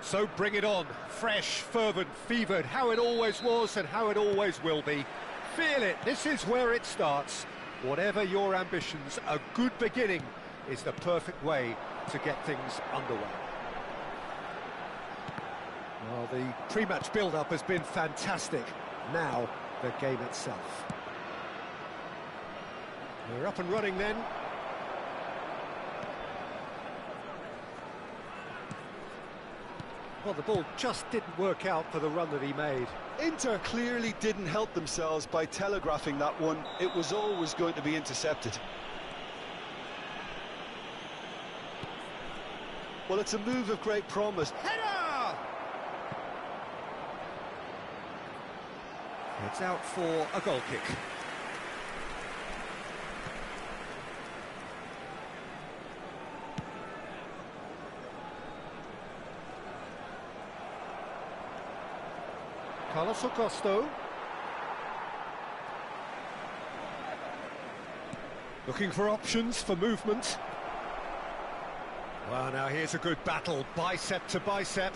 So bring it on. Fresh, fervent, fevered, how it always was and how it always will be. Feel it, this is where it starts. Whatever your ambitions, a good beginning is the perfect way to get things underway. Well, the pre-match build-up has been fantastic. Now, the game itself. We're up and running then. Well, the ball just didn't work out for the run that he made. Inter clearly didn't help themselves by telegraphing that one. It was always going to be intercepted. Well, it's a move of great promise. Header! It's out for a goal kick. Carlos Augusto. Looking for options for movement. Well, now here's a good battle, bicep to bicep.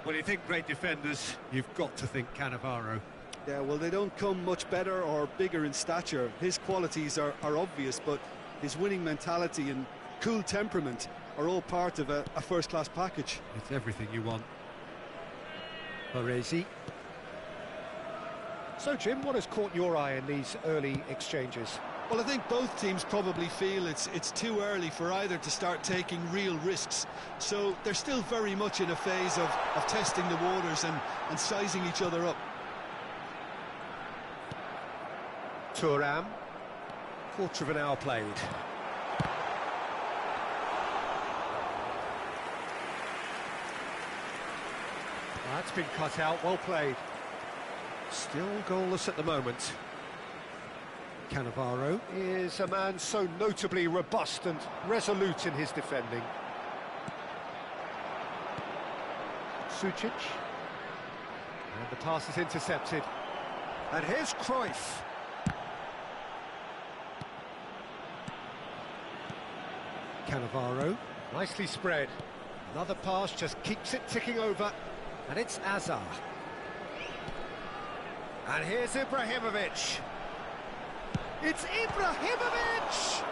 When you think great defenders, you've got to think Cannavaro. Yeah, well, they don't come much better or bigger in stature. His qualities are obvious, but his winning mentality and cool temperament are all part of a first-class package. It's everything you want. Baresi. So, Jim, what has caught your eye in these early exchanges? Well, I think both teams probably feel it's too early for either to start taking real risks. So they're still very much in a phase of testing the waters and sizing each other up. Thuram. Quarter of an hour played. That's been cut out, well played. Still goalless at the moment. Cannavaro is a man so notably robust and resolute in his defending. Sucic. And the pass is intercepted. And here's Cruyff. Cannavaro, nicely spread. Another pass just keeps it ticking over. And it's Azar. And here's Ibrahimovic. It's Ibrahimovic!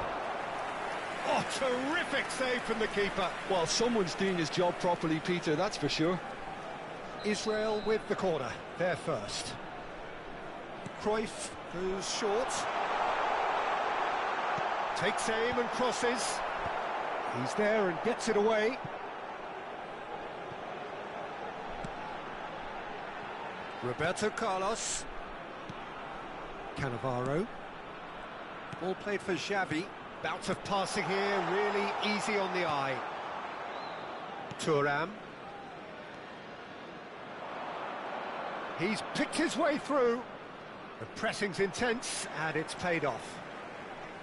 Oh, terrific save from the keeper. Well, someone's doing his job properly, Peter, that's for sure. Israel with the corner, they're first. Cruyff goes short. Takes aim and crosses. He's there and gets it away. Roberto Carlos. Cannavaro. Ball played for Xavi. Bout of passing here, really easy on the eye. Thuram. He's picked his way through. The pressing's intense, and it's paid off.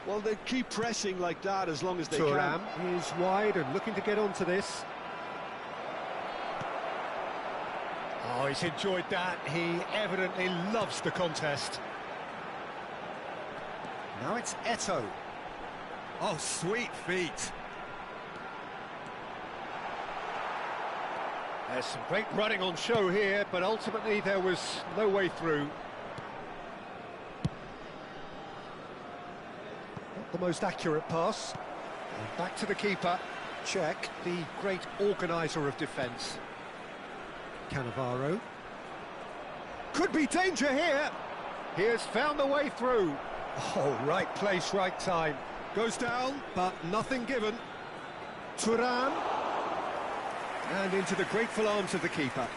Well, they keep pressing like that as long as they Thuram can. is wide and looking to get onto this. Oh, he's enjoyed that. He evidently loves the contest. Now it's Eto'o. Oh, sweet feet. There's some great running on show here, but ultimately there was no way through. Not the most accurate pass. And back to the keeper. Check, the great organiser of defence. Cannavaro. Could be danger here. He has found the way through. Oh, right place, right time. Goes down, but nothing given. Thuram. And into the grateful arms of the keeper.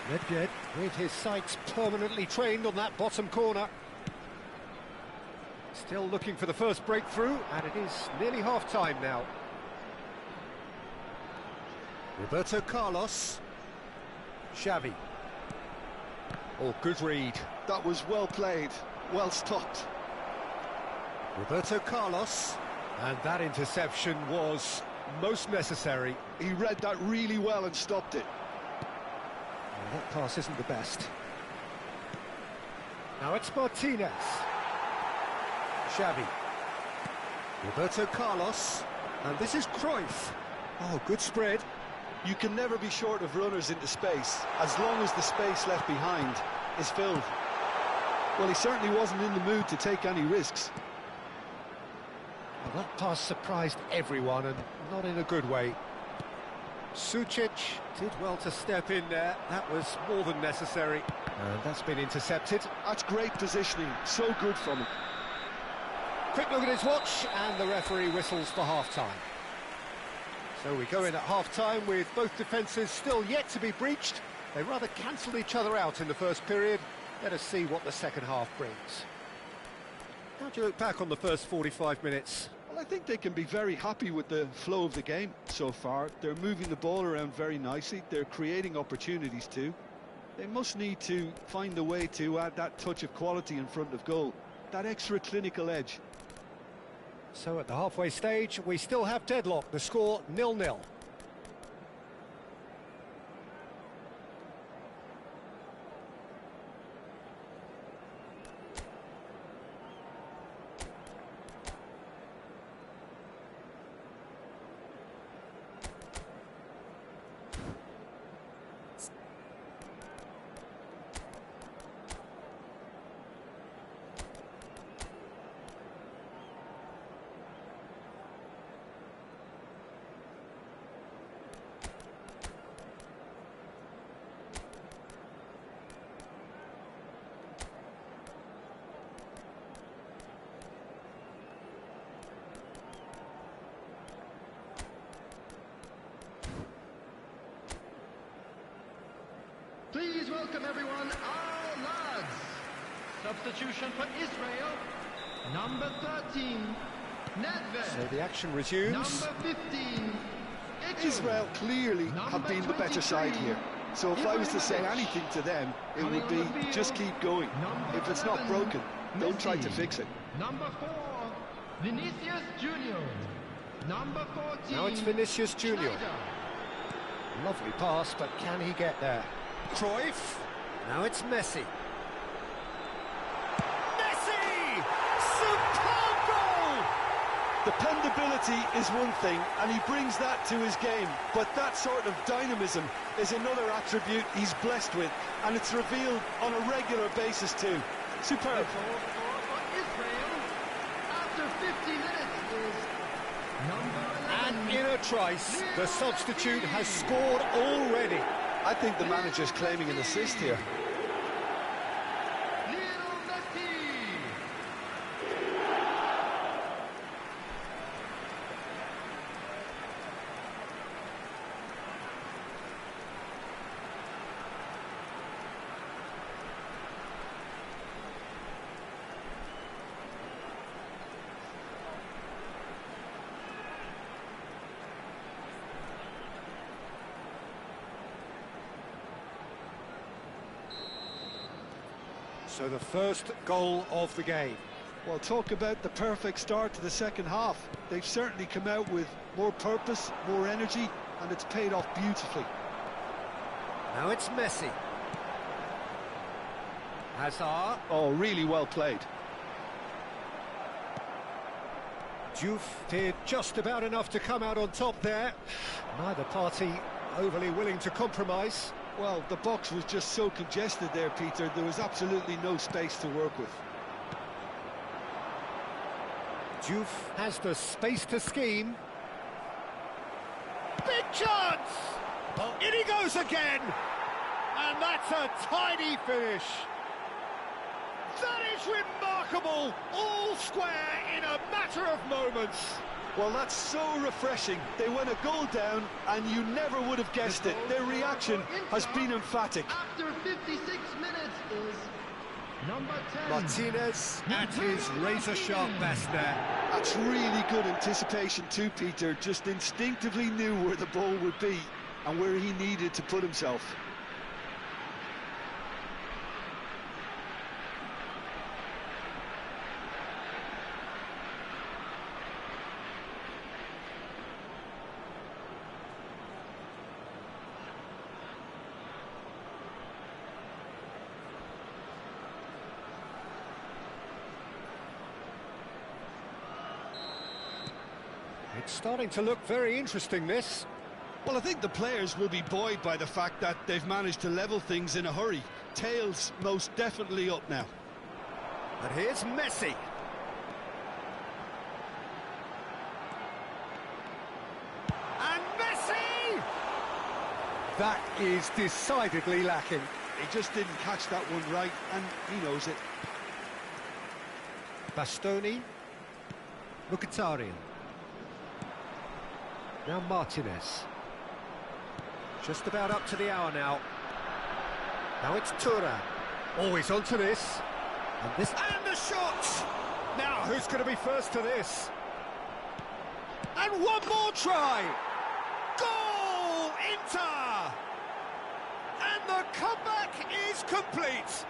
Nedved with his sights permanently trained on that bottom corner. Still looking for the first breakthrough, and it is nearly half-time now. Roberto Carlos. Xavi. Oh, good read. That was well played, well stopped. Roberto Carlos. And that interception was most necessary. He read that really well and stopped it. Well, that pass isn't the best. Now it's Martinez. Xavi. Roberto Carlos. And this is Cruyff. Oh, good spread. You can never be short of runners into space, as long as the space left behind is filled. Well, he certainly wasn't in the mood to take any risks. Well, that pass surprised everyone, and not in a good way. Sucic did well to step in there. That was more than necessary. And that's been intercepted. That's great positioning. So good from him. Quick look at his watch, and the referee whistles for half-time. So we go in at half-time with both defences still yet to be breached. They rather cancelled each other out in the first period. Let us see what the second half brings. How do you look back on the first 45 minutes? Well, I think they can be very happy with the flow of the game so far. They're moving the ball around very nicely. They're creating opportunities too. They must need to find a way to add that touch of quality in front of goal, that extra clinical edge. So at the halfway stage, we still have deadlock. The score 0-0. Please welcome everyone, our lads. Substitution for Israel, number 13, Nedved. So the action resumes. Number 15, Israel clearly have been the better side here. So if I was to say anything to them, it would be just keep going. If it's not broken, don't try to fix it. Number 4, Vinicius Junior. Number 14. Now it's Vinicius Junior. Schneider. Lovely pass, but can he get there? Cruyff. Now it's Messi. Messi! Superb goal! Dependability is one thing, and he brings that to his game, but that sort of dynamism is another attribute he's blessed with, and it's revealed on a regular basis too. Superb. For Israel, after 50 minutes is number 11. And in a trice, the substitute has scored already. I think the manager's claiming an assist here. Lionel Messi. So the first goal of the game. Well, talk about the perfect start to the second half. They've certainly come out with more purpose, more energy, and it's paid off beautifully. Now it's Messi. Hazard. Oh, really well played. Diouf did just about enough to come out on top there. Neither party overly willing to compromise. Well, the box was just so congested there, Peter. There was absolutely no space to work with. Diouf has the space to scheme. Big chance! Oh, in he goes again! And that's a tiny finish. That is remarkable! All square in a matter of moments. Well, that's so refreshing. They went a goal down, and you never would have guessed it. Their reaction has been emphatic. After 56 minutes is number 10. Martinez at his razor-sharp best there. That's really good anticipation too, Peter. Just instinctively knew where the ball would be and where he needed to put himself. It's starting to look very interesting, this. Well, I think the players will be buoyed by the fact that they've managed to level things in a hurry. Tails most definitely up now. And here's Messi. And Messi! That is decidedly lacking. He just didn't catch that one right, and he knows it. Bastoni. Mkhitaryan. Now Martinez. Just about up to the hour now. Now it's Thuram. Always onto this. And this. And the shot! Now, who's going to be first to this? And one more try! Goal! Inter! And the comeback is complete!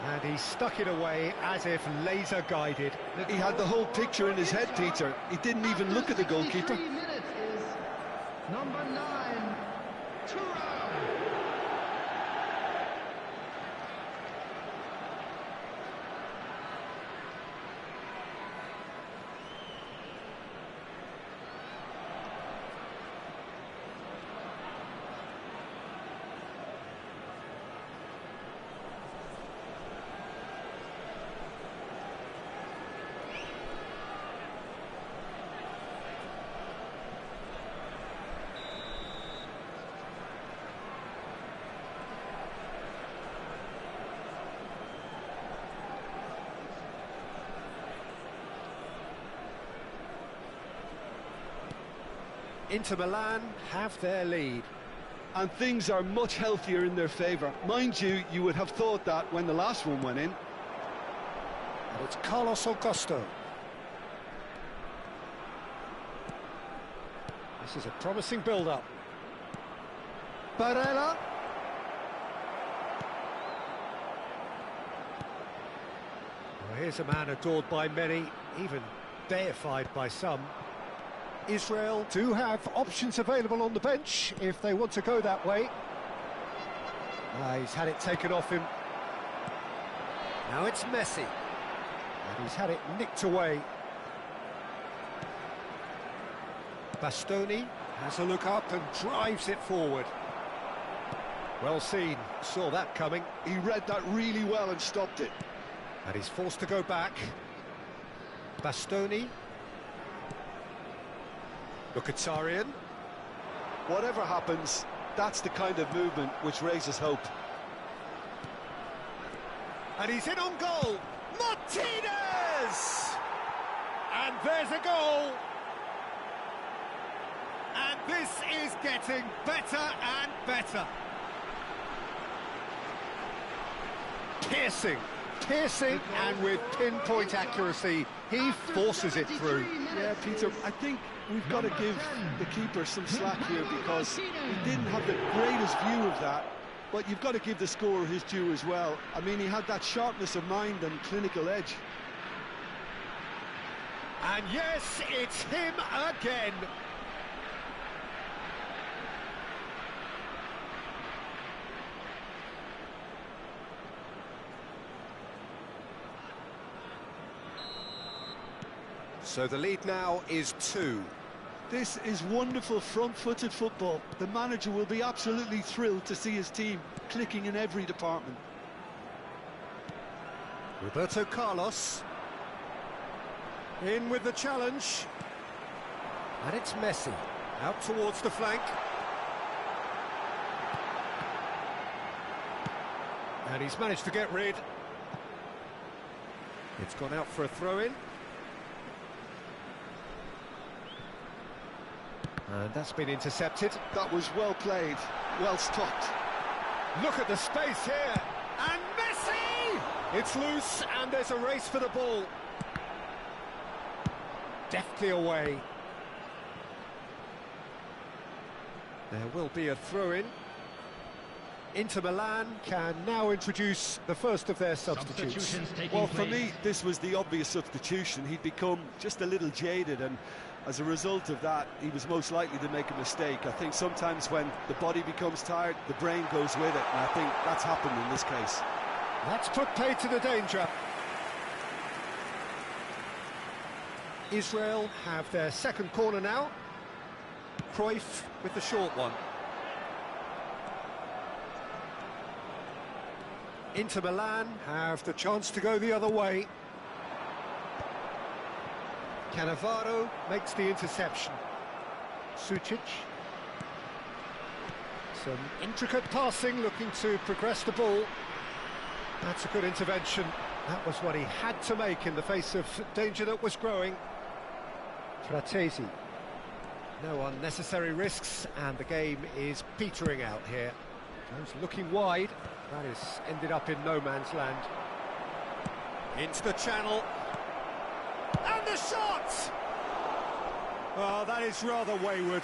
And he stuck it away as if laser guided. He had the whole picture in his head, Peter. He didn't even look at the goalkeeper. 63 minutes is number 9, Thuram. Inter Milan have their lead. And things are much healthier in their favour. Mind you, you would have thought that when the last one went in. And it's Carlos Augusto. This is a promising build-up. Barella. Well, here's a man adored by many, even deified by some. Israel do have options available on the bench if they want to go that way. He's had it taken off him. Now it's Messi. And he's had it nicked away. Bastoni has a look up and drives it forward. Well seen, saw that coming. He read that really well and stopped it. And he's forced to go back. Bastoni. Mkhitaryan. Whatever happens, that's the kind of movement which raises hope. And he's in on goal. Martinez! And there's a goal. And this is getting better and better. Piercing, and with pinpoint accuracy, he forces it through. Yeah, Peter, I think we've got to give the keeper some slack here because he didn't have the greatest view of that, but you've got to give the scorer his due as well. I mean, he had that sharpness of mind and clinical edge. And yes, it's him again. So the lead now is 2. This is wonderful front-footed football. The manager will be absolutely thrilled to see his team clicking in every department. Roberto Carlos. In with the challenge. And it's Messi. Out towards the flank. And he's managed to get rid. It's gone out for a throw-in. And that's been intercepted. That was well played, well stopped. Look at the space here. And Messi! It's loose and there's a race for the ball. Deftly away. There will be a throw-in. Inter Milan can now introduce the first of their substitutes. Well, for me, this was the obvious substitution. He'd become just a little jaded, and as a result of that, he was most likely to make a mistake. I think sometimes when the body becomes tired, the brain goes with it, and I think that's happened in this case. That's put paid to the danger. Israel have their second corner now. Cruyff with the short one. Inter Milan have the chance to go the other way. Cannavaro makes the interception. Sucic. Some intricate passing, looking to progress the ball. That's a good intervention. That was what he had to make in the face of danger that was growing. Fratesi. No unnecessary risks, and the game is petering out here. Goes looking wide. That has ended up in no man's land. Into the channel. And the shot! Well, that is rather wayward.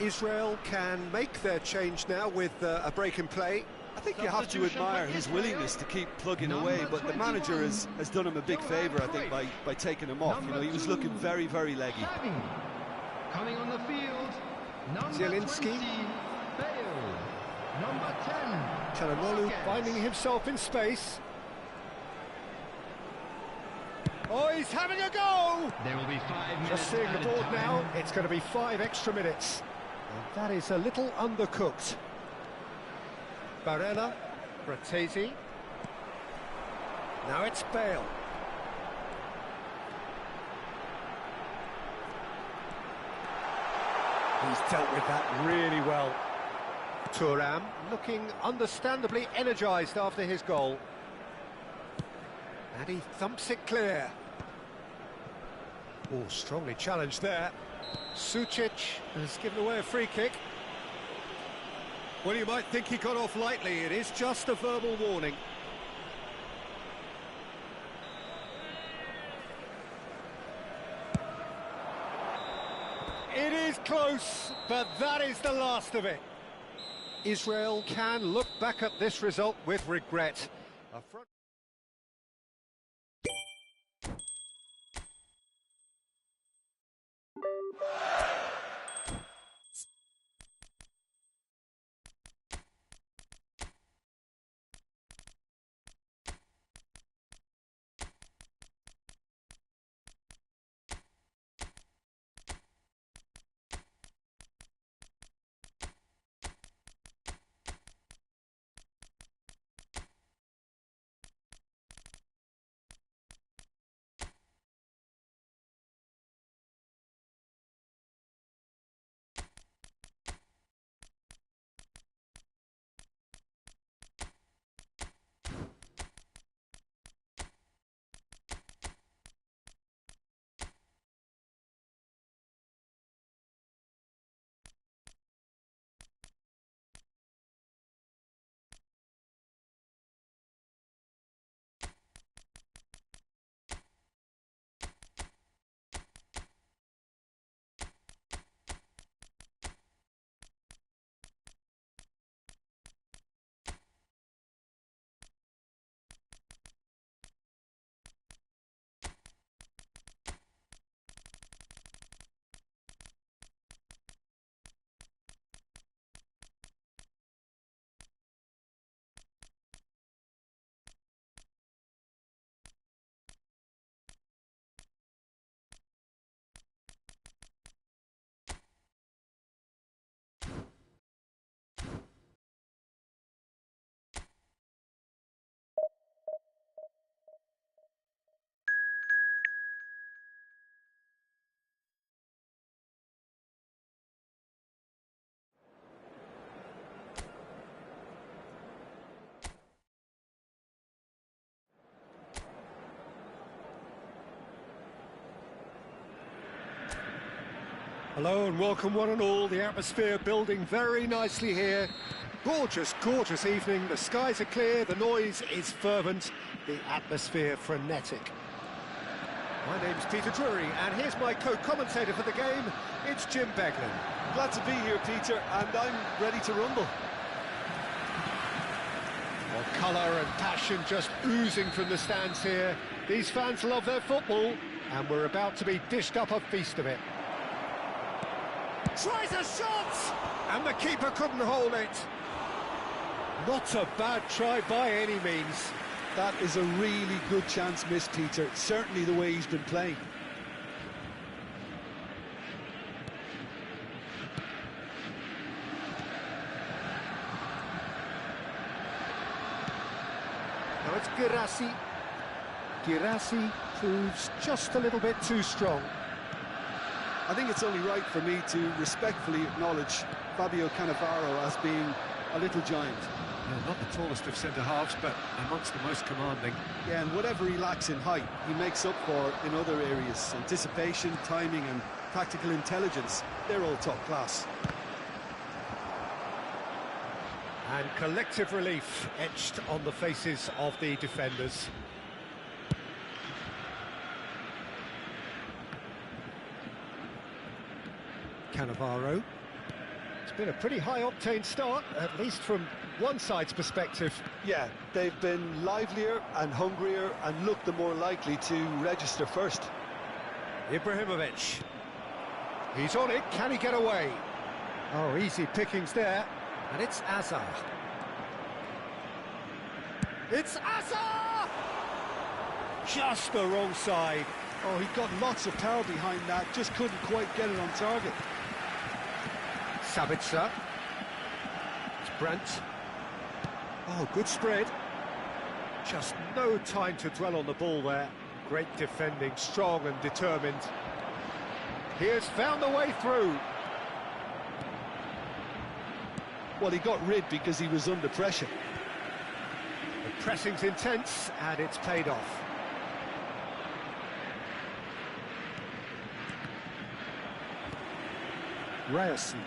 Israel can make their change now with a break in play. I think you have to admire his willingness to keep plugging away, but the manager has done him a big favour, I think, by taking him off. You know, he was looking very, very leggy. Coming on the field, number Zielinski. 20, Bale. Number 10, Çalhanoğlu finding himself in space. Oh, he's having a go! There will be 5 minutes. Just seeing the added board time. now, it's going to be 5 extra minutes. And that is a little undercooked. Barella, Fratesi. Now it's Bale. He's dealt with that really well. Thuram looking understandably energised after his goal. And he thumps it clear. Oh, strongly challenged there. Sucic has given away a free kick. Well, you might think he got off lightly. It is just a verbal warning. It is close, but that is the last of it. Israel can look back at this result with regret. A front Hello and welcome one and all. The atmosphere building very nicely here. Gorgeous, gorgeous evening. The skies are clear, the noise is fervent, the atmosphere frenetic. My name's Peter Drury, and here's my co-commentator for the game. It's Jim Beglin. Glad to be here, Peter, and I'm ready to rumble. Well, colour and passion just oozing from the stands here. These fans love their football, and we're about to be dished up a feast of it. Tries a shot! And the keeper couldn't hold it. Not a bad try by any means. That is a really good chance missed, Peter. Certainly the way he's been playing. Now it's Girassi. Girassi proves just a little bit too strong. I think it's only right for me to respectfully acknowledge Fabio Cannavaro as being a little giant. Yeah, not the tallest of centre-halves, but amongst the most commanding. Yeah, and whatever he lacks in height, he makes up for in other areas. Anticipation, timing and tactical intelligence, they're all top class. And collective relief etched on the faces of the defenders. Cannavaro. It's been a pretty high-octane start, at least from one side's perspective. Yeah, they've been livelier and hungrier and look the more likely to register first. Ibrahimovic. He's on it, can he get away? Oh, easy pickings there. And it's Azar. It's Azar! Just the wrong side. Oh, he got lots of power behind that, just couldn't quite get it on target. Sabitzer. It's Brandt. Oh, good spread. Just no time to dwell on the ball there. Great defending, strong and determined. He has found a way through. Well, he got rid because he was under pressure. The pressing's intense and it's paid off. Ryerson.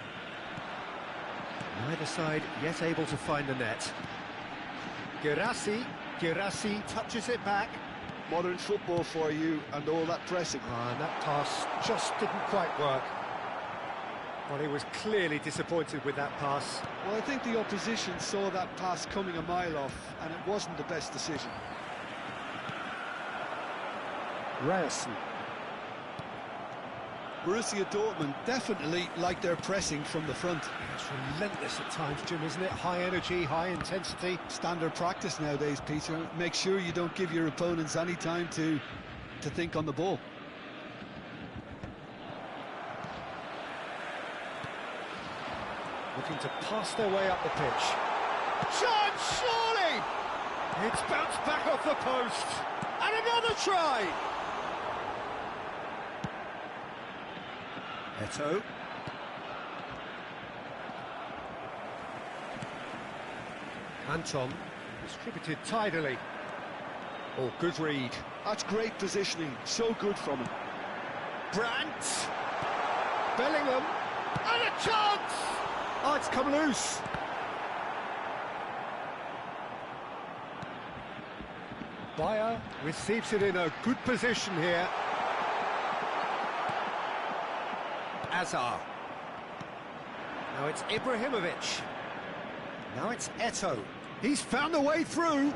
Neither side yet able to find the net. Girassi. Girassi touches it back. Modern football for you and all that pressing. And that pass just didn't quite work. Well, he was clearly disappointed with that pass. Well, I think the opposition saw that pass coming a mile off, and it wasn't the best decision. Ryerson. Borussia Dortmund definitely like their pressing from the front. It's relentless at times, Jim, isn't it? High energy, high intensity. Standard practice nowadays, Peter. Make sure you don't give your opponents any time to think on the ball. Looking to pass their way up the pitch. Chance, surely! It's bounced back off the post. And another try! Eto'o. Anton, distributed tidily. Oh, good read. That's great positioning, so good from him. Brandt! Bellingham! And a chance! Oh, it's come loose. Bayer receives it in a good position here. Azar. Now it's Ibrahimovic. Now it's Eto'o. He's found a way through.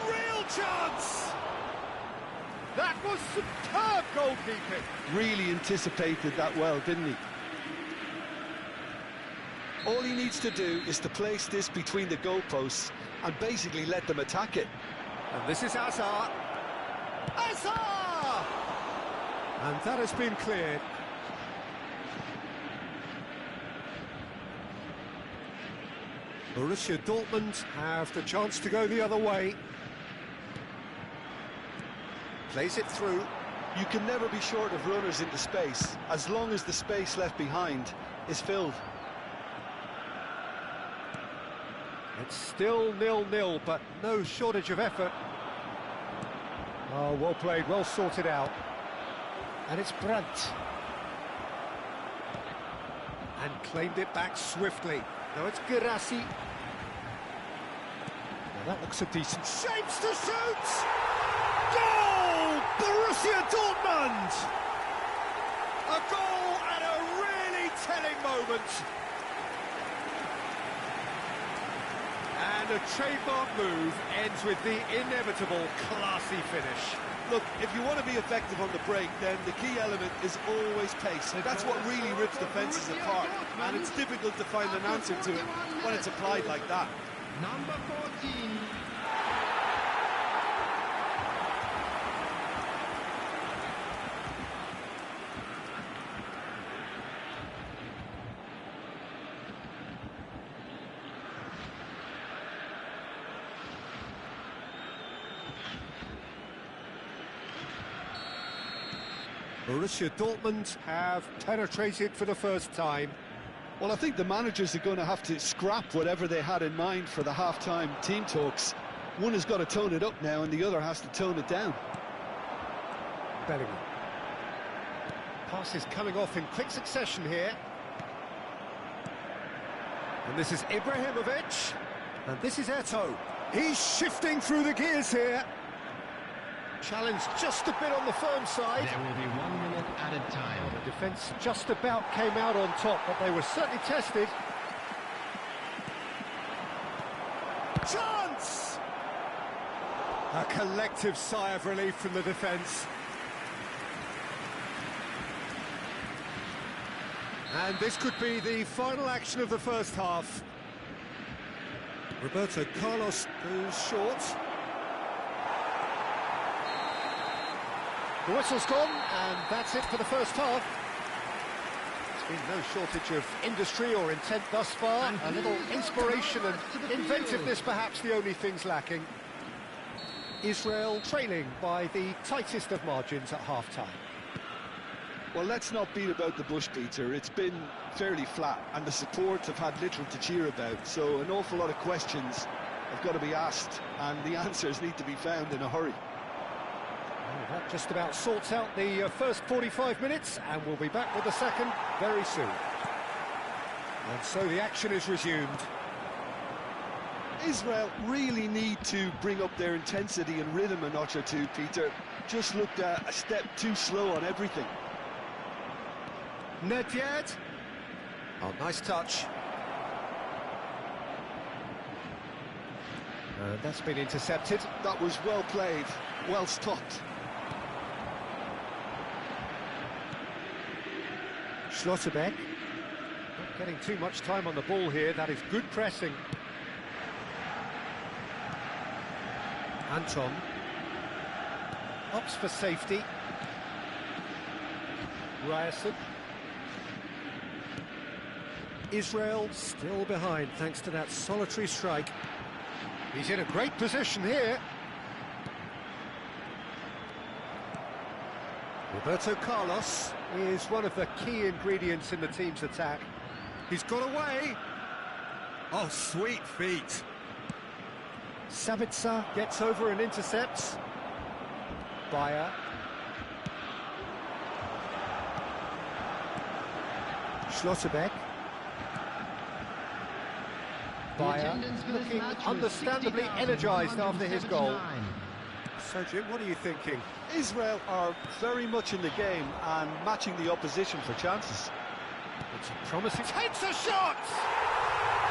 Real chance! That was superb goalkeeping. Really anticipated that well, didn't he? All he needs to do is to place this between the goalposts and basically let them attack it. And this is Azar. Azar! And that has been cleared. Borussia Dortmund have the chance to go the other way. Plays it through. You can never be short of runners into space, as long as the space left behind is filled. It's still 0-0, but no shortage of effort. Oh, well played, well sorted out. And it's Brandt. And claimed it back swiftly. Now it's Girassi. Now that looks a decent... Shapes to shoot! Goal! Borussia Dortmund! A goal at a really telling moment. And a trademark move ends with the inevitable classy finish. Look, if you want to be effective on the break, then the key element is always pace. That's what really rips defences apart, and it's difficult to find an answer to it when it's applied like that. Number 14. Borussia Dortmund have penetrated for the first time. Well, I think the managers are going to have to scrap whatever they had in mind for the half-time team talks. One has got to tone it up now, and the other has to tone it down. Bellingham. Passes coming off in quick succession here. And this is Ibrahimovic. And this is Eto'o. He's shifting through the gears here. Challenge just a bit on the firm side. There will be 1 minute added time. The defence just about came out on top, but they were certainly tested. Chance! A collective sigh of relief from the defence. And this could be the final action of the first half. Roberto Carlos goes short. The whistle's gone, and that's it for the first half. There's been no shortage of industry or intent thus far. A little inspiration and inventiveness, perhaps the only things lacking. Israel trailing by the tightest of margins at half-time. Well, let's not beat about the bush, Peter. It's been fairly flat, and the support have had little to cheer about. So an awful lot of questions have got to be asked, and the answers need to be found in a hurry. Well, that just about sorts out the first 45 minutes, and we'll be back with the second very soon. And so the action is resumed. Israel really need to bring up their intensity and rhythm a notch or two, Peter. Just looked a step too slow on everything. Nedved. Oh, nice touch. And that's been intercepted. That was well played, well stopped. Schlotterbeck. Not getting too much time on the ball here. That is good pressing. Anton. Opts for safety. Ryerson. Israel still behind thanks to that solitary strike. He's in a great position here. Roberto Carlos is one of the key ingredients in the team's attack. He's got away. Oh, sweet feet. Sabitzer gets over and intercepts. Bayer. Schlotterbeck. Bayer looking understandably energised after his goal. So, Jim, what are you thinking? Israel are very much in the game and matching the opposition for chances. It's a promising... Takes a shot!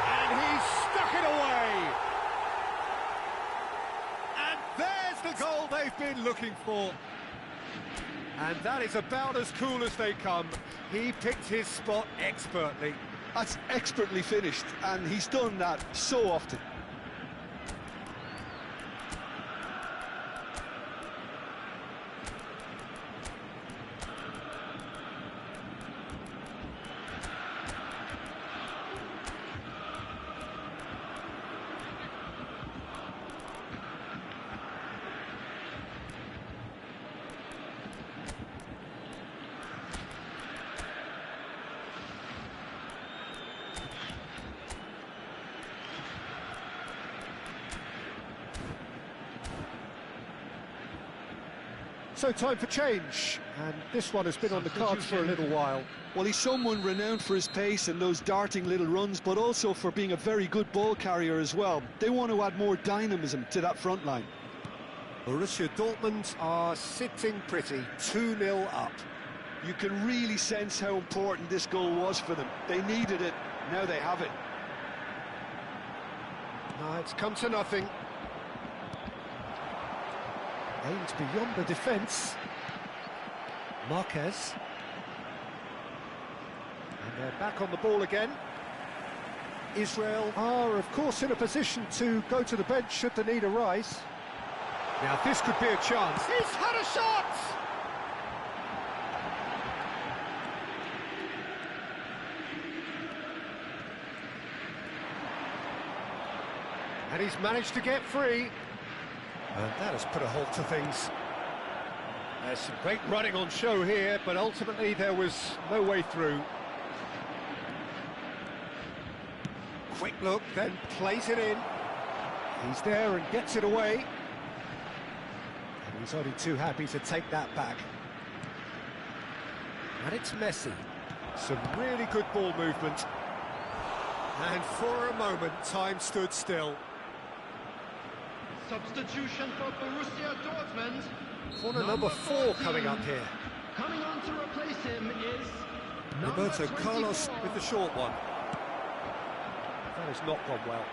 And he's stuck it away! And there's the goal they've been looking for. And that is about as cool as they come. He picked his spot expertly. That's expertly finished, and he's done that so often. So time for change, and this one has been on the cards for a little while. Well, he's someone renowned for his pace and those darting little runs, but also for being a very good ball carrier as well. They want to add more dynamism to that front line. Borussia Dortmund are sitting pretty, 2-0 up. You can really sense how important this goal was for them. They needed it, now they have it. Now it's come to nothing. Aimed beyond the defence. Marquez. And they're back on the ball again. Israel are, of course, in a position to go to the bench should the need arise. Now this could be a chance. He's had a shot! And he's managed to get free. And that has put a halt to things. There's some great running on show here, but ultimately there was no way through. Quick look, then plays it in. He's there and gets it away. And he's only too happy to take that back. And it's Messi. Some really good ball movement. And for a moment, time stood still. Substitution for Borussia Dortmund. Corner number 4 coming up here. Coming on to replace him is Roberto Carlos with the short one. That has not gone well.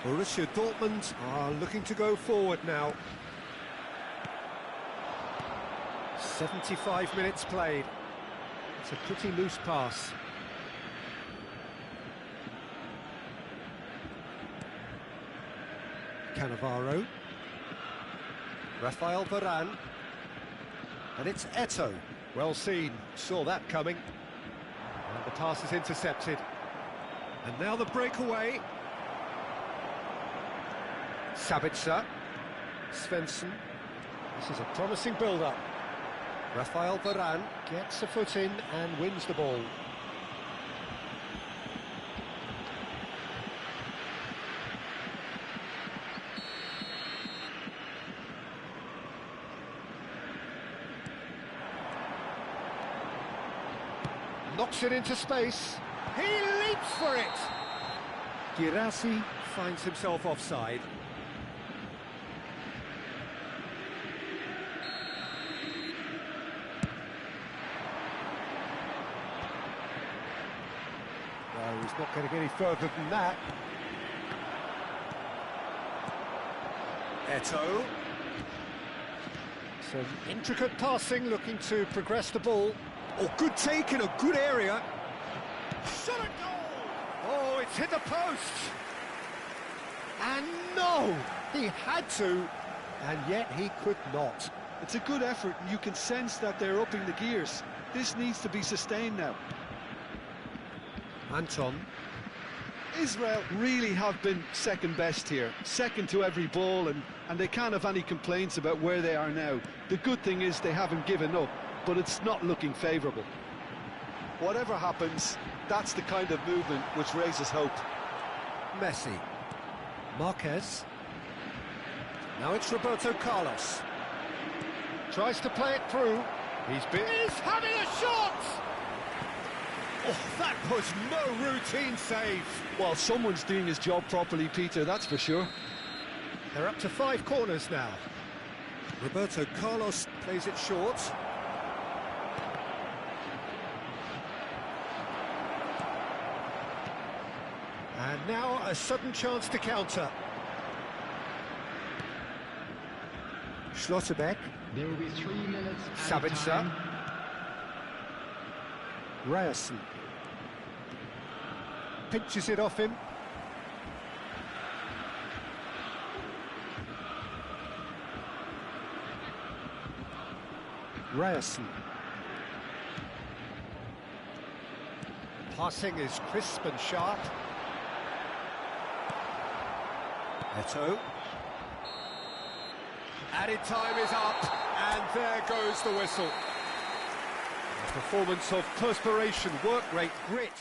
Borussia Dortmund are looking to go forward now. 75 minutes played. It's a pretty loose pass. Cannavaro. Rafael Varane. And it's Eto'o. Well seen, saw that coming. And the pass is intercepted. And now the breakaway. Sabitzer. Svensson. This is a promising build-up. Rafael Varane gets a foot in and wins the ball. Knocks it into space. He leaps for it. Girassi finds himself offside. No, he's not going to get any further than that. Eto'o. Some intricate passing, looking to progress the ball. Oh, good take in a good area. Shot a goal! Oh, it's hit the post! And no! He had to, and yet he could not. It's a good effort, and you can sense that they're upping the gears. This needs to be sustained now. Anton. Israel really have been second best here, second to every ball, and they can't have any complaints about where they are now. The good thing is they haven't given up, but it's not looking favourable. Whatever happens, that's the kind of movement which raises hope. Messi. Marquez. Now it's Roberto Carlos. Tries to play it through. He's having a shot! Oh, that was no routine save. Well, someone's doing his job properly, Peter, that's for sure. They're up to 5 corners now. Roberto Carlos plays it short. And now a sudden chance to counter. Schlotterbeck. There will be 3 minutes. Sabitzer. Ryerson. Pinches it off him. Ryerson. Passing is crisp and sharp. Eto'o. Added time is up, and there goes the whistle. A performance of perspiration, work rate, grit.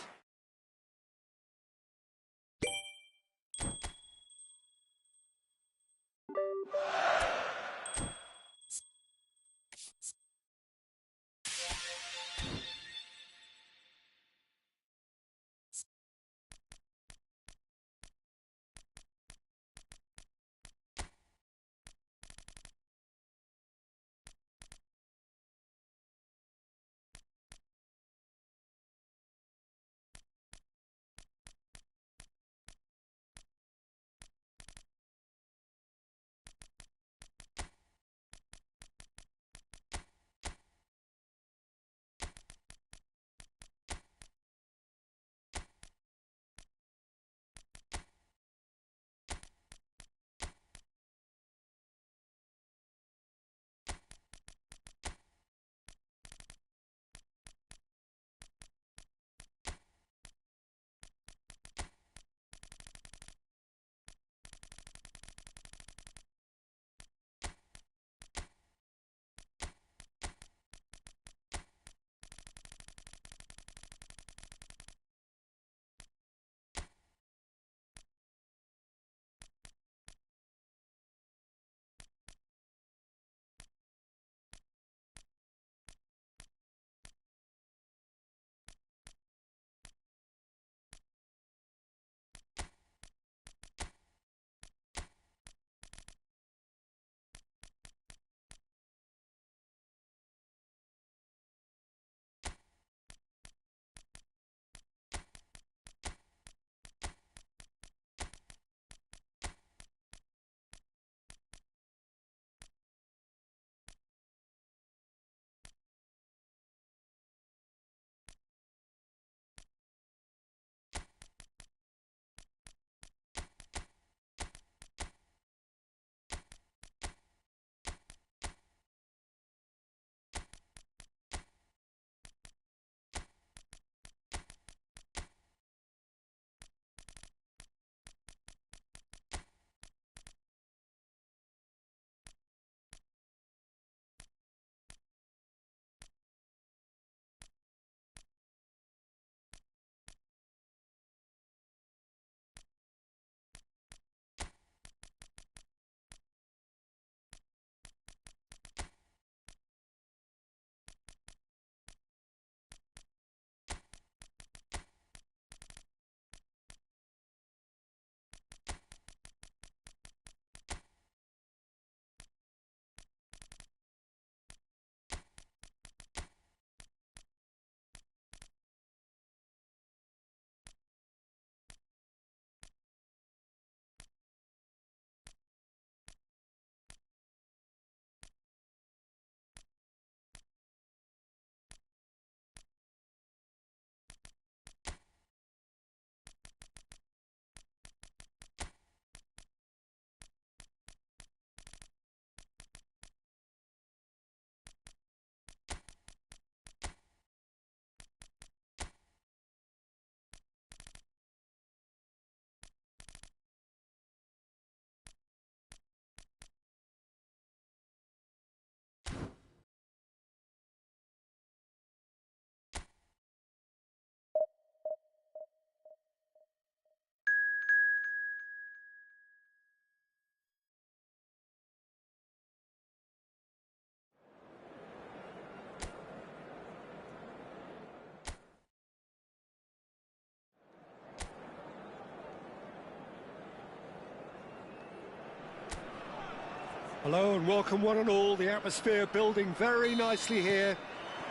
Hello and welcome one and all. The atmosphere building very nicely here.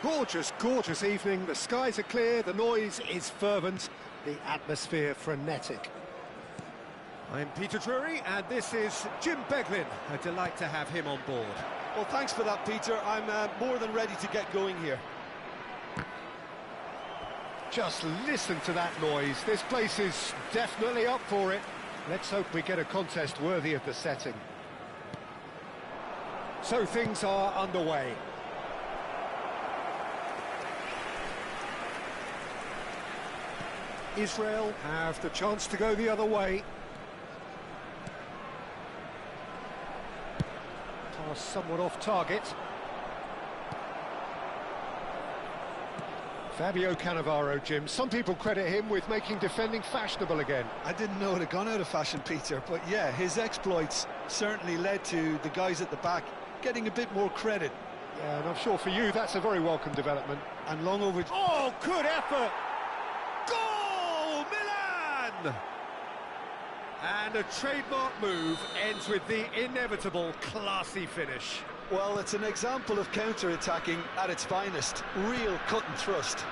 Gorgeous, gorgeous evening. The skies are clear, the noise is fervent, the atmosphere frenetic. I'm Peter Drury and this is Jim Beglin. A delight to have him on board. Well, thanks for that, Peter. I'm more than ready to get going here. Just listen to that noise. This place is definitely up for it. Let's hope we get a contest worthy of the setting. So things are underway. Israel have the chance to go the other way. Pass somewhat off target. Fabio Cannavaro, Jim. Some people credit him with making defending fashionable again. I didn't know it had gone out of fashion, Peter, but yeah, his exploits certainly led to the guys at the back getting a bit more credit. Yeah, and I'm sure for you that's a very welcome development. And long over... Oh, good effort! Goal, Milan! And a trademark move ends with the inevitable classy finish. Well, it's an example of counter-attacking at its finest. Real cut and thrust.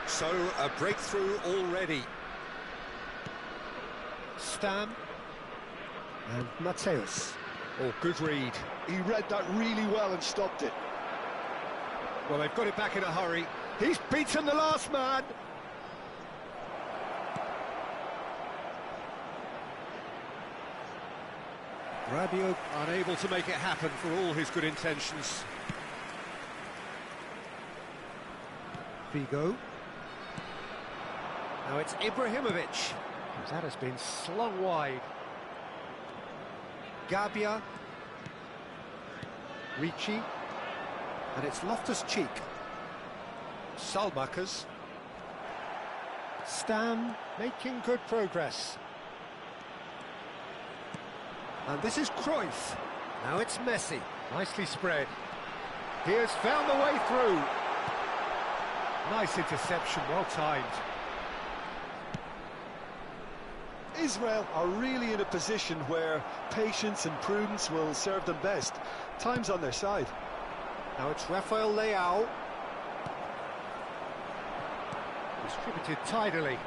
So, a breakthrough already. Stam. And Mateus. Oh, good read. He read that really well and stopped it. Well, they've got it back in a hurry. He's beaten the last man. Rabiot unable to make it happen for all his good intentions. Figo. Now it's Ibrahimovic. That has been slung wide. Gabia. Ricci. And it's Loftus-Cheek. Salmakers. Stam making good progress. And this is Cruyff. Now it's Messi. Nicely spread. He has found the way through. Nice interception, well timed. Israel are really in a position where patience and prudence will serve them best. Time's on their side. Now it's Rafael Leao. Distributed tidily.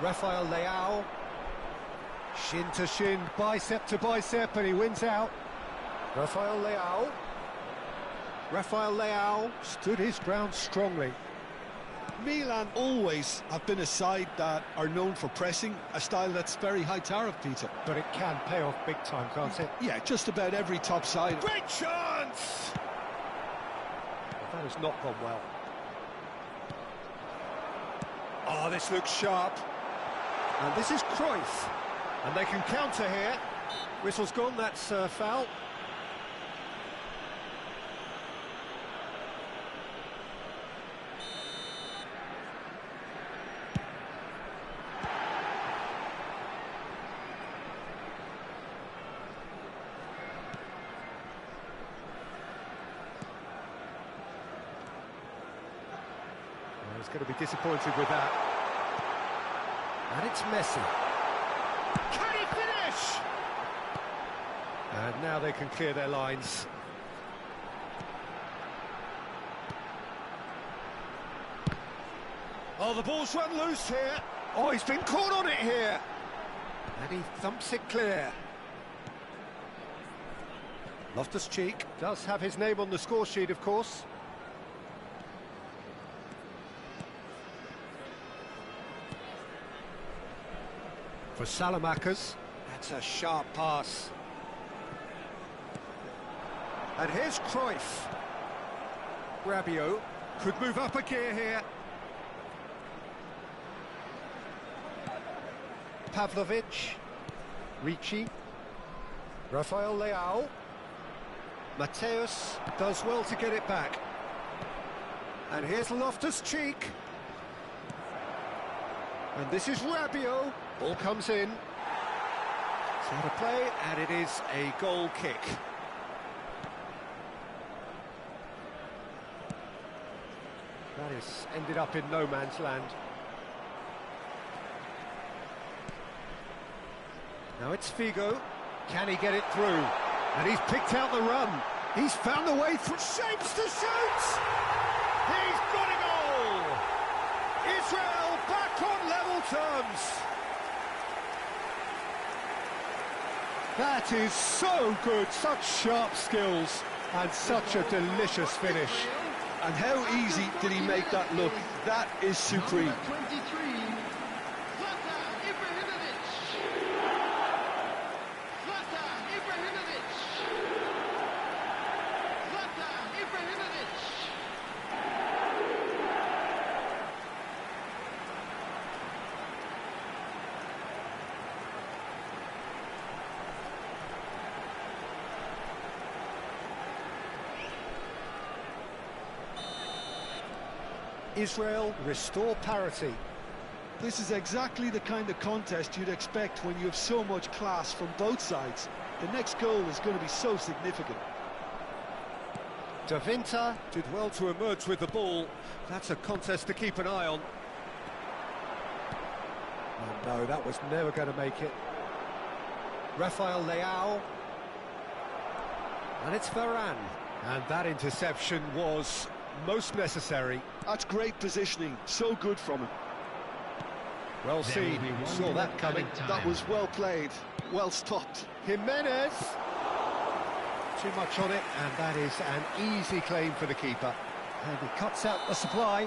Rafael Leao. Shin to shin, bicep to bicep, and he wins out. Rafael Leao. Rafael Leao stood his ground strongly. Milan always have been a side that are known for pressing, a style that's very high tariff, Peter. But it can pay off big time, can't it? Yeah, just about every top side. Great chance! That has not gone well. Oh, this looks sharp. And this is Cruyff. And they can counter here. Whistle's gone, that's foul. He's going to be disappointed with that. And it's Messi. Can he finish? And now they can clear their lines. Oh, the ball's run loose here. Oh, he's been caught on it here. And he thumps it clear. Loftus-Cheek does have his name on the score sheet, of course. For Salamakers, that's a sharp pass. And here's Cruyff. Rabiot could move up a gear here. Pavlovic. Ricci. Rafael Leao. Mateus does well to get it back. And here's Loftus-Cheek. And this is Rabiot. Ball comes in. It's out of play, and it is a goal kick. That has ended up in no man's land. Now it's Figo. Can he get it through? And he's picked out the run. He's found the way through. Shapes to shoot! He's got a goal! Israel back on level terms. That is so good. Such sharp skills and such a delicious finish. And how easy did he make that look? That is supreme. Number 23, Zlatan Ibrahimovic. Zlatan Ibrahimovic. Zlatan Ibrahimovic. Israel restore parity. This is exactly the kind of contest you'd expect when you have so much class from both sides. The next goal is going to be so significant. Davinta did well to emerge with the ball. That's a contest to keep an eye on. Oh no, that was never going to make it. Rafael Leao. And it's Varane. And that interception was most necessary. That's great positioning, so good from him. Well seen, you saw that coming. That was well played, well stopped. Jimenez. Too much on it, and that is an easy claim for the keeper. And he cuts out the supply.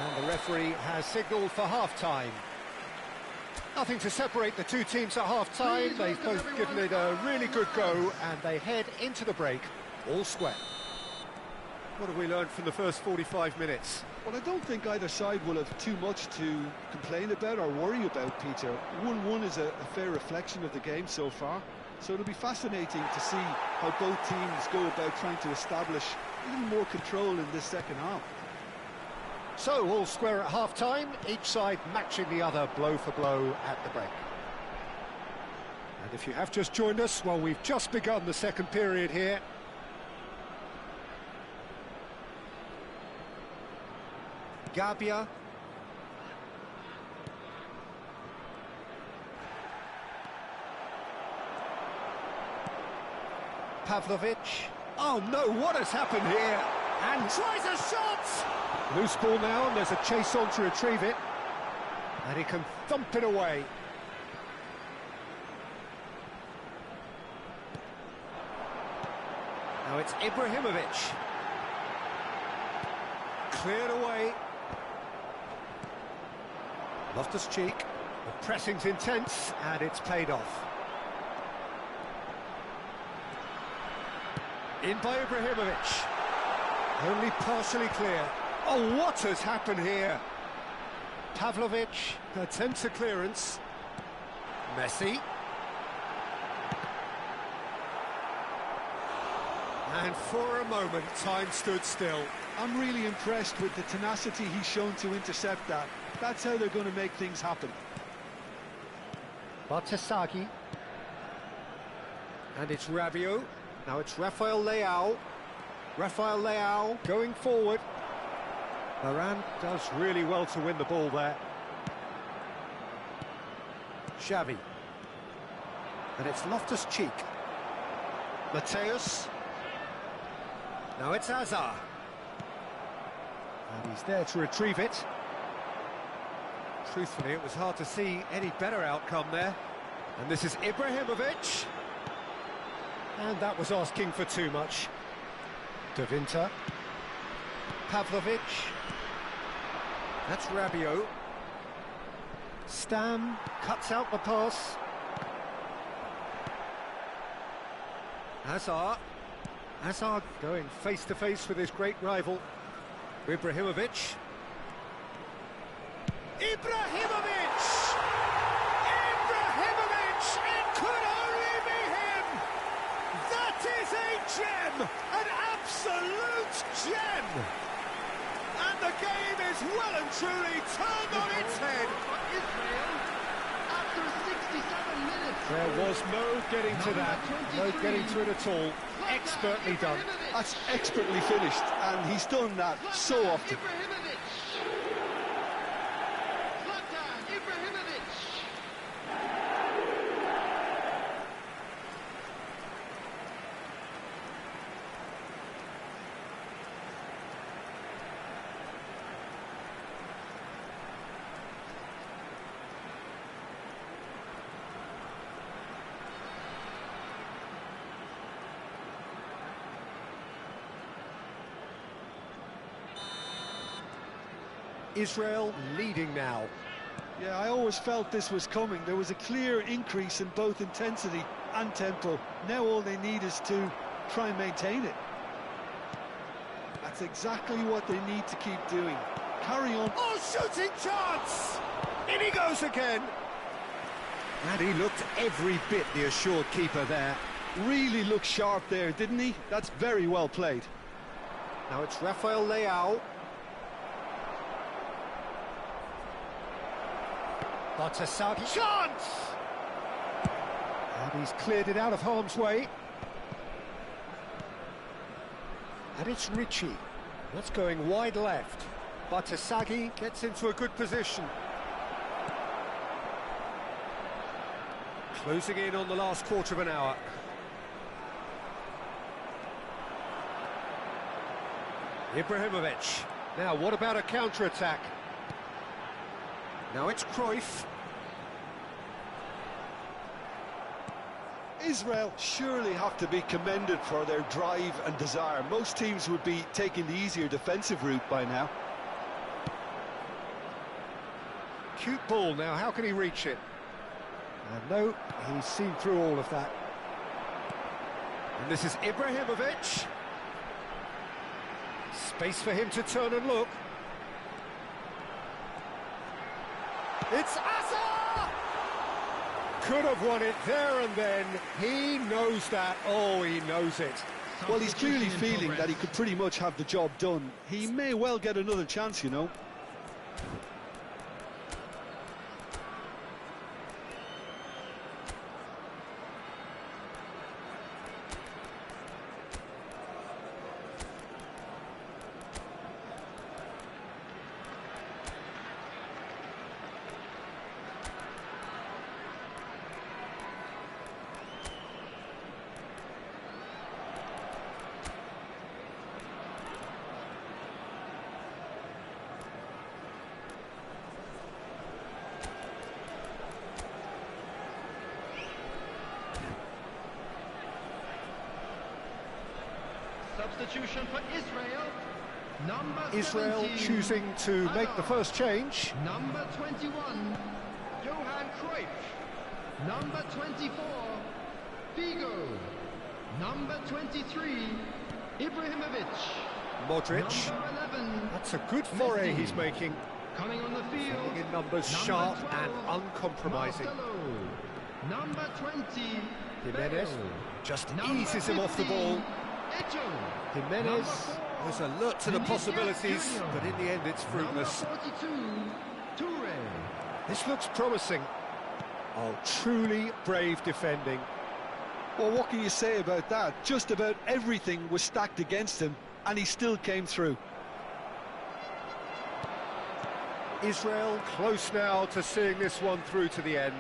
And the referee has signalled for half-time. Nothing to separate the two teams at half-time. They've both given it a really good go, and they head into the break, all square. What have we learned from the first 45 minutes? Well, I don't think either side will have too much to complain about or worry about, Peter. 1-1 is a fair reflection of the game so far. So it'll be fascinating to see how both teams go about trying to establish a little more control in this second half. So, all square at half-time, each side matching the other blow for blow at the break. And if you have just joined us, well, we've just begun the second period here. Gabia. Pavlovic. Oh no, what has happened here? And tries a shot! Loose ball now, and there's a chase on to retrieve it. And he can thump it away. Now it's Ibrahimovic. Cleared away. Loftus-Cheek. The pressing's intense, and it's paid off. In by Ibrahimovic. Only partially clear. Oh, what has happened here? Pavlovic attempts a clearance. Messi. And for a moment, time stood still. I'm really impressed with the tenacity he's shown to intercept that. That's how they're going to make things happen. Bartasagi. And it's Rabiot. Now it's Rafael Leao. Rafael Leao going forward. Varane does really well to win the ball there. Xavi. And it's Loftus-Cheek. Mateus. Now it's Hazard. And he's there to retrieve it. Truthfully, it was hard to see any better outcome there. And this is Ibrahimovic. And that was asking for too much. Davinta. Pavlovic. That's Rabiot. Stam cuts out the pass. Hazard. Hazard going face-to-face with his great rival. Ibrahimovic. Ibrahimovic! Ibrahimovic! It could only be him! That is a gem! An absolute gem! And the game is well and truly turned on its head. Israel, after 67 minutes. There was no getting to that, no getting to it at all. Expertly done. That's expertly finished, and he's done that so often. Zlatan Ibrahimovic. Israel leading now. Yeah, I always felt this was coming. There was a clear increase in both intensity and tempo. Now all they need is to try and maintain it. That's exactly what they need to keep doing. Carry on. Oh, shooting chance! In he goes again. And he looked every bit the assured keeper there. Really looked sharp there, didn't he? That's very well played. Now it's Rafael Leao. Batasagi. Chance! And he's cleared it out of harm's way. And it's Ricci. That's going wide left. Batasagi gets into a good position. Closing in on the last quarter of an hour. Ibrahimovic. Now, what about a counter-attack? Now it's Cruyff. Israel surely have to be commended for their drive and desire. Most teams would be taking the easier defensive route by now. Cute ball now, how can he reach it? And no, he's seen through all of that. And this is Ibrahimovic. Space for him to turn and look. It's Asa! Could have won it there and then. He knows that. Oh, he knows it. Well, he's clearly feeling that he could pretty much have the job done. He may well get another chance, you know. Substitution for Israel. Number Israel 17, choosing to make the first change. Number 21, Johan Cruyff. Number 24, Figo. Number 23, Ibrahimovic. Modric. Number 11, That's a good foray Messi. he's making. Coming on the field. Filling in numbers Number sharp 12, and uncompromising. Marcelo. Number 20, Jimenez Bale. just Number eases him off the 15, ball. Eto. Jimenez Number 4, was alert to the Vinicius possibilities, Junior. but in the end it's fruitless. Number 42, Toure. This looks promising. Oh, truly brave defending. Well, what can you say about that? Just about everything was stacked against him, and he still came through. Israel close now to seeing this one through to the end.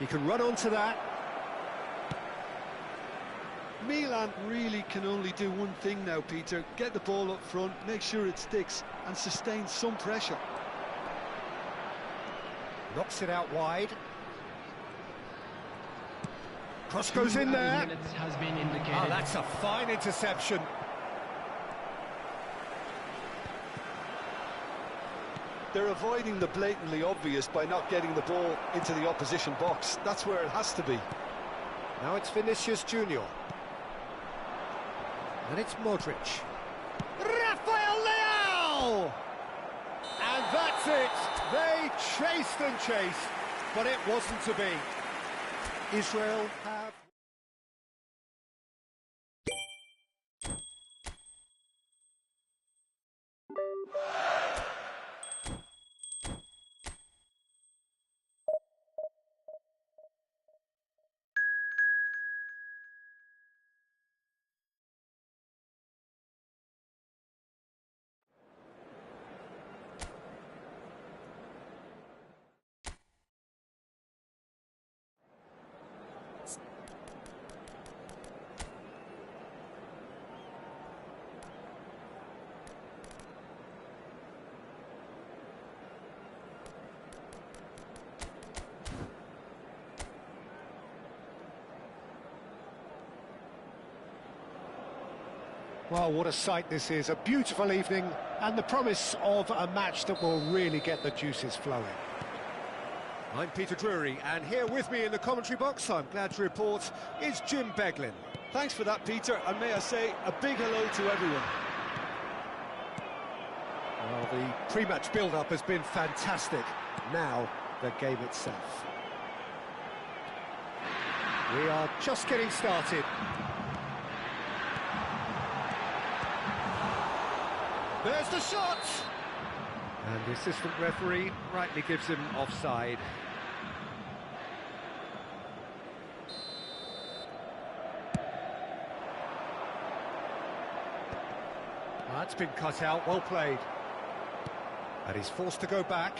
He can run onto that. Milan really can only do one thing now, Peter. Get the ball up front, make sure it sticks, and sustain some pressure. Knocks it out wide. Cross goes in there. Has been indicated. Oh, that's a fine interception. They're avoiding the blatantly obvious by not getting the ball into the opposition box. That's where it has to be. Now it's Vinicius Junior. And it's Modric. Rafael Leao! And that's it. They chased and chased, but it wasn't to be. Israel have... Well, what a sight this is. A beautiful evening and the promise of a match that will really get the juices flowing. I'm Peter Drury, and here with me in the commentary box, I'm glad to report, is Jim Beglin. Thanks for that, Peter, and may I say a big hello to everyone. Well, the pre-match build-up has been fantastic. Now, the game itself. We are just getting started. There's the shot! And the assistant referee rightly gives him offside. That's been cut out, well played. And he's forced to go back.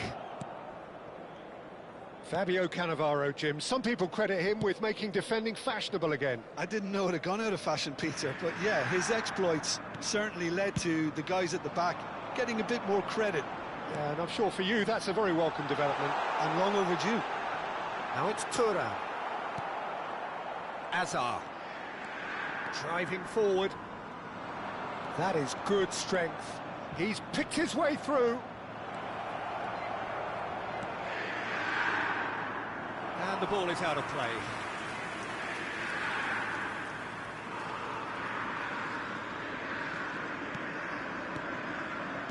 Fabio Cannavaro, Jim. Some people credit him with making defending fashionable again. I didn't know it had gone out of fashion, Peter, but yeah, his exploits certainly led to the guys at the back getting a bit more credit. Yeah, and I'm sure for you that's a very welcome development. And long overdue. Now it's Thuram. Azar. Driving forward. That is good strength. He's picked his way through. And the ball is out of play.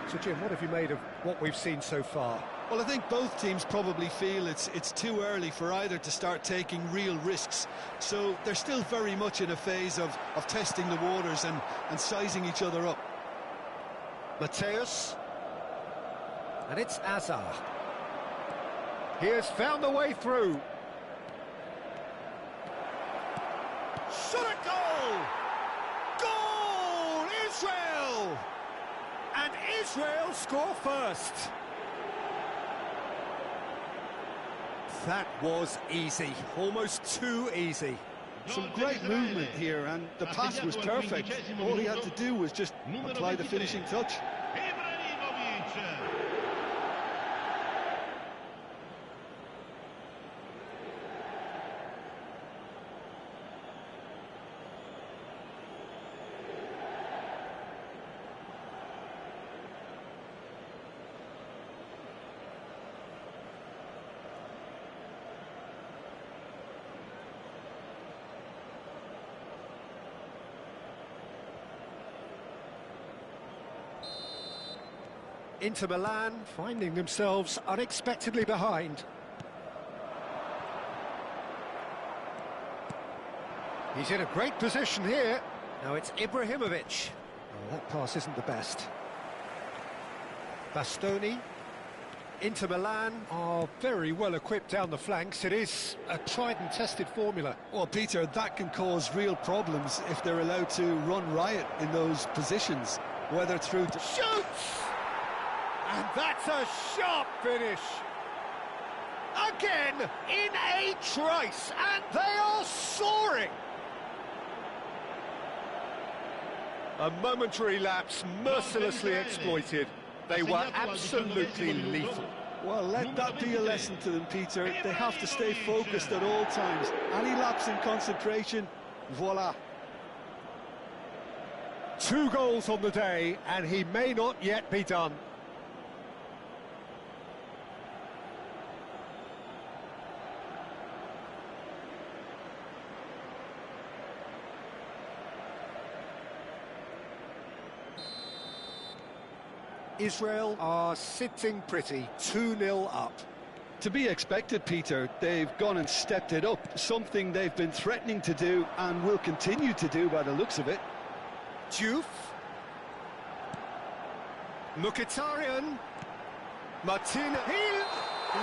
So, Jim, what have you made of what we've seen so far? Well, I think both teams probably feel it's too early for either to start taking real risks. So they're still very much in a phase of testing the waters and sizing each other up. Mateus. And it's Azar. He has found the way through. Shot at goal! Goal! Israel! And Israel score first. That was easy, almost too easy. Some great movement here, and the pass was perfect. All he had to do was just apply the finishing touch. Inter Milan finding themselves unexpectedly behind. He's in a great position here. Now it's Ibrahimovic. Oh, that pass isn't the best. Bastoni. Inter Milan are very well equipped down the flanks. It is a tried and tested formula. Well, Peter, that can cause real problems if they're allowed to run riot in those positions, whether through... Shoots! And that's a sharp finish. Again, in a trice, and they are soaring. A momentary lapse mercilessly exploited. They were absolutely lethal. Well, let that be a lesson to them, Peter. They have to stay focused at all times. Any lapse in concentration, voila. 2 goals on the day, and he may not yet be done. Israel are sitting pretty, 2-0 up. To be expected, Peter. They've gone and stepped it up, something they've been threatening to do and will continue to do by the looks of it. Diouf. Mkhitaryan. Martina.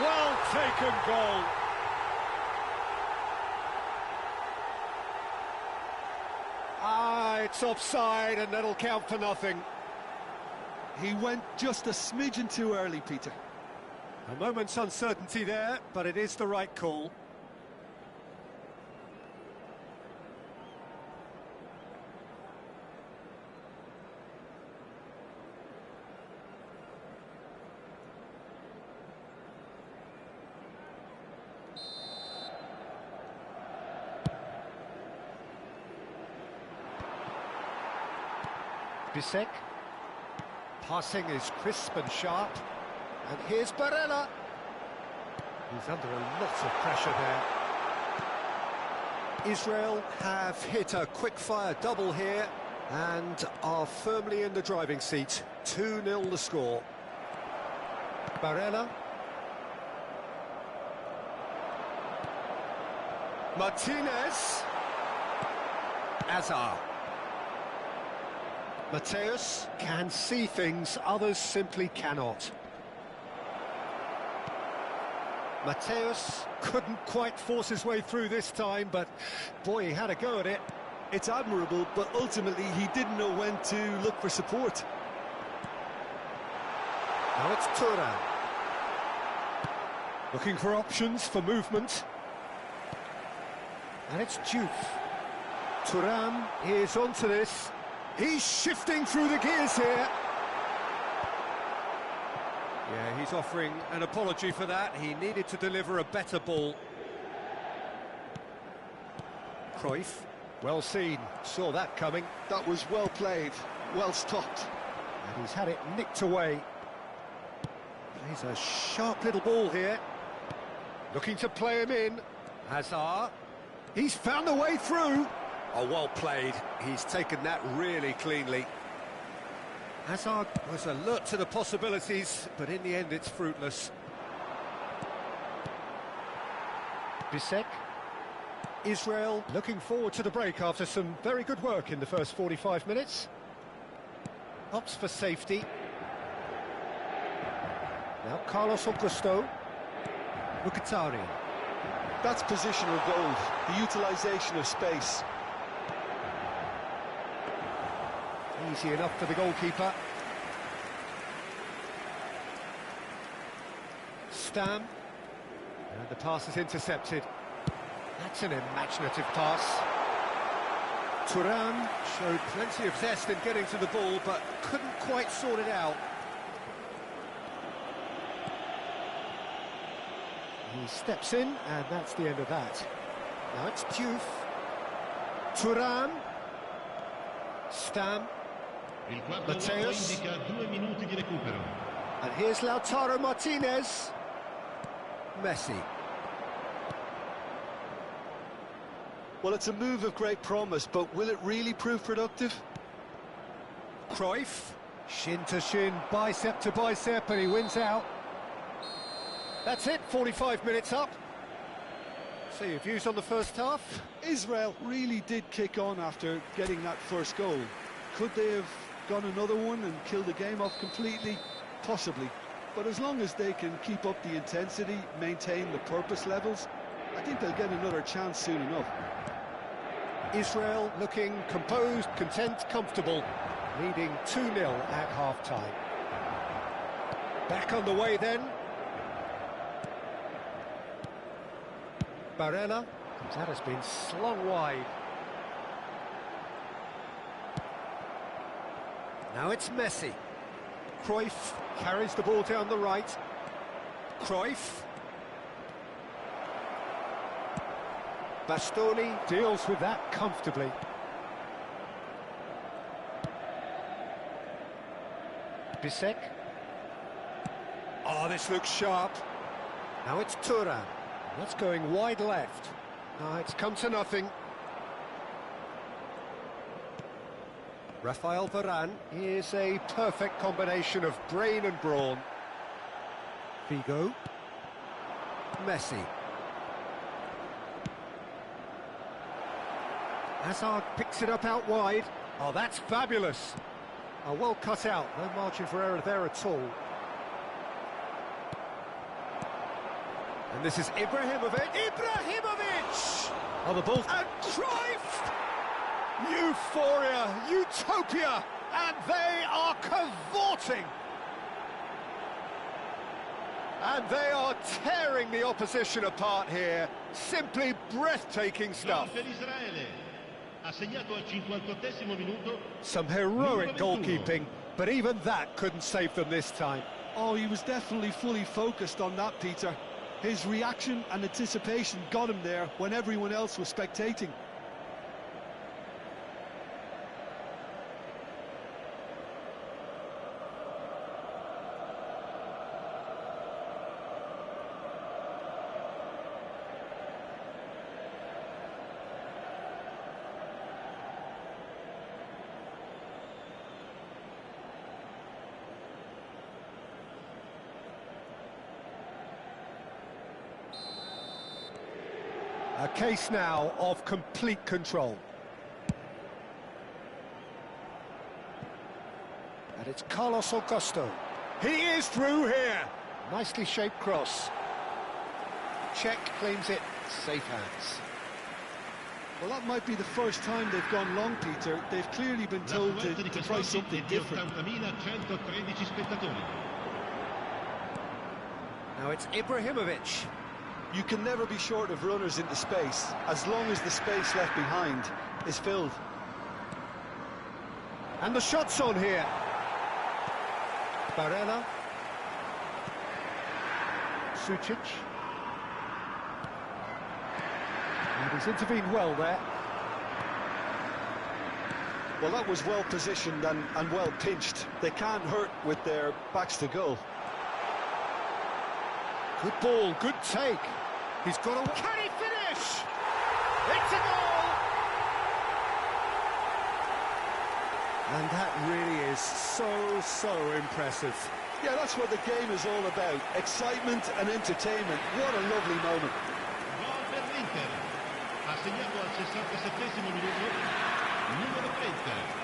Well taken goal. It's offside and that'll count for nothing. He went just a smidgen too early, Peter. A moment's uncertainty there, but it is the right call. Bisek. Passing is crisp and sharp. And here's Barella. He's under a lot of pressure there. Israel have hit a quick-fire double here and are firmly in the driving seat. 2-0 the score. Barella. Martinez. Azar. Mateus can see things others simply cannot. Mateus couldn't quite force his way through this time, but boy, he had a go at it. It's admirable, but ultimately he didn't know when to look for support. Now it's Thuram. Looking for options for movement. And it's Diouf. Thuram is onto this. He's shifting through the gears here. Yeah, he's offering an apology for that. He needed to deliver a better ball. Cruyff, well seen, saw that coming. That was well played, well stopped. And he's had it nicked away. Plays a sharp little ball here. Looking to play him in. Hazard. He's found a way through. Oh, well played. He's taken that really cleanly. Hazard was alert to the possibilities, but in the end it's fruitless. Bisek. Israel looking forward to the break after some very good work in the first 45 minutes. Opts for safety. Now Carlos Augusto. Mkhitaryan. That's positional gold, the utilisation of space. Easy enough for the goalkeeper. Stam. And the pass is intercepted. That's an imaginative pass. Thuram showed plenty of zest in getting to the ball, but couldn't quite sort it out. He steps in, and that's the end of that. Now it's Diouf. Thuram. Stam. Mateus. And here's Lautaro Martinez. Messi. Well, it's a move of great promise, but will it really prove productive? Cruyff. Shin to shin, bicep to bicep, and he wins out. That's it, 45 minutes up. So your views on the first half? Israel really did kick on after getting that first goal. Could they have gone another one and killed the game off completely? Possibly. But as long as they can keep up the intensity, maintain the purpose levels, I think they'll get another chance soon enough. Israel looking composed, content, comfortable, leading 2-0 at half-time. Back on the way then. Barella, that has been slung wide. Now it's Messi. Cruyff carries the ball down the right. Cruyff. Bastoni deals with that comfortably. Bisek. Oh, this looks sharp. Now it's Thuram. That's going wide left. It's come to nothing. Rafael Varane is a perfect combination of brain and brawn. Figo. Messi. Hazard picks it up out wide. Oh, that's fabulous. Oh, well cut out. No margin for error there at all. And this is Ibrahimovic. Ibrahimovic! On the ball. And Cruyff! Euphoria, utopia, and they are cavorting. And they are tearing the opposition apart here. Simply breathtaking stuff. Some heroic goalkeeping, but even that couldn't save them this time. Oh, he was definitely fully focused on that, Peter. His reaction and anticipation got him there when everyone else was spectating. A case now of complete control. And it's Carlos Augusto. He is through here. Nicely shaped cross. Czech claims it. Safe hands. Well, that might be the first time they've gone long, Peter. They've clearly been told to try something different. Now it's Ibrahimovic. You can never be short of runners into space, as long as the space left behind is filled. And the shot's on here. Barella. Sucic. And he's intervened well there. Well, that was well positioned and well pinched. They can't hurt with their backs to goal. Good ball, good take. He's got a... Can he finish? It's a goal! And that really is so impressive. Yeah, that's what the game is all about. Excitement and entertainment. What a lovely moment. Gol per l'Inter. Ha segnato al 67esimo minuto numero 30.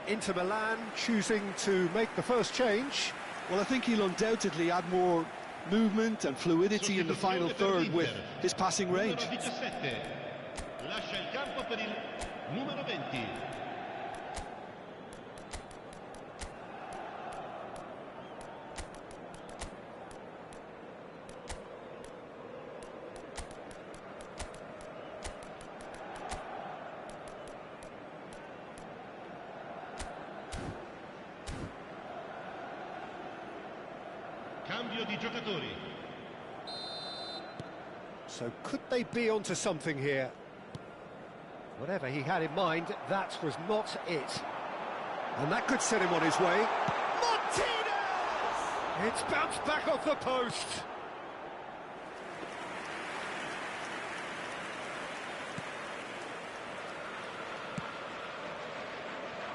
Inter Milan choosing to make the first change. Well, I think he'll undoubtedly add more movement and fluidity in the final third with his passing range. Lascia il campo per il numero 20. Cambio di giocatori. So could they be onto something here? Whatever he had in mind, that was not it. And that could set him on his way. Martinez! It's bounced back off the post.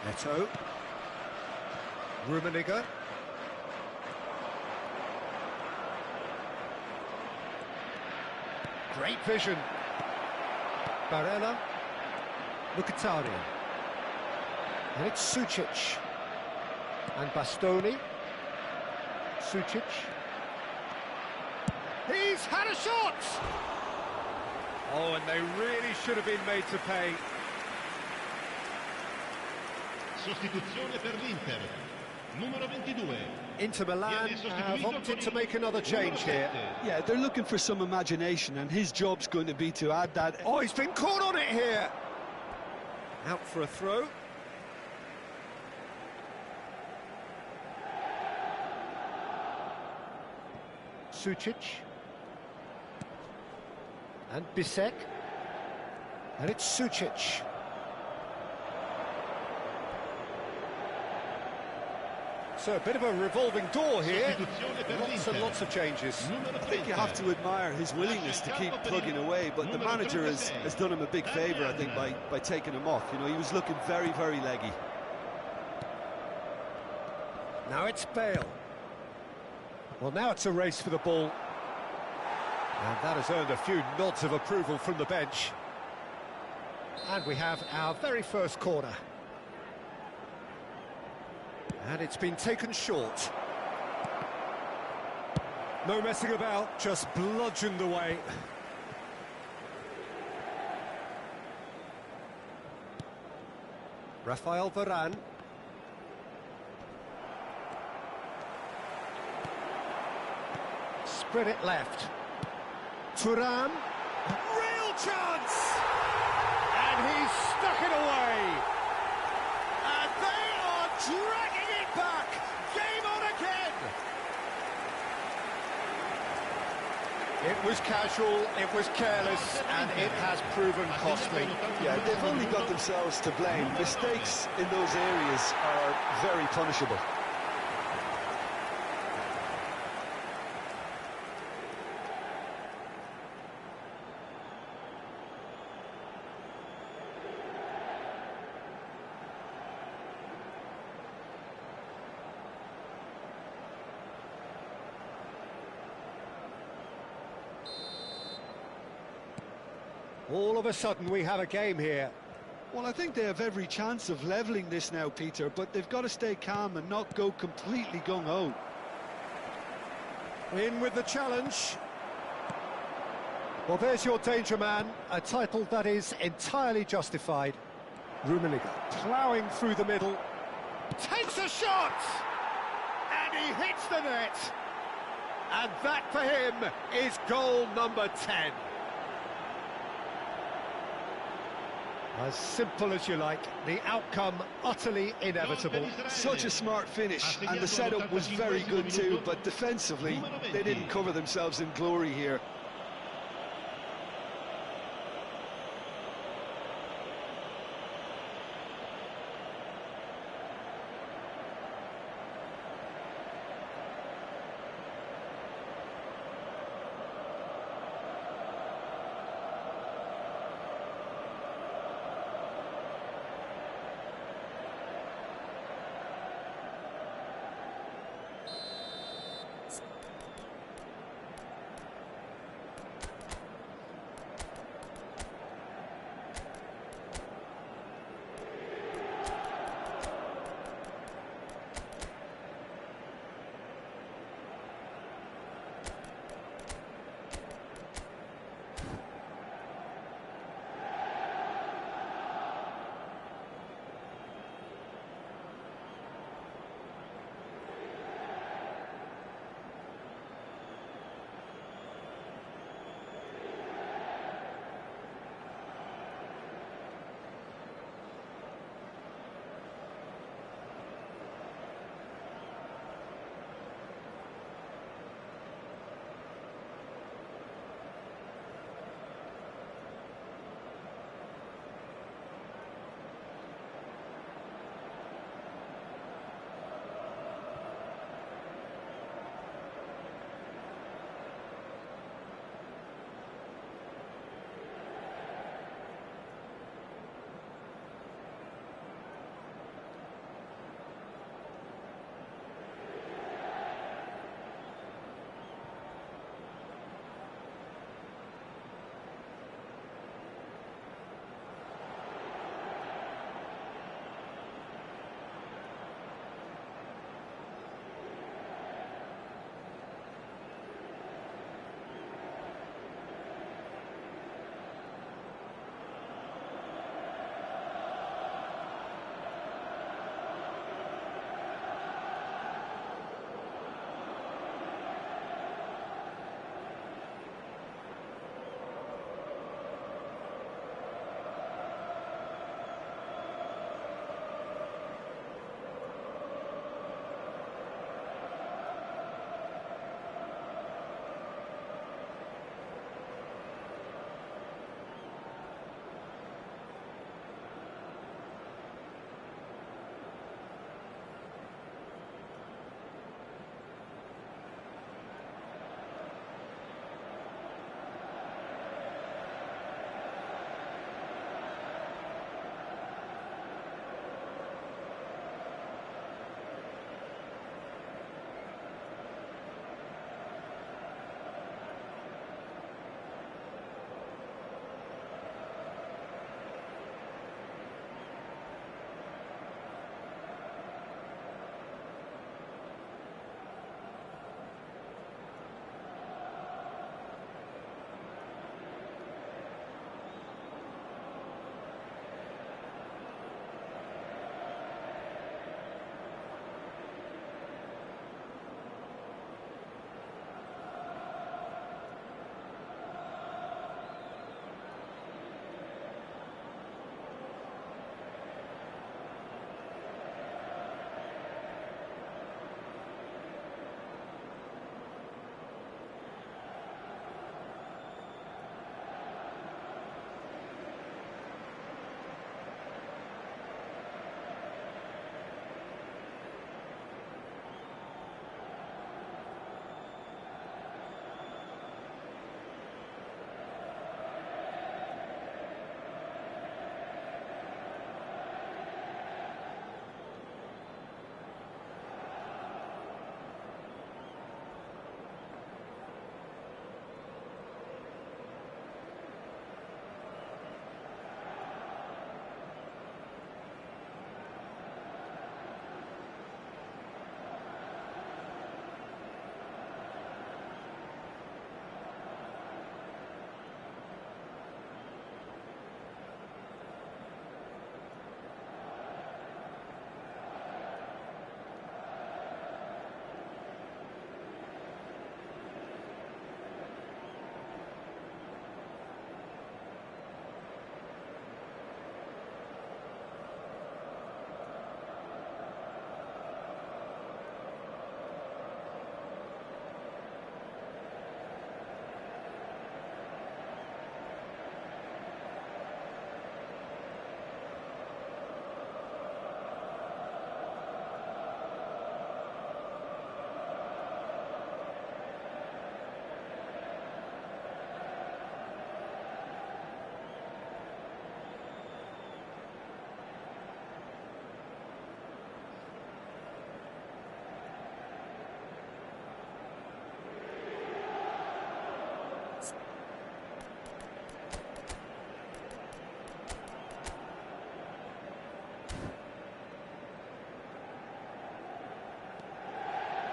Neto. Rummenigge. Great vision. Barella. Mkhitaryan. And it's Sucic. And Bastoni. Sucic. He's had a shot! Oh, and they really should have been made to pay. Sostituzione per l'Inter. Numero 22. Inter Milan have opted to make another change here. Yeah, they're looking for some imagination, and his job's going to be to add that. Oh, he's been caught on it here. Out for a throw. Sucic. And Bisek. And it's Sucic. So a bit of a revolving door here. Lots and lots of changes. I think you have to admire his willingness to keep plugging away, but the manager has done him a big favour, I think, by taking him off. You know, he was looking very leggy. Now it's Bale. Well, now it's a race for the ball. And that has earned a few nods of approval from the bench. And we have our very first corner. And it's been taken short. No messing about, just bludgeoned away. Rafael Varane. Spread it left. Thuram. Real chance! And he's stuck it away. And they are dragging it back. Game on again. It was casual, it was careless, and it has proven costly. Yeah, they've only got themselves to blame. Mistakes in those areas are very punishable. All of a sudden we have a game here. Well, I think they have every chance of levelling this now, Peter, but they've got to stay calm and not go completely gung-ho. In with the challenge. Well, there's your danger man, a title that is entirely justified. Rummenigge ploughing through the middle. Takes a shot! And he hits the net. And that for him is goal number 10. As simple as you like, the outcome utterly inevitable. Such a smart finish, and the setup was very good too, but defensively, they didn't cover themselves in glory here.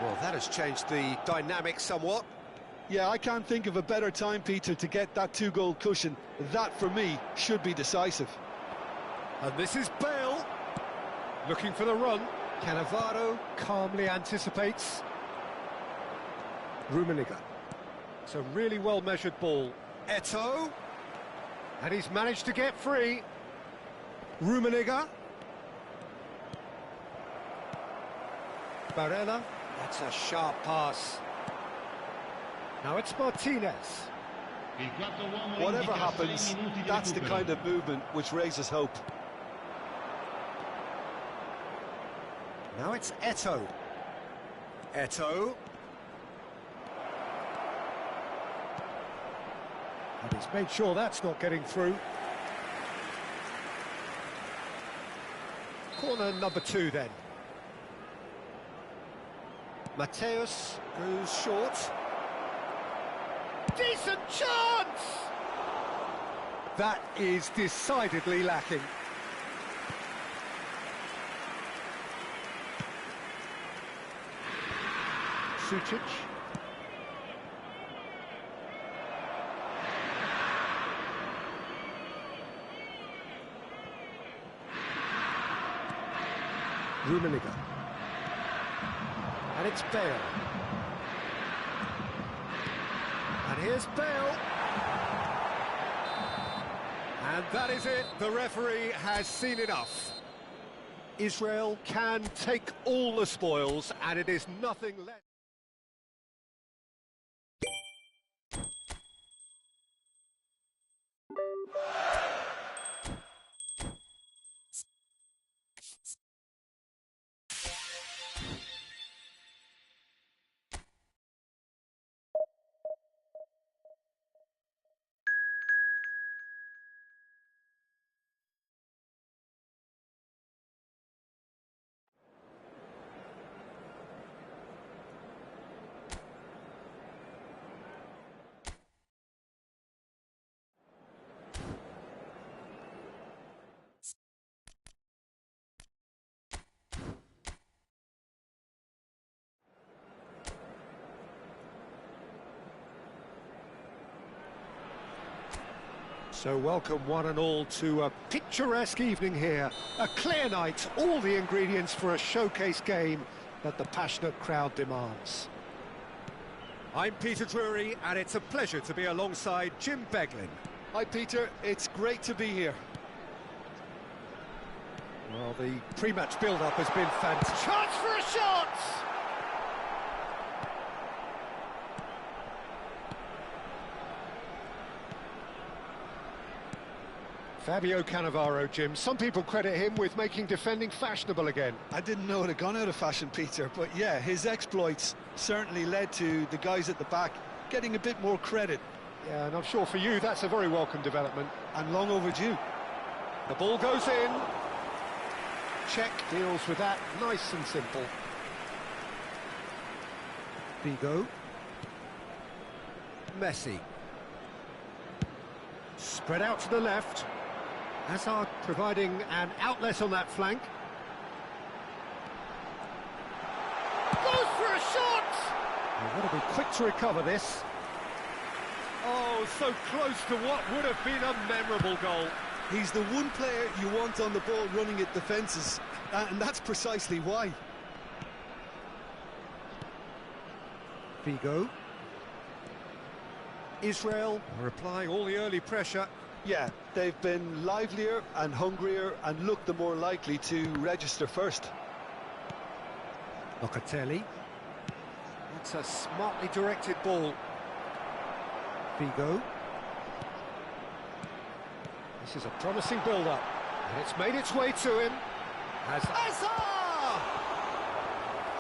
Well, that has changed the dynamic somewhat. Yeah, I can't think of a better time, Peter, to get that two-goal cushion. That, for me, should be decisive. And this is Bale, looking for the run. Cannavaro calmly anticipates. Rummenigge. It's a really well-measured ball. Eto'o. And he's managed to get free. Rummenigge. Barella. That's a sharp pass. Now it's Martinez. Whatever happens, that's the kind of movement which raises hope. Now it's Eto'o. Eto'o. And he's made sure that's not getting through. Corner number 2 then. Mateus goes short. Decent chance! That is decidedly lacking. Sucic. Rummenigge. And it's Bale. And here's Bale. And that is it. The referee has seen enough. Israel can take all the spoils, and it is nothing less. So welcome one and all to a picturesque evening here. A clear night, all the ingredients for a showcase game that the passionate crowd demands. I'm Peter Drury, and it's a pleasure to be alongside Jim Beglin. Hi, Peter. It's great to be here. Well, the pre-match build-up has been fantastic. Chance for a shot! Fabio Cannavaro, Jim. Some people credit him with making defending fashionable again. I didn't know it had gone out of fashion, Peter, but yeah, his exploits certainly led to the guys at the back getting a bit more credit. Yeah, and I'm sure for you that's a very welcome development. And long overdue. The ball goes in. Czech deals with that, nice and simple. Figo. Messi. Spread out to the left. Hazard providing an outlet on that flank. Goes for a shot! They've got to be quick to recover this. Oh, so close to what would have been a memorable goal. He's the one player you want on the ball running at defences, and that's precisely why. Figo. Israel are applying all the early pressure. Yeah, they've been livelier and hungrier and looked the more likely to register first. Locatelli. It's a smartly directed ball. Figo. This is a promising build-up, and it's made its way to him. Hazard!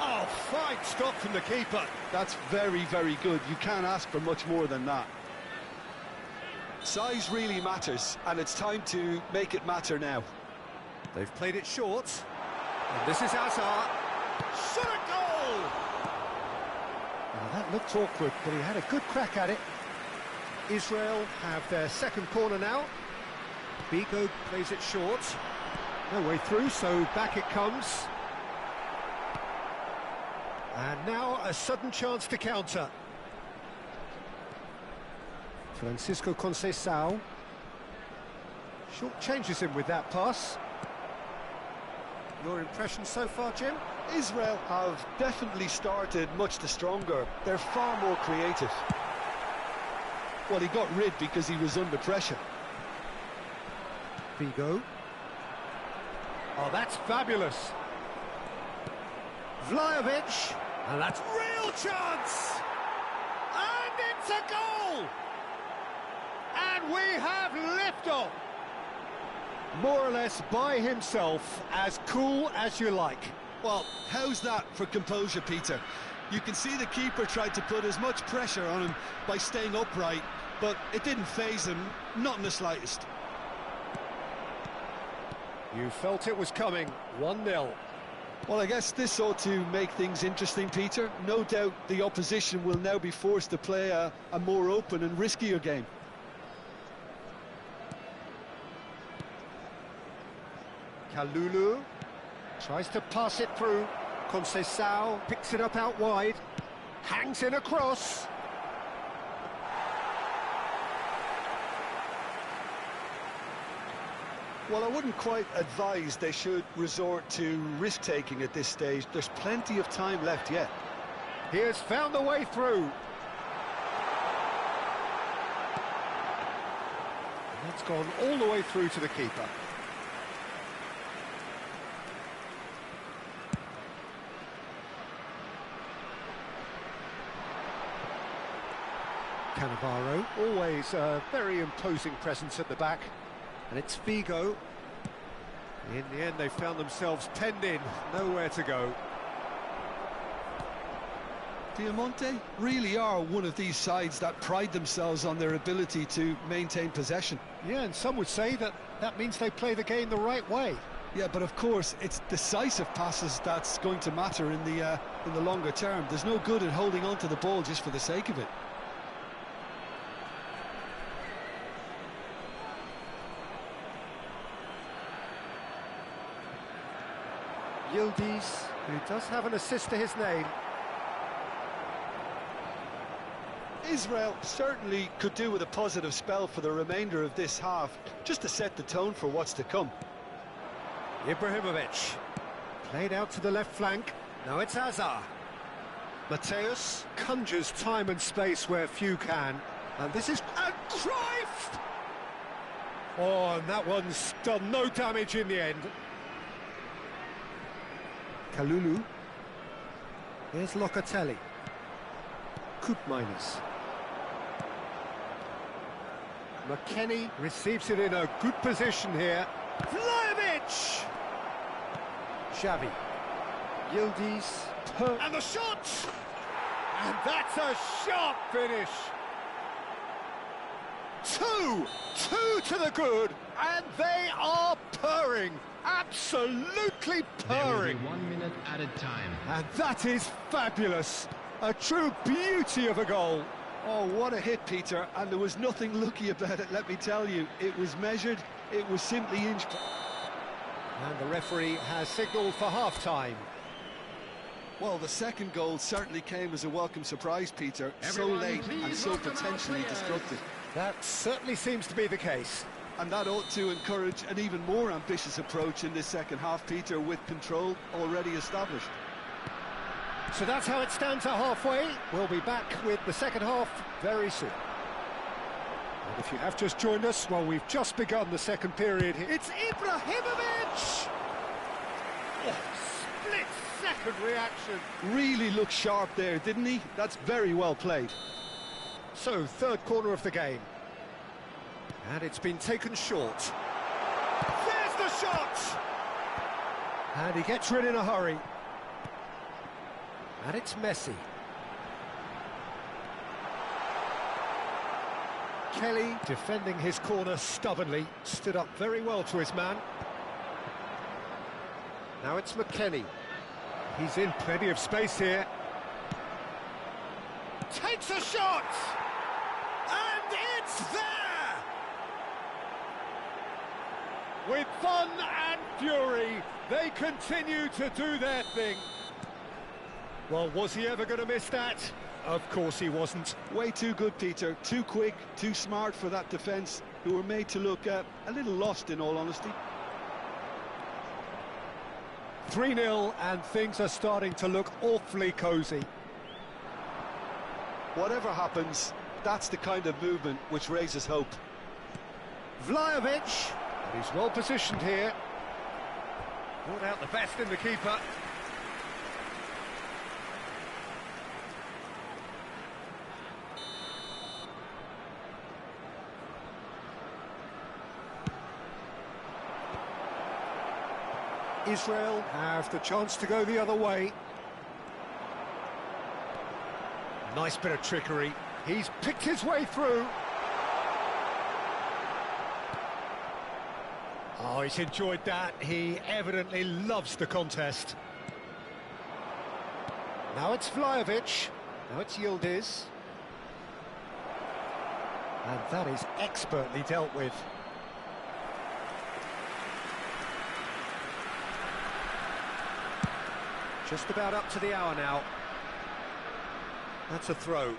Oh, fine stop from the keeper. That's very, very good. You can't ask for much more than that. Size really matters, and it's time to make it matter now. They've played it short, and this is Hazard. Shot a goal! Well, that looked awkward, but he had a good crack at it. Israel have their second corner now. Figo plays it short. No way through, so back it comes. And now a sudden chance to counter. Francisco Conceição. Short changes him with that pass. Your impression so far, Jim? Israel have definitely started much the stronger. They're far more creative. Well, he got rid because he was under pressure. Figo. Oh, that's fabulous. Vlahovic. And that's real chance! And it's a goal! And we have liftoff! More or less by himself, as cool as you like. Well, how's that for composure, Peter? You can see the keeper tried to put as much pressure on him by staying upright, but it didn't faze him, not in the slightest. You felt it was coming, 1-0. Well, I guess this ought to make things interesting, Peter. No doubt the opposition will now be forced to play a more open and riskier game. Kalulu tries to pass it through. Conceição picks it up out wide, hangs in a cross. Well, I wouldn't quite advise they should resort to risk-taking at this stage. There's plenty of time left yet. He has found the way through. And that's gone all the way through to the keeper. Cannavaro, always a very imposing presence at the back. And it's Figo. In the end, they found themselves penned in, nowhere to go. Piemonte really are one of these sides that pride themselves on their ability to maintain possession. Yeah, and some would say that that means they play the game the right way. Yeah, but of course, it's decisive passes that's going to matter in the longer term. There's no good in holding on to the ball just for the sake of it. Yildiz, who does have an assist to his name. Israel certainly could do with a positive spell for the remainder of this half, just to set the tone for what's to come. Ibrahimovic, played out to the left flank. Now it's Hazard. Mateus conjures time and space where few can. And this is... And Cruyff! Oh, and that one's done no damage in the end. Kalulu. Here's Locatelli. Koopmeiners. McKennie receives it in a good position here. Vlahovic! Xavi. Yildiz. And the shot! And that's a sharp finish. Two to the good, and they are purring. Absolutely purring. 1 minute added time. And that is fabulous. A true beauty of a goal. Oh, what a hit, Peter, and there was nothing lucky about it, let me tell you. It was measured, it was simply inch. And the referee has signalled for half-time. Well, the second goal certainly came as a welcome surprise, Peter. Everyone, so late and so potentially destructive. That certainly seems to be the case. And that ought to encourage an even more ambitious approach in this second half, Peter, with control already established. So that's how it stands at halfway. We'll be back with the second half very soon. And if you have just joined us, well, we've just begun the second period here. It's Ibrahimovic! Oh, split-second reaction. Really looked sharp there, didn't he? That's very well played. So, third corner of the game. And it's been taken short. There's the shot! And he gets rid in a hurry. And it's Messi. Kelly, defending his corner stubbornly, stood up very well to his man. Now it's McKennie. He's in plenty of space here. Takes a shot! And it's there! With fun and fury, they continue to do their thing. Well, was he ever going to miss that? Of course he wasn't. Way too good, Peter. Too quick, too smart for that defence, who were made to look a little lost, in all honesty. 3-0, and things are starting to look awfully cosy. Whatever happens, that's the kind of movement which raises hope. Vlahovic, and he's well positioned here. Brought out the best in the keeper. Israel have the chance to go the other way. Nice bit of trickery. He's picked his way through. Oh, he's enjoyed that. He evidently loves the contest. Now it's Vlahovic. Now it's Yildiz. And that is expertly dealt with. Just about up to the hour now. That's a throw.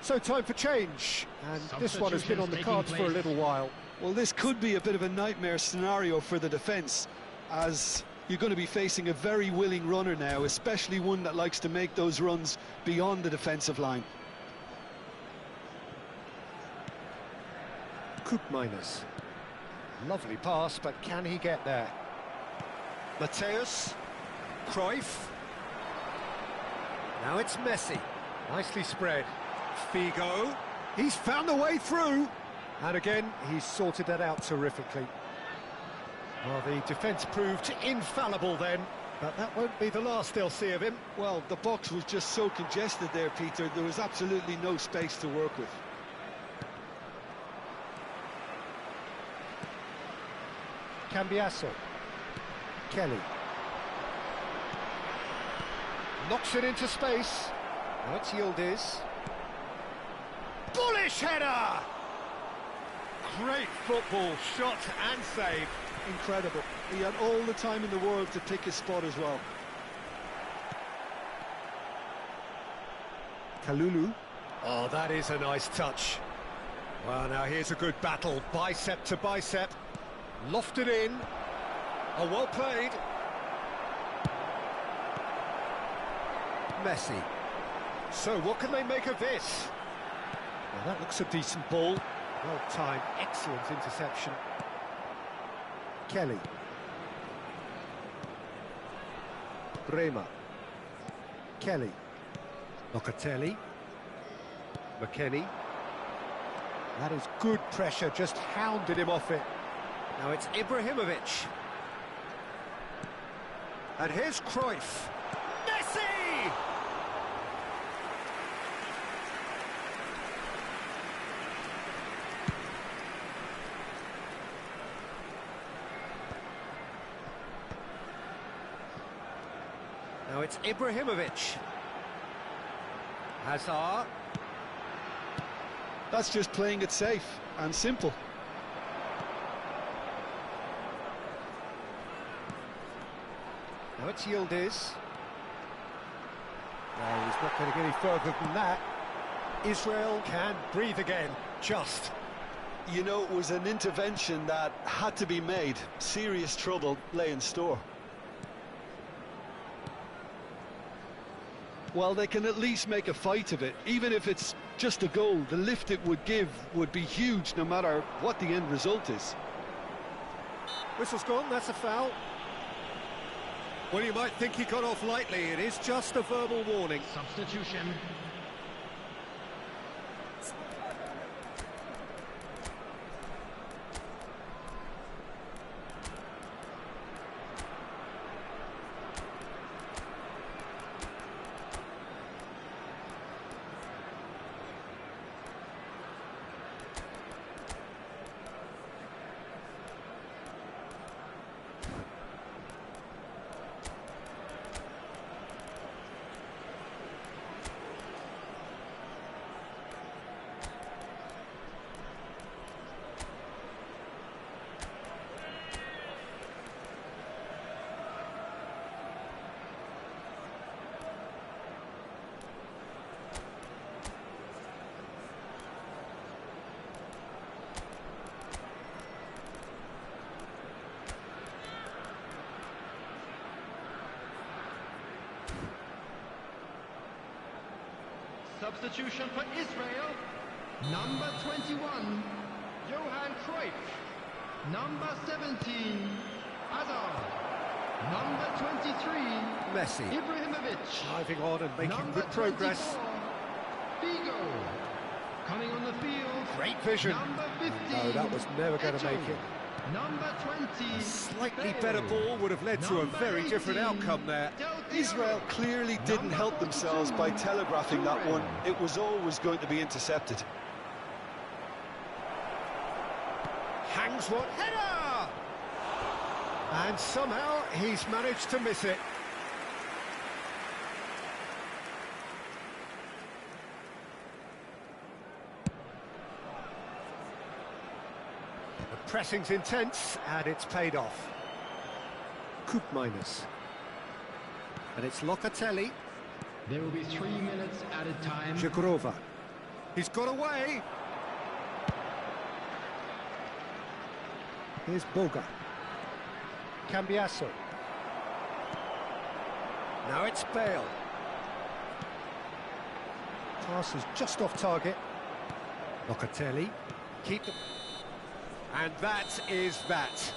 So time for change, and this one has been on the cards for a little while. Well, this could be a bit of a nightmare scenario for the defence, as you're going to be facing a very willing runner now, especially one that likes to make those runs beyond the defensive line. Koopmeiners. Lovely pass, but can he get there? Matthäus. Cruyff. Now it's Messi. Nicely spread. Figo. He's found the way through. And again, he's sorted that out terrifically. Well, the defence proved infallible then, but that won't be the last they'll see of him. Well, the box was just so congested there, Peter. There was absolutely no space to work with. Cambiasso. Kelly. Knocks it into space. Now it's Yildiz. Bullish header! Great football, shot and save. Incredible. He had all the time in the world to pick his spot as well. Kalulu. Oh, that is a nice touch. Well, now here's a good battle, bicep to bicep. Lofted in. Oh, well played. Messi. So, what can they make of this? Well, that looks a decent ball. Well timed, excellent interception. Kelly. Bremer. Kelly. Locatelli. McKennie. That is good pressure, just hounded him off it. Now it's Ibrahimovic. And here's Cruyff. Messi! Now it's Ibrahimovic. Hazard. That's just playing it safe and simple. Now it's Yildiz. No, he's not going to get any further than that. Israel can breathe again, just. You know, it was an intervention that had to be made. Serious trouble lay in store. Well, they can at least make a fight of it. Even if it's just a goal, the lift it would give would be huge no matter what the end result is. Whistle's gone, that's a foul. Well, you might think he got off lightly. It is just a verbal warning. Substitution. Substitution for Israel. Number 21, Johan Cruyff. Number 17, Hazard. Number 23, Messi. Ibrahimovic. Driving on and making Number good progress. 24, Figo. Coming on the field. Great vision. Number 15. No, that was never going to make it. Number 20. A slightly Bale. better ball would have led to a Number very different 18, outcome there. Del Piero. Israel clearly didn't Number help themselves 42, by telegraphing that Toure. one. It was always going to be intercepted. Hangs one. Header! And somehow he's managed to miss it. The pressing's intense, and it's paid off. Coop minus. And it's Locatelli. There will be 3 minutes added time. Jagrova. He's got away. Here's Boga. Cambiasso. Now it's Bale. Pass is just off target. Locatelli. Keep the... And that is that.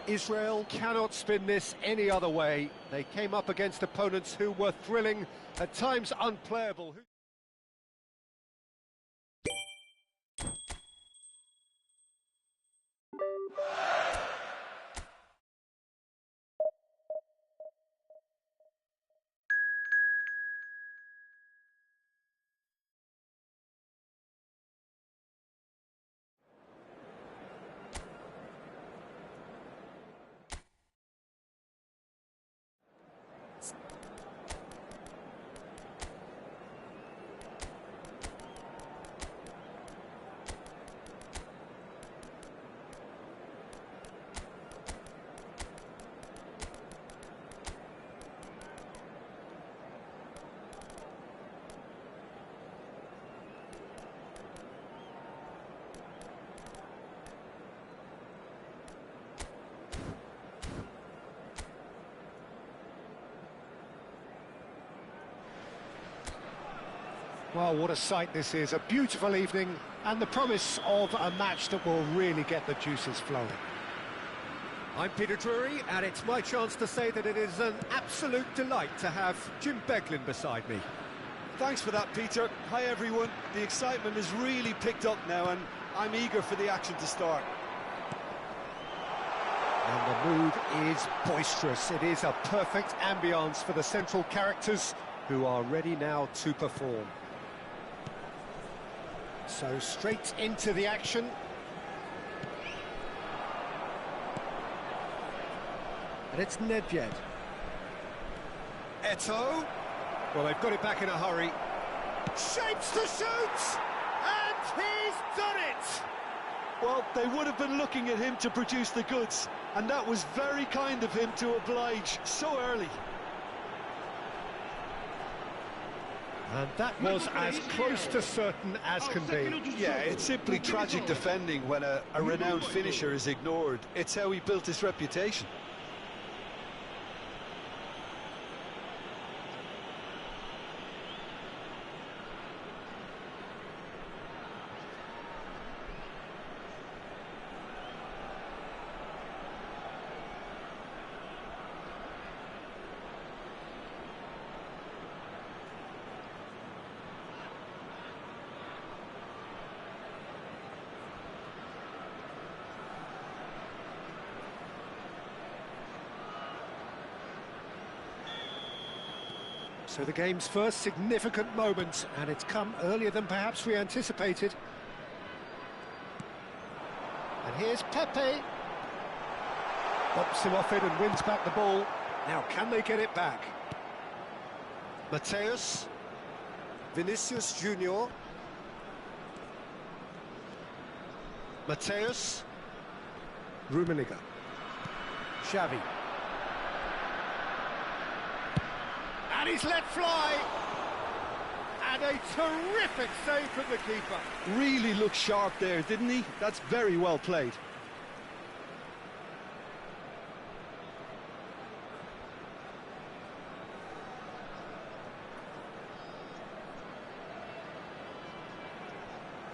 Israel cannot spin this any other way. They came up against opponents who were thrilling, at times unplayable. Well, what a sight this is. A beautiful evening and the promise of a match that will really get the juices flowing. I'm Peter Drury, and it's my chance to say that it is an absolute delight to have Jim Beglin beside me. Thanks for that, Peter. Hi, everyone. The excitement has really picked up now, and I'm eager for the action to start. And the mood is boisterous. It is a perfect ambience for the central characters who are ready now to perform. So straight into the action. And it's Nedved. Eto'o. Well, they've got it back in a hurry. Shapes to shoot! And he's done it! Well, they would have been looking at him to produce the goods, and that was very kind of him to oblige so early. And that was as close to certain as can be. Yeah, it's simply tragic defending when a renowned finisher is ignored. It's how he built his reputation. So the game's first significant moment, and it's come earlier than perhaps we anticipated. And here's Pepe. Bumps him off it and wins back the ball. Now, can they get it back? Mateus. Vinicius Junior. Mateus. Rummenigge. Xavi. And he's let fly. And a terrific save from the keeper. Really looked sharp there, didn't he? That's very well played.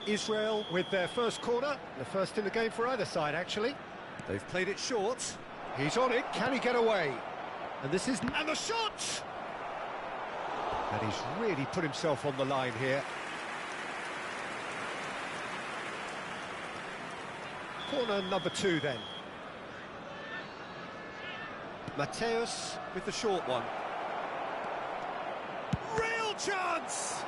Israel with their first corner, the first in the game for either side, actually. They've played it short. He's on it. Can he get away? And this is... And the shot! And he's really put himself on the line here. Corner number 2 then. Mateus with the short one. Real chance!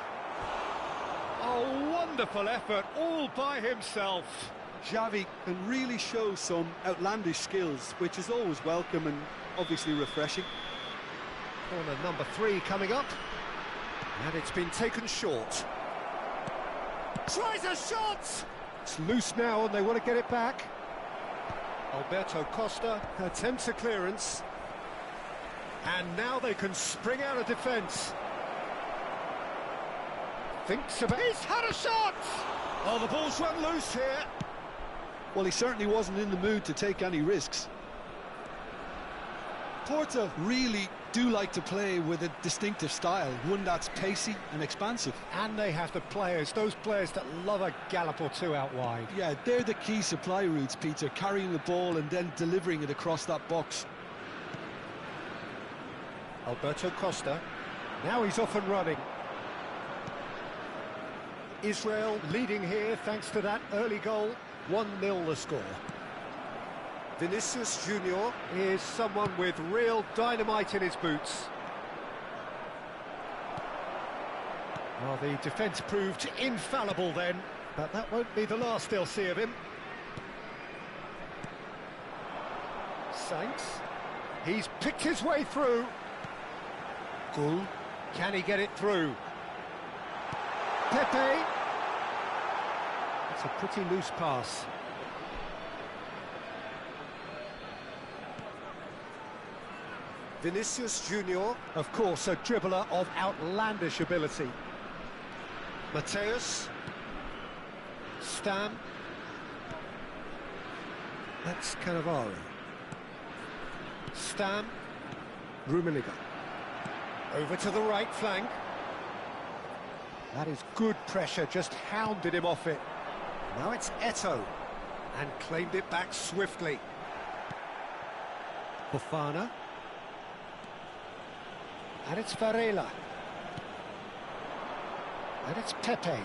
Oh, wonderful effort, all by himself. Xavi can really show some outlandish skills, which is always welcome and obviously refreshing. Corner number 3 coming up. And it's been taken short. Tries a shot! It's loose now and they want to get it back. Alberto Costa attempts a clearance. And now they can spring out of defence. Thinks about... He's had a shot! Oh, the ball's run loose here. Well, he certainly wasn't in the mood to take any risks. Porto really do like to play with a distinctive style, one that's pacey and expansive. And they have the players, those players that love a gallop or two out wide. Yeah, they're the key supply routes, Peter, carrying the ball and then delivering it across that box. Alberto Costa, now he's off and running. Israel leading here thanks to that early goal, 1-0 the score. Vinicius Junior is someone with real dynamite in his boots. Well, the defence proved infallible then, but that won't be the last they'll see of him. Saints, he's picked his way through. Gul, can he get it through? Pepe. It's a pretty loose pass. Vinicius Junior, of course, a dribbler of outlandish ability. Mateus. Stam. That's Cannavaro. Stam. Rummenigge. Over to the right flank. That is good pressure, just hounded him off it. Now it's Eto'o, and claimed it back swiftly. Fofana. And it's Varela. And it's Pepe.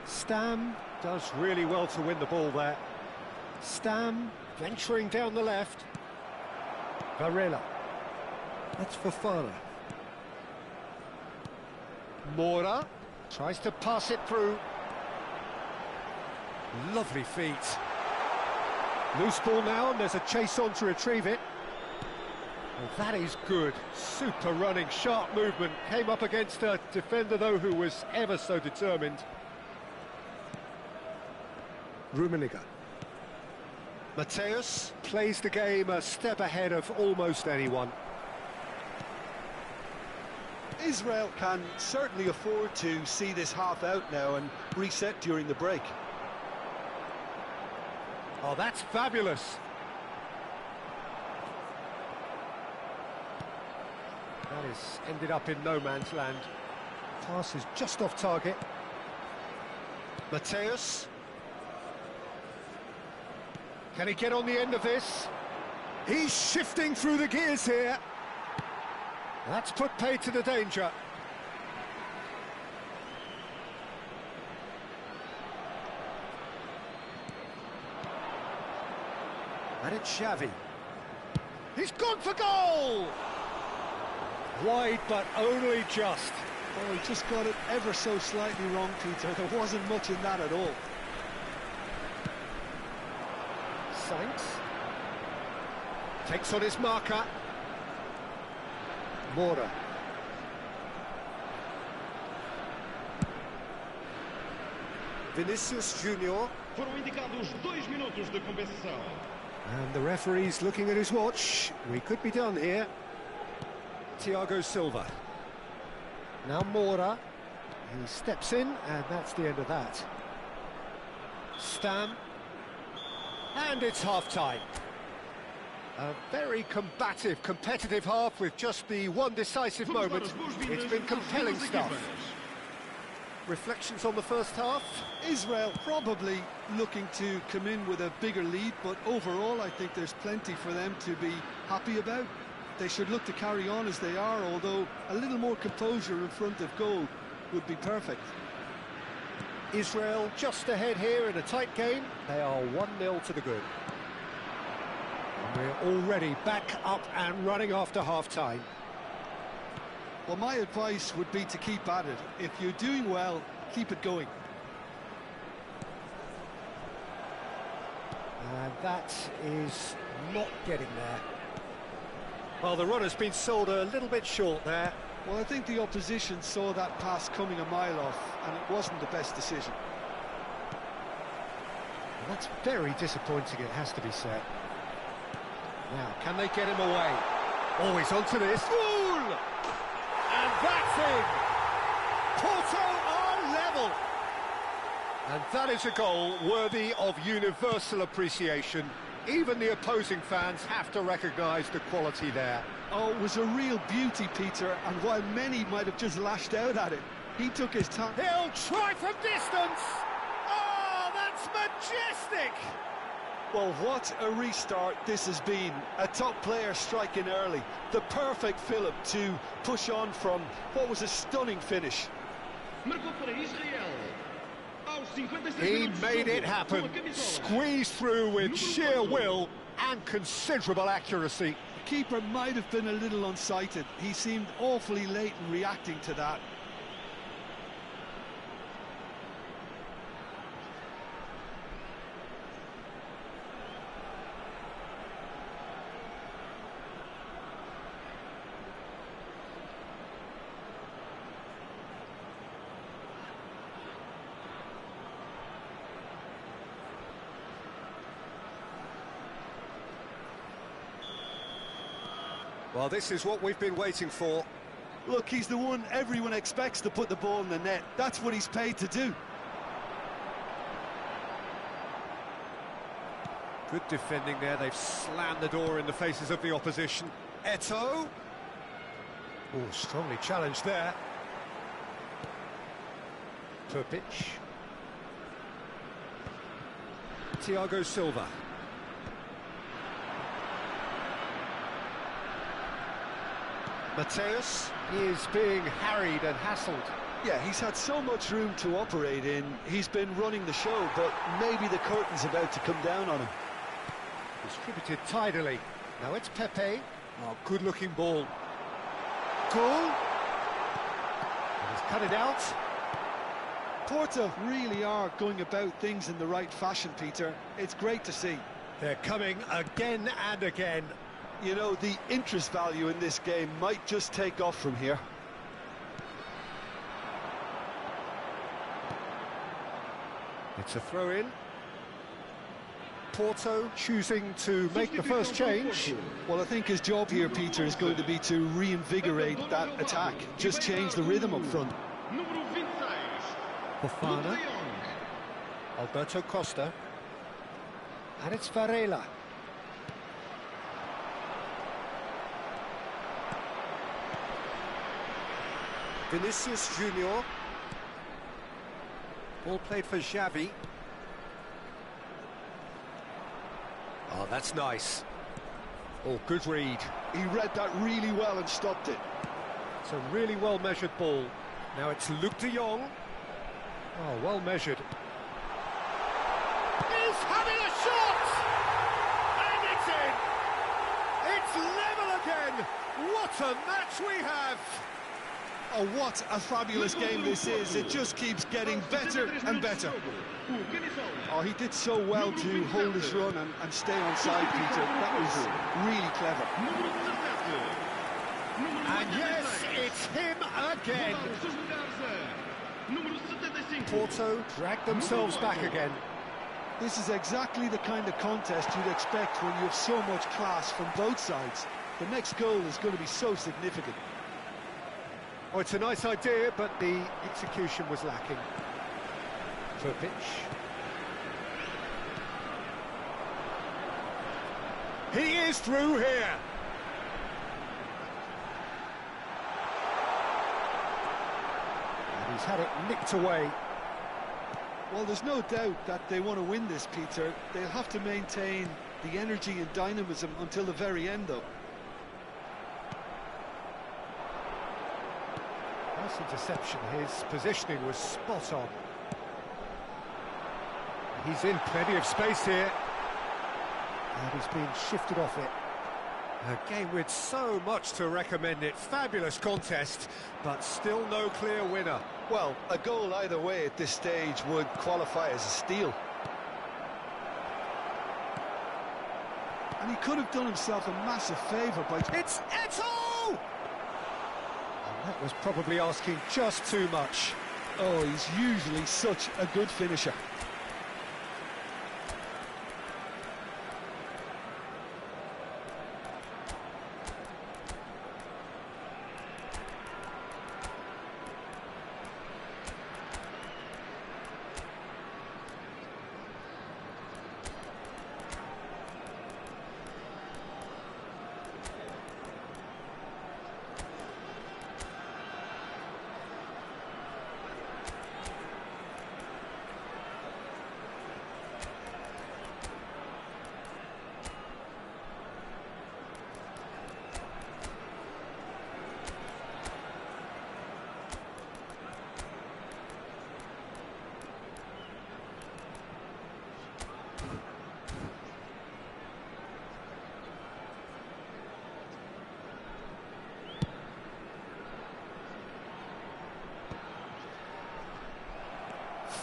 Stam does really well to win the ball there. Stam venturing down the left. Varela. That's Fofana. Mora tries to pass it through. Lovely feet. Loose ball now, and there's a chase on to retrieve it. Well, that is good. Super running, sharp movement. Came up against a defender, though, who was ever so determined. Rummenigge. Mateus plays the game a step ahead of almost anyone. Israel can certainly afford to see this half out now and reset during the break. Oh, that's fabulous. That has ended up in no man's land. Pass is just off target. Mateus. Can he get on the end of this? He's shifting through the gears here. That's put paid to the danger. And it's Xavi. He's gone for goal! Wide, but only just. Oh, he just got it ever so slightly wrong, Peter. There wasn't much in that at all. Saints takes on his marker. Mora. Vinicius Junior. Foram indicados 2 minutos de compensação. And the referee's looking at his watch. We could be done here. Thiago Silva. Now Mora. He steps in, and that's the end of that. Stam. And it's half-time. A very combative, competitive half with just the one decisive moment. It's been compelling stuff. Reflections on the first half? Israel probably looking to come in with a bigger lead, but overall I think there's plenty for them to be happy about. They should look to carry on as they are, although a little more composure in front of goal would be perfect. Israel just ahead here in a tight game. They are 1-0 to the good. And we're already back up and running after half-time. Well, my advice would be to keep at it. If you're doing well, keep it going. And that is not getting there. Well, the run has been sold a little bit short there. Well, I think the opposition saw that pass coming a mile off, and it wasn't the best decision. Well, that's very disappointing, it has to be said. Now, can they get him away? Oh, he's onto this. Goal! And that's in! Porto are level! And that is a goal worthy of universal appreciation. Even the opposing fans have to recognise the quality there. Oh, it was a real beauty, Peter, and while many might have just lashed out at it, he took his time. He'll try from distance! Oh, that's majestic! Well, what a restart this has been. A top player striking early. The perfect fillip to push on from what was a stunning finish. He made it happen. Squeezed through with sheer will and considerable accuracy. The keeper might have been a little unsighted. He seemed awfully late in reacting to that. Well, this is what we've been waiting for. Look, he's the one everyone expects to put the ball in the net. That's what he's paid to do. Good defending there. They've slammed the door in the faces of the opposition. Eto'o. Oh, strongly challenged there. Perpic. Thiago Silva. Mateus is being harried and hassled. Yeah, he's had so much room to operate in. He's been running the show, but maybe the curtain's about to come down on him. Distributed tidily. Now it's Pepe. Oh, good-looking ball. Goal. And he's cut it out. Porto really are going about things in the right fashion, Peter. It's great to see. They're coming again and again. You know, the interest value in this game might just take off from here. It's a throw-in. Porto choosing to make the first change. Well, I think his job here, Peter, is going to be to reinvigorate that attack. Just change the rhythm up front. Fofana. Alberto Costa. And it's Varela. Vinicius Junior. Ball played for Xavi. Oh, that's nice. Oh, good read. He read that really well and stopped it. It's a really well-measured ball. Now it's Luke de Jong. Oh, well measured. He's having a shot! And it's in! It's level again! What a match we have! Oh, what a fabulous game this is. It just keeps getting better and better. Oh, he did so well to hold his run and stay on side, Peter. That was really clever. And yes, it's him again. Porto dragged themselves back again. This is exactly the kind of contest you'd expect when you have so much class from both sides. The next goal is going to be so significant. Oh, it's a nice idea, but the execution was lacking. Perpic. He is through here. And he's had it nicked away. Well, there's no doubt that they want to win this, Peter. They'll have to maintain the energy and dynamism until the very end, though. Nice interception. His positioning was spot on. He's in plenty of space here. And he's been shifted off it. A game with so much to recommend it. Fabulous contest, but still no clear winner. Well, a goal either way at this stage would qualify as a steal. And he could have done himself a massive favour by... It's Eto'o! And that was probably asking just too much. Oh, he's usually such a good finisher.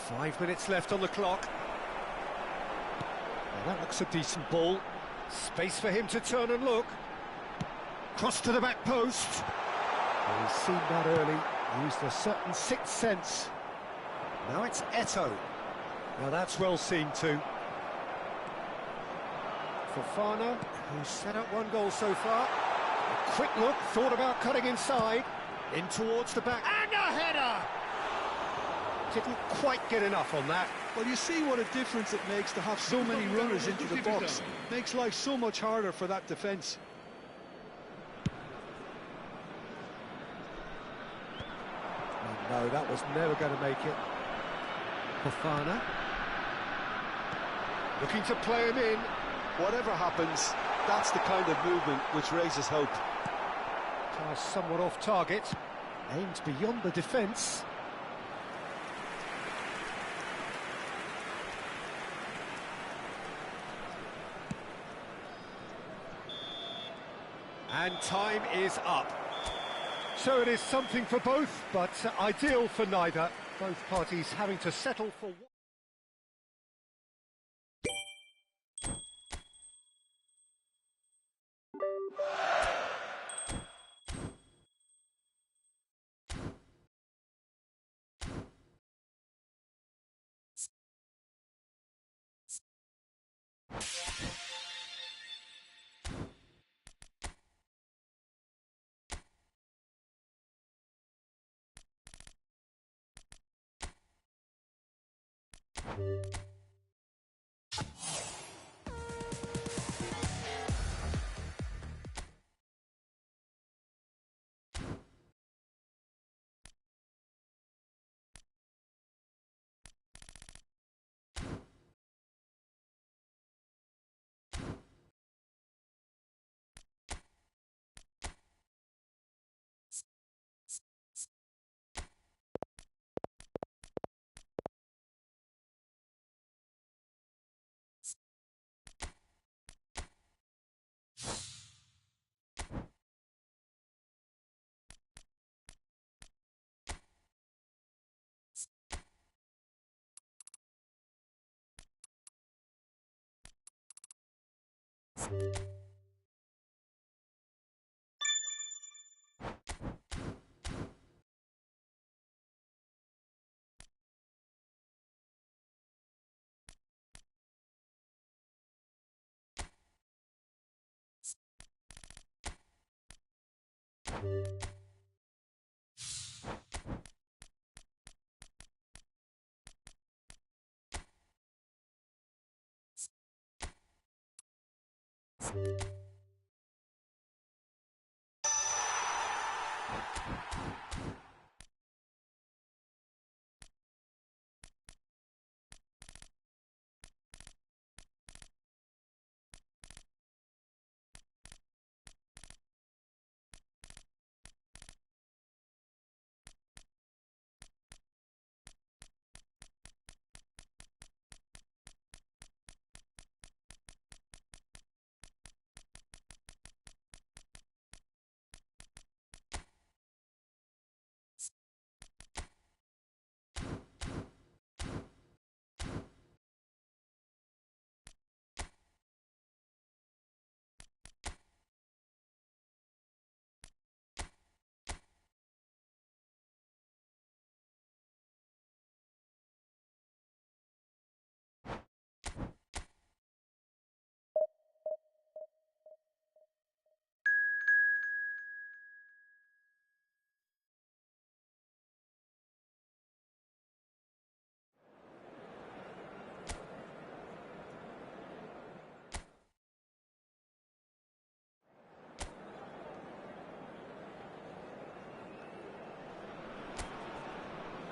Five minutes left on the clock. Well, that looks a decent ball. Space for him to turn and look. Cross to the back post. Well, he's seen that early. Used a certain sixth sense. Now it's Eto'o. Now that's well seen too. Fofana, who's set up one goal so far. A quick look, thought about cutting inside. In towards the back. And a header! Didn't quite get enough on that. Well, you see what a difference it makes to have so many runners into the box. Makes life so much harder for that defence. No, that was never going to make it. Fofana. Looking to play him in. Whatever happens, that's the kind of movement which raises hope. Pass somewhat off target. Aimed beyond the defence. And time is up. So it is something for both, but ideal for neither. Both parties having to settle for one.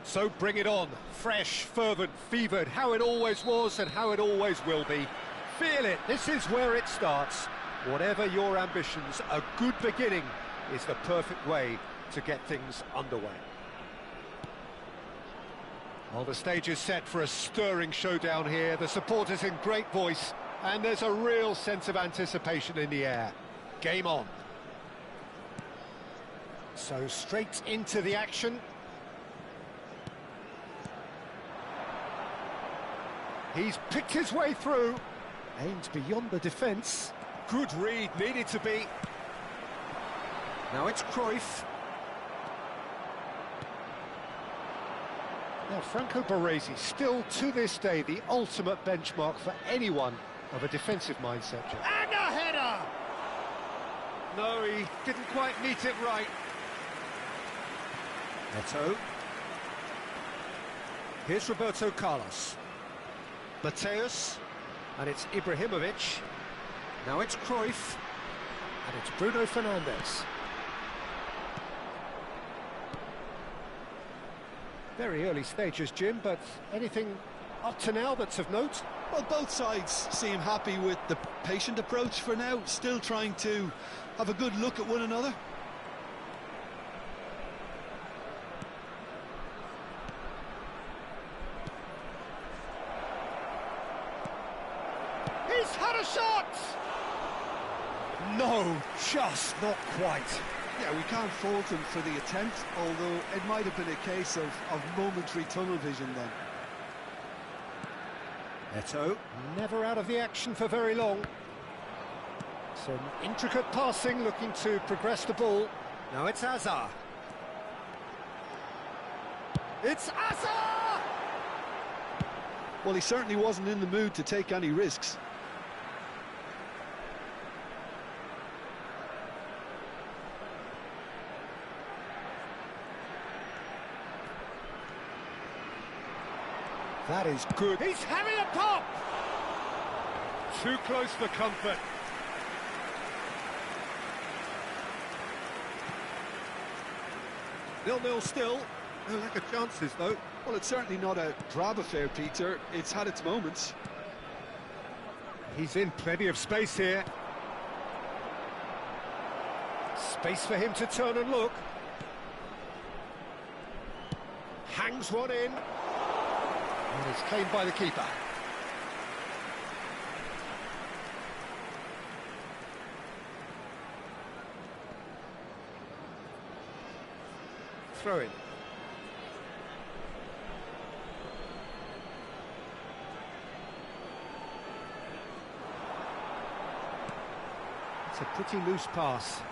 So bring it on, fresh, fervent, fevered, how it always was and how it always will be. Feel it, this is where it starts. Whatever your ambitions, a good beginning is the perfect way to get things underway. Well, the stage is set for a stirring showdown here. The supporters in great voice, and there's a real sense of anticipation in the air. Game on. So straight into the action. He's picked his way through, aimed beyond the defence. Good read, needed to be. Now it's Cruyff. Now Franco Baresi, still to this day the ultimate benchmark for anyone of a defensive mindset. And a header! No, he didn't quite meet it right. Neto. Here's Roberto Carlos. Mateus, and it's Ibrahimovic. Now it's Cruyff, and it's Bruno Fernandes. Very early stages, Jim, but anything up to now that's of note? Well, both sides seem happy with the patient approach for now, still trying to have a good look at one another. He's had a shot! No, just not quite. Yeah, we can't fault him for the attempt, although it might have been a case of momentary tunnel vision then. Neto, never out of the action for very long. Some intricate passing, looking to progress the ball. Now it's Hazard. It's Hazard! Well, he certainly wasn't in the mood to take any risks. That is good. He's having a pop! Too close for comfort. Nil-nil still. No lack of chances, though. Well, it's certainly not a drab affair, Peter. It's had its moments. He's in plenty of space here. Space for him to turn and look. Hangs one in. And it's claimed by the keeper. Throw in. It's a pretty loose pass.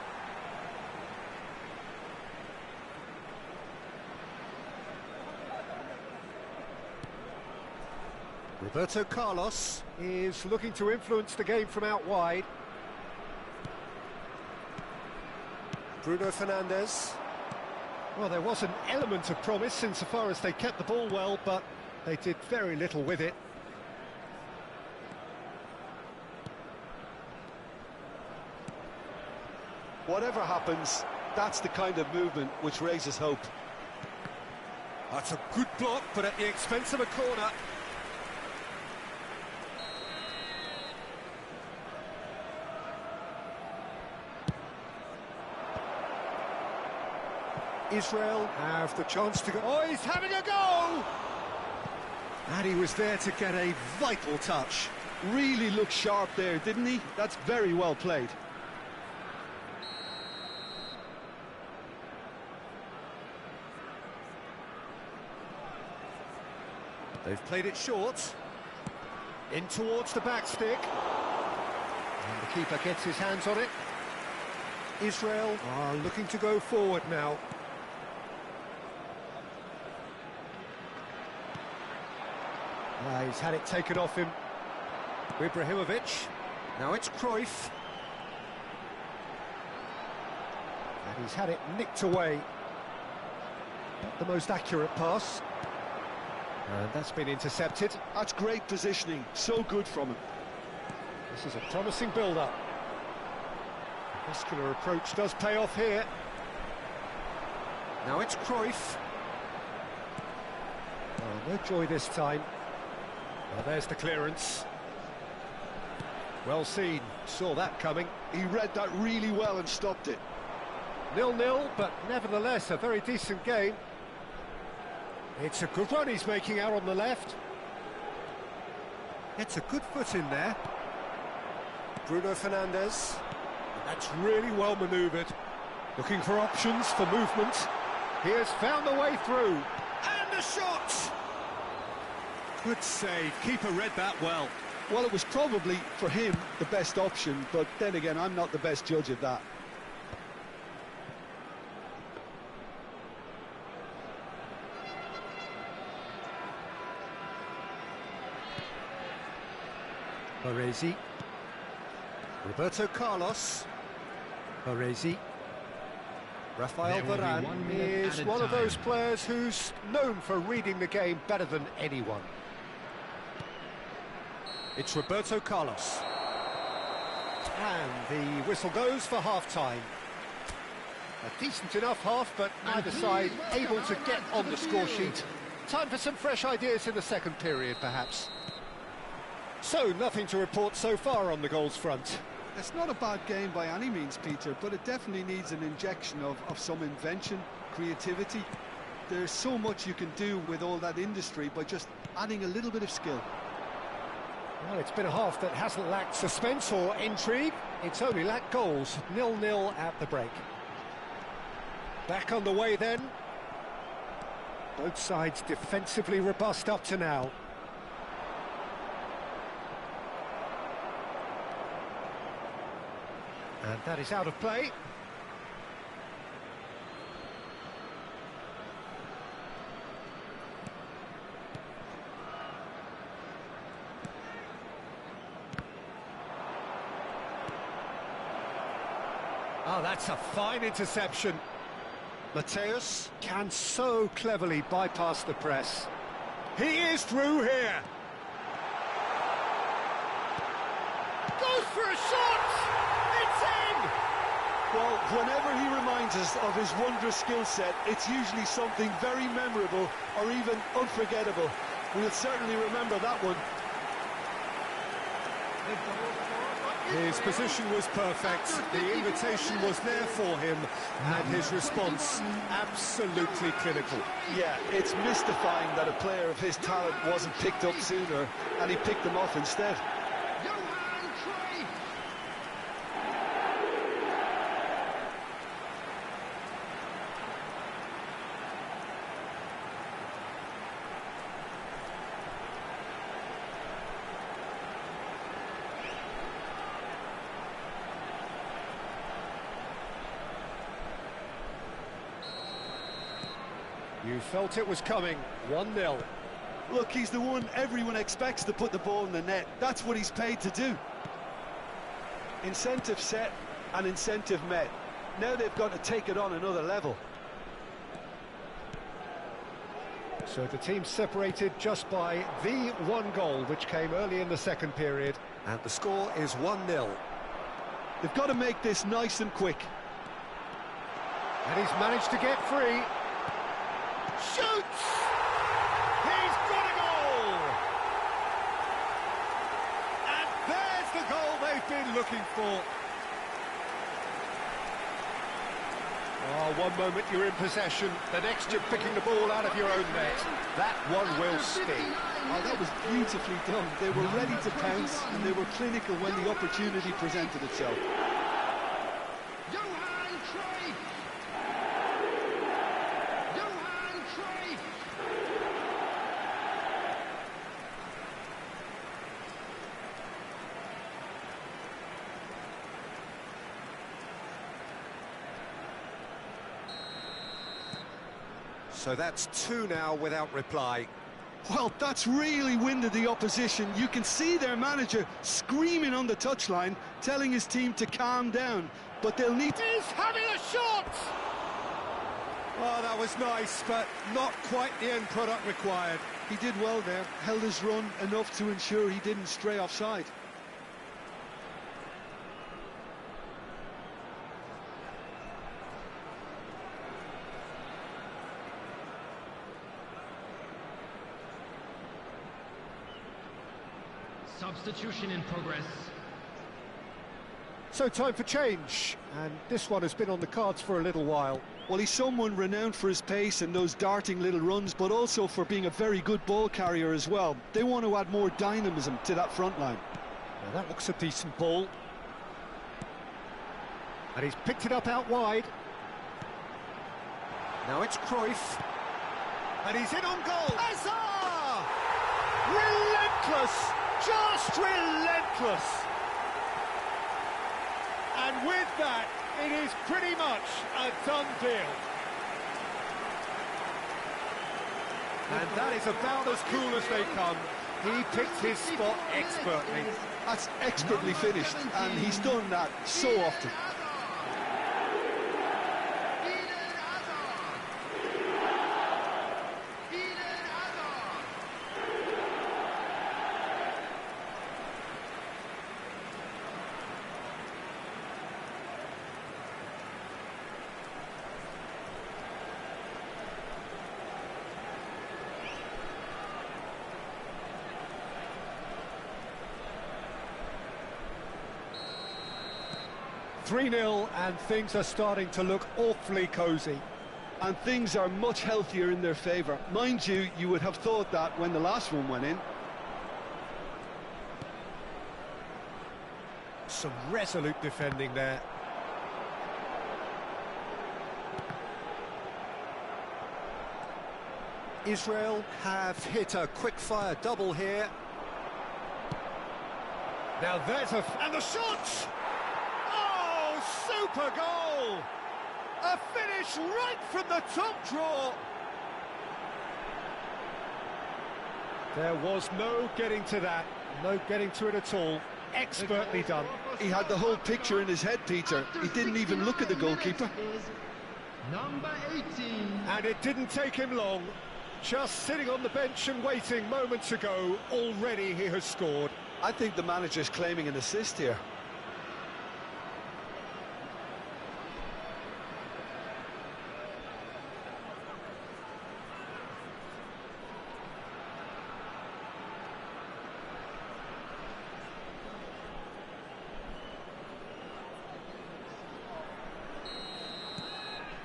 Roberto Carlos is looking to influence the game from out wide. Bruno Fernandes. Well, there was an element of promise insofar as they kept the ball well, but they did very little with it. Whatever happens, that's the kind of movement which raises hope. That's a good block, but at the expense of a corner. Israel have the chance to go. Oh, he's having a go! And he was there to get a vital touch. Really looked sharp there, didn't he? That's very well played. They've played it short. In towards the back stick. And the keeper gets his hands on it. Israel are looking to go forward now. He's had it taken off him. Ibrahimovic. Now it's Cruyff. And he's had it nicked away. Not the most accurate pass. And that's been intercepted. That's great positioning. So good from him. This is a promising build-up. Muscular approach does pay off here. Now it's Cruyff. Oh, no joy this time. Well, there's the clearance. Well seen, saw that coming. He read that really well and stopped it. 0-0, but nevertheless a very decent game. It's a good run he's making out on the left. It's a good foot in there. Bruno Fernandes. That's really well manoeuvred. Looking for options for movement. He has found the way through. And a shot! Good save. Keeper read that well. Well, it was probably, for him, the best option, but then again, I'm not the best judge of that. Baresi. Roberto Carlos. Baresi. Rafael Varane is one of those players who's known for reading the game better than anyone. It's Roberto Carlos. And the whistle goes for half-time. A decent enough half, but neither side able to get on the score sheet. Time for some fresh ideas in the second period, perhaps. So, nothing to report so far on the goals front. It's not a bad game by any means, Peter, but it definitely needs an injection of some invention, creativity. There's so much you can do with all that industry by just adding a little bit of skill. Well, it's been a half that hasn't lacked suspense or intrigue. It's only lacked goals. 0-0 at the break. Back on the way then. Both sides defensively robust up to now. And that is out of play. Oh, that's a fine interception. Mateus can so cleverly bypass the press. He is through here. Goes for a shot! It's in! Well, whenever he reminds us of his wondrous skill set, it's usually something very memorable or even unforgettable. We'll certainly remember that one. His position was perfect, the invitation was there for him, and his response absolutely clinical. Yeah, it's mystifying that a player of his talent wasn't picked up sooner, and he picked them off instead. You felt it was coming, 1-0. Look, he's the one everyone expects to put the ball in the net. That's what he's paid to do. Incentive set and incentive met. Now they've got to take it on another level. So the team separated just by the one goal, which came early in the second period. And the score is 1-0. They've got to make this nice and quick. And he's managed to get free. Shoots! He's got a goal! And there's the goal they've been looking for. Oh, one moment you're in possession, the next you're picking the ball out of your own net. That one will sting. Oh, that was beautifully done. They were ready to pounce, and they were clinical when the opportunity presented itself. Johan Cruyff! Johan Cruyff! So that's two now without reply. Well, that's really winded the opposition. You can see their manager screaming on the touchline, telling his team to calm down. But they'll need... He's having a shot! Oh, that was nice, but not quite the end product required. He did well there, held his run enough to ensure he didn't stray offside. Substitution in progress. So time for change, and this one has been on the cards for a little while. Well, he's someone renowned for his pace and those darting little runs, but also for being a very good ball carrier as well. They want to add more dynamism to that front line. Now that looks a decent ball. And he's picked it up out wide. Now it's Cruyff. And he's in on goal. Hazard! Relentless! Just relentless! And with that, it is pretty much a done deal. And that is about as cool as they come. He picked his spot expertly. That's expertly finished, and he's done that so often. "3-0, and things are starting to look awfully cosy. And things are much healthier in their favour. Mind you, you would have thought that when the last one went in. Some resolute defending there. Israel have hit a quick-fire double here. Now there's and the shot! Oh, super goal! A finish right from the top draw. There was no getting to that, no getting to it at all. Expertly done. He had the whole picture in his head, Peter. He didn't even look at the goalkeeper. Number 18. And it didn't take him long. Just sitting on the bench and waiting moments ago, already he has scored. I think the manager's claiming an assist here.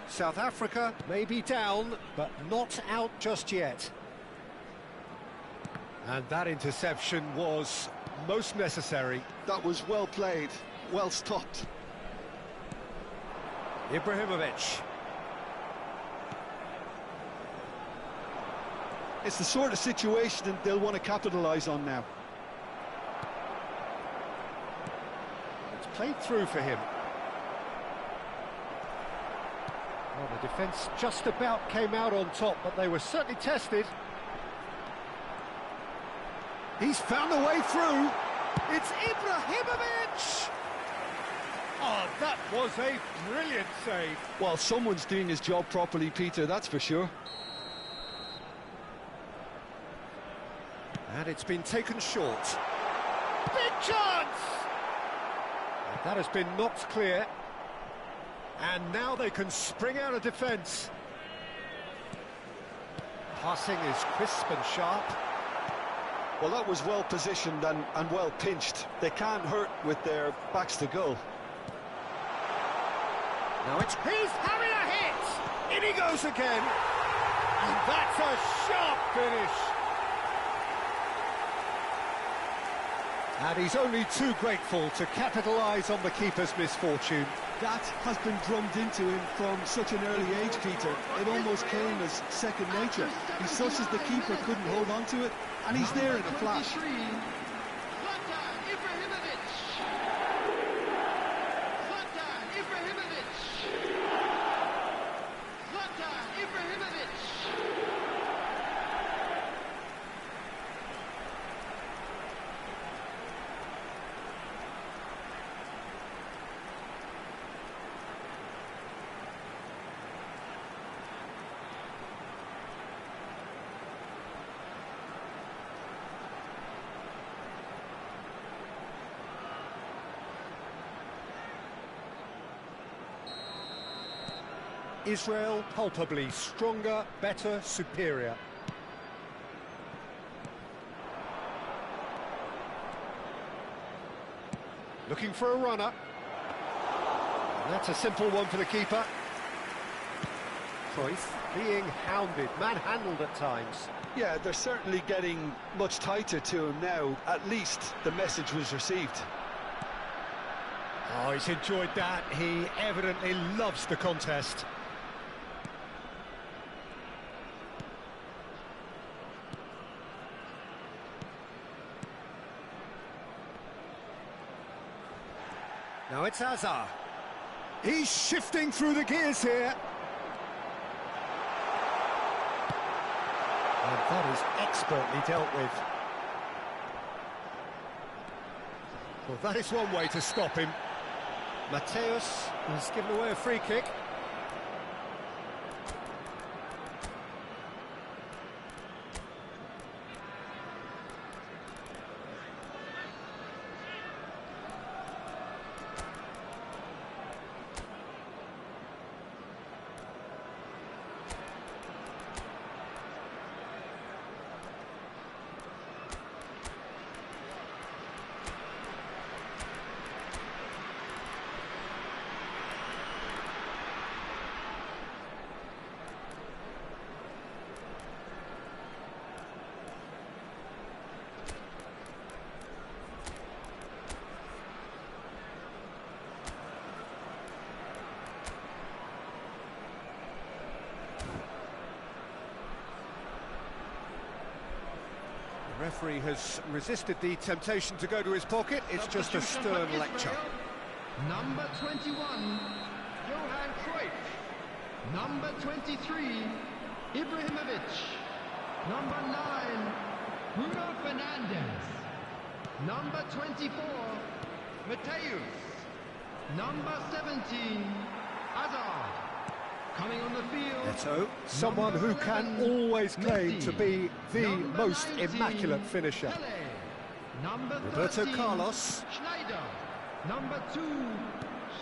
South Africa may be down, but not out just yet. And that interception was most necessary. That was well played, well stopped. Ibrahimovic. It's the sort of situation that they'll want to capitalise on now. It's played through for him. Well, the defence just about came out on top, but they were certainly tested. He's found a way through. It's Ibrahimovic! Oh, that was a brilliant save. Well, someone's doing his job properly, Peter, that's for sure. And it's been taken short. Big chance! And that has been knocked clear. And now they can spring out of defence. Passing is crisp and sharp. Well, that was well positioned and well pinched. They can't hurt with their backs to goal. Now it's he's having a hit! In he goes again! And that's a sharp finish! And he's only too grateful to capitalise on the keeper's misfortune. That has been drummed into him from such an early age, Peter. It almost came as second nature. He's such as the keeper couldn't hold on to it, and he's there in a flash. Israel palpably stronger, better, superior. Looking for a runner. And that's a simple one for the keeper. Cruyff being hounded, manhandled at times. Yeah, they're certainly getting much tighter to him now. At least the message was received. Oh, he's enjoyed that. He evidently loves the contest. Now it's Hazard. He's shifting through the gears here. And that is expertly dealt with. Well, that is one way to stop him. Mateus has given away a free kick. The referee has resisted the temptation to go to his pocket. It's just a stern lecture. Number 21, Johan Cruyff. Number 23, Ibrahimovic. Number 9, Bruno Fernandes. Number 24, Mateus. Number 17, Hazard. Coming on the field, Neto, someone who can always claim to be the most immaculate finisher. Number Roberto 13, Carlos Schneider. Number 2,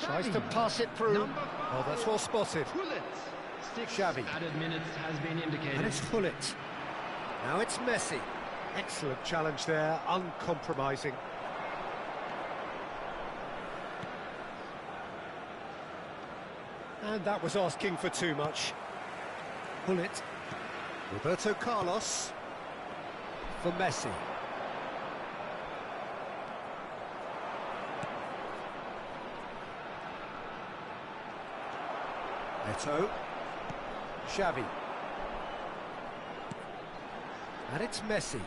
tries to pass it through. Oh, that's well spotted. Hullet. 6 Xavi. added minutes has been indicated. And it's Hullet. Now it's Messi. Excellent challenge there, uncompromising. And that was asking for too much. Hullet. Roberto Carlos. For Messi. Neto. Xavi. And it's Messi.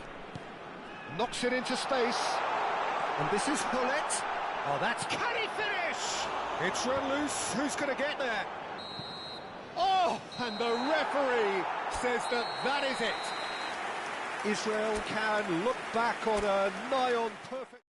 Knocks it into space. And this is Hullet. Oh, that's... Can he finish? It's run loose. Who's going to get there? Oh, and the referee says that that is it. Israel can look back on a nigh-on perfect...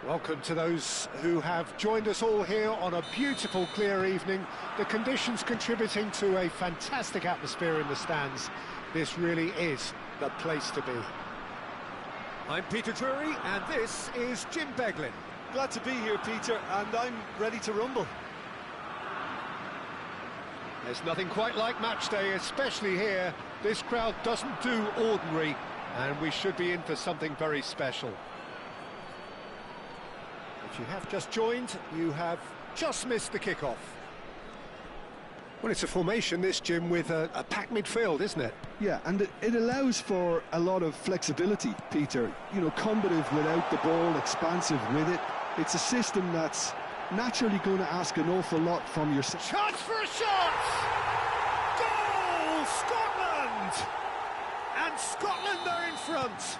Welcome to those who have joined us all here on a beautiful, clear evening. The conditions contributing to a fantastic atmosphere in the stands. This really is the place to be. I'm Peter Drury, and this is Jim Beglin. Glad to be here, Peter, and I'm ready to rumble. There's nothing quite like match day, especially here. This crowd doesn't do ordinary, and we should be in for something very special. If you have just joined, you have just missed the kickoff. Well, it's a formation, this, Jim, with a packed midfield, isn't it? Yeah, and it allows for a lot of flexibility, Peter. You know, combative without the ball, expansive with it. It's a system that's naturally going to ask an awful lot from your... Chance for a shot! Goal! Scotland! And Scotland are in front.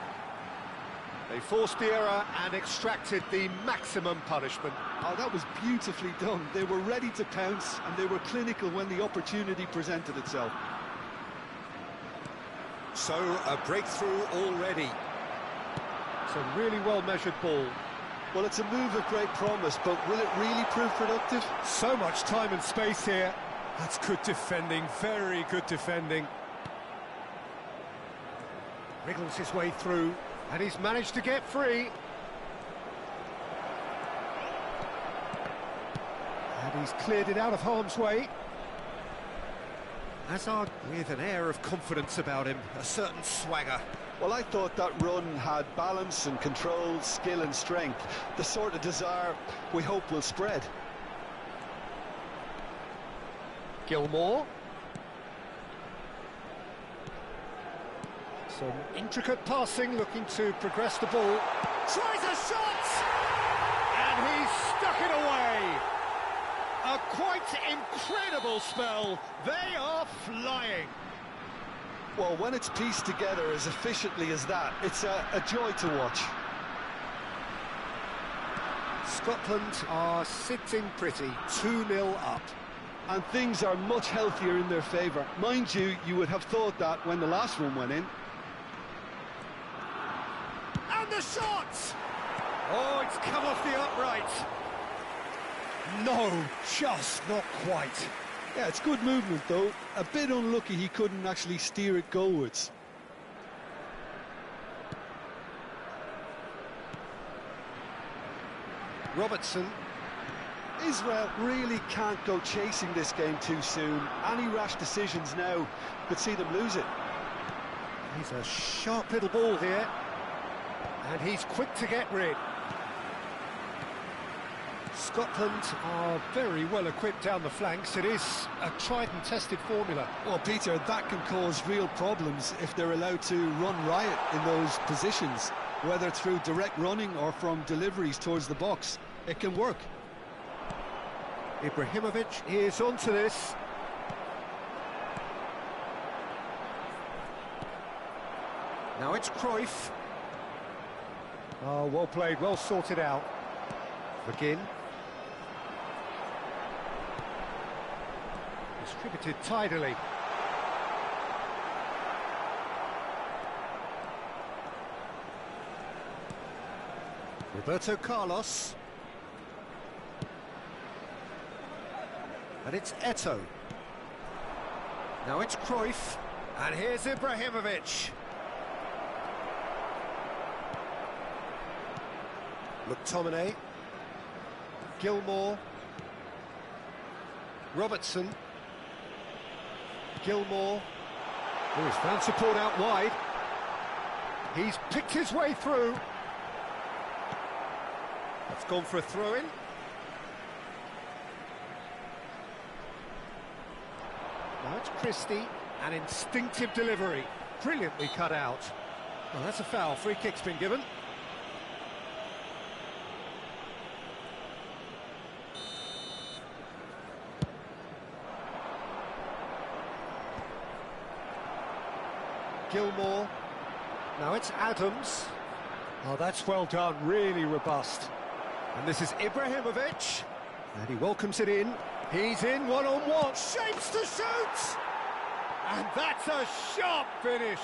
They forced the error and extracted the maximum punishment. Oh, that was beautifully done. They were ready to pounce, and they were clinical when the opportunity presented itself. So, a breakthrough already. It's a really well-measured ball. Well, it's a move of great promise, but will it really prove productive? So much time and space here. That's good defending, very good defending. Wriggles his way through, and he's managed to get free. And he's cleared it out of harm's way. Hazard with an air of confidence about him, a certain swagger. Well, I thought that run had balance and control, skill and strength. The sort of desire we hope will spread. Gilmore. Some intricate passing, looking to progress the ball. Tries a shot! And he's stuck it away! A quite incredible spell. They are flying. Well, when it's pieced together as efficiently as that, it's a joy to watch. Scotland are sitting pretty, 2-0 up. And things are much healthier in their favour. Mind you, you would have thought that when the last one went in. And the shot! Oh, it's come off the upright. No, just not quite. Yeah, it's good movement, though. A bit unlucky he couldn't actually steer it goalwards. Robertson. Israel really can't go chasing this game too soon. Any rash decisions now could see them lose it. He's a sharp little ball here. And he's quick to get rid. Scotland are very well equipped down the flanks. It is a tried and tested formula. Well, Peter, that can cause real problems if they're allowed to run riot in those positions, whether through direct running or from deliveries towards the box. It can work. Ibrahimovic is onto this. Now it's Cruyff. Oh, well played, well sorted out. McGinn. Distributed tidily. Roberto Carlos. And it's Eto'o. Now it's Cruyff. And here's Ibrahimovic. McTominay. Gilmore. Robertson. Gilmore. Oh, he's found support out wide. He's picked his way through. That's gone for a throw-in. Now it's Christie, an instinctive delivery. Brilliantly cut out. Well, that's a foul. Free kick's been given. Gilmore. Now it's Adams. Oh, that's well done, really robust. And this is Ibrahimovic. And he welcomes it in. He's in one-on-one. Shapes to shoot! And that's a sharp finish.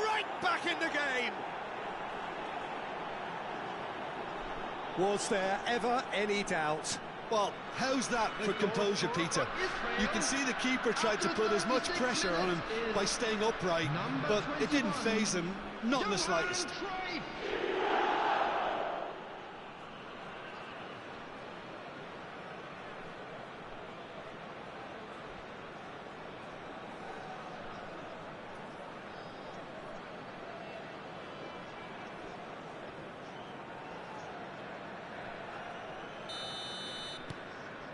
Right back in the game. Was there ever any doubt? Well, how's that for composure, Peter? You can see the keeper tried to put as much pressure on him by staying upright, but it didn't faze him, not in the slightest.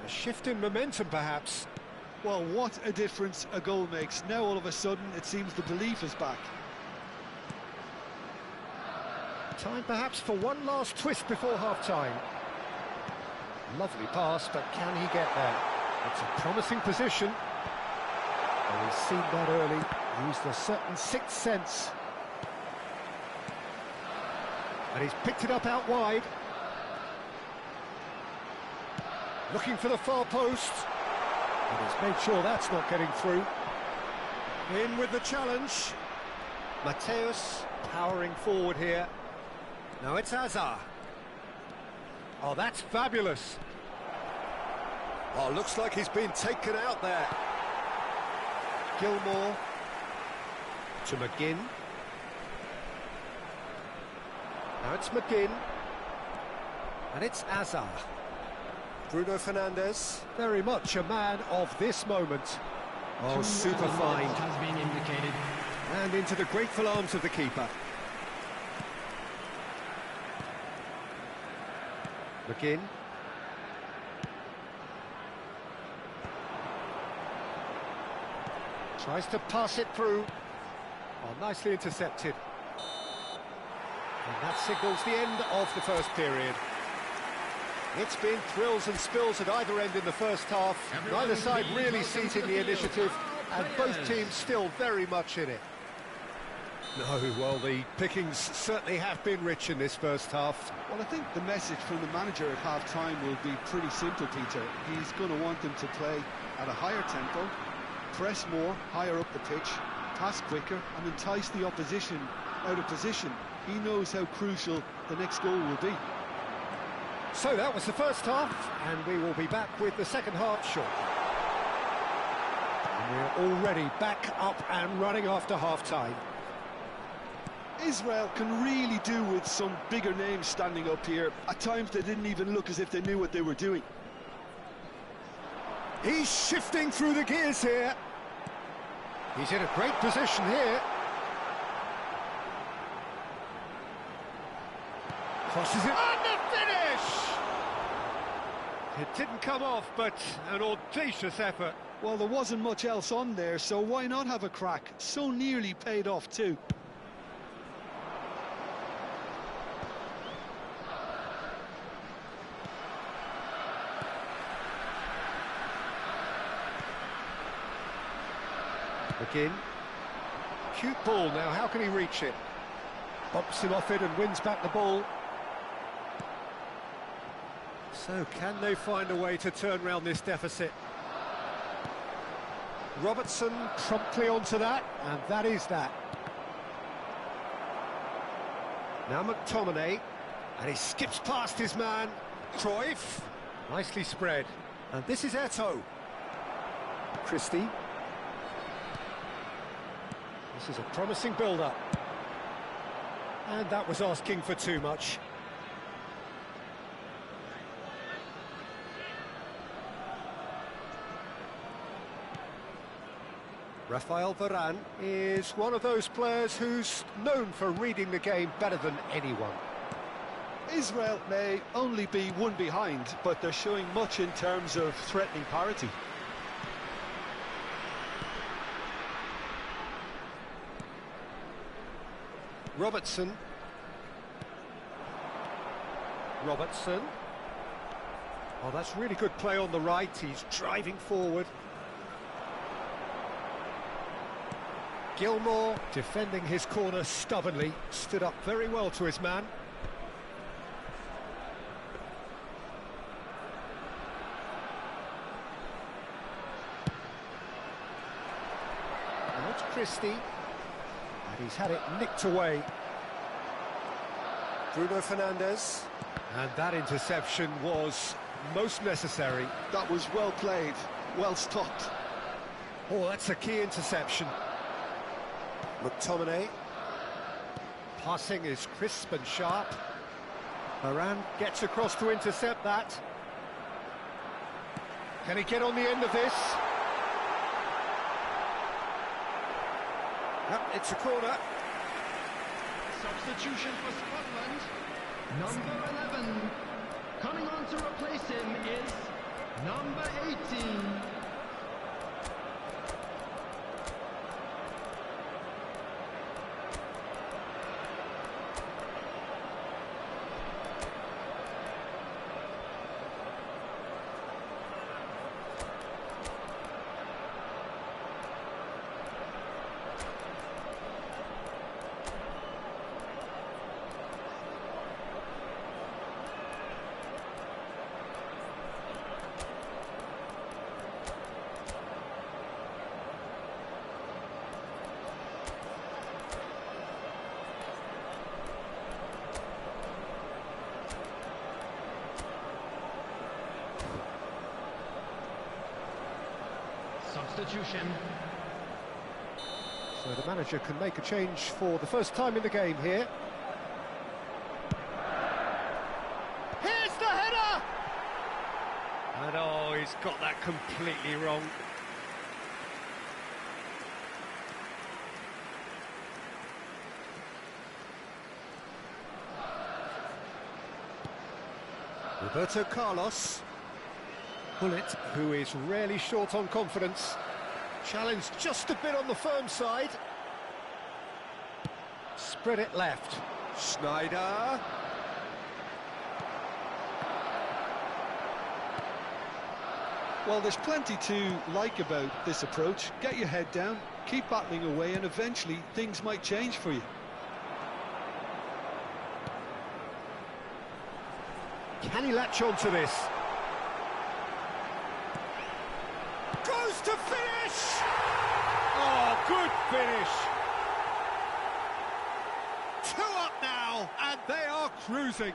A shift in momentum, perhaps. Well, what a difference a goal makes. Now, all of a sudden, it seems the belief is back. Time, perhaps, for one last twist before half-time. Lovely pass, but can he get there? It's a promising position. And he's seen that early, used a certain sixth sense. And he's picked it up out wide. Looking for the far post. And he's made sure that's not getting through. In with the challenge. Mateus powering forward here. Now it's Hazard. Oh, that's fabulous. Oh, looks like he's been taken out there. Gilmour to McGinn. Now it's McGinn. And it's Hazard. Bruno Fernandes, very much a man of this moment. Oh, super fine. Has been indicated. And into the grateful arms of the keeper. McGinn. Tries to pass it through. Oh, nicely intercepted. And that signals the end of the first period. It's been thrills and spills at either end in the first half. Neither side really seizing the initiative, and both teams still very much in it. No, well, the pickings certainly have been rich in this first half. Well, I think the message from the manager at half-time will be pretty simple, Peter. He's going to want them to play at a higher tempo, press more, higher up the pitch, pass quicker, and entice the opposition out of position. He knows how crucial the next goal will be. So that was the first half, and we will be back with the second half shortly. And we're already back up and running after half-time. Israel can really do with some bigger names standing up here. At times they didn't even look as if they knew what they were doing. He's shifting through the gears here. He's in a great position here. Crosses it. And the finish! It didn't come off, but an audacious effort. Well, there wasn't much else on there, so why not have a crack? So nearly paid off too. McGinn. Cute ball now, how can he reach it? Bumps him off it and wins back the ball. So can they find a way to turn round this deficit? Robertson promptly onto that, and that is that. Now McTominay, and he skips past his man, Cruyff. Nicely spread. And this is Eto'o. Christie. This is a promising build-up. And that was asking for too much. Rafael Varane is one of those players who's known for reading the game better than anyone. Israel may only be one behind, but they're showing much in terms of threatening parity. Robertson. Robertson. Oh, that's really good play on the right. He's driving forward. Gilmour defending his corner stubbornly, stood up very well to his man. And it's Christie, and he's had it nicked away. Bruno Fernandes. And that interception was most necessary. That was well played, well stopped. Oh, that's a key interception. McTominay. Passing is crisp and sharp. Varane gets across to intercept that. Can he get on the end of this? Yep, it's a corner. Substitution for Scotland. Number 11. Coming on to replace him is number 18. Substitution. So the manager can make a change for the first time in the game here. Here's the header! And oh, he's got that completely wrong. Roberto Carlos. Bullet, who is rarely short on confidence. Challenged just a bit on the firm side. Spread it left. Schneider. Well, there's plenty to like about this approach. Get your head down, keep battling away, and eventually things might change for you. Can he latch on to this? Goes to finish! Oh, good finish! 2 up now, and they are cruising.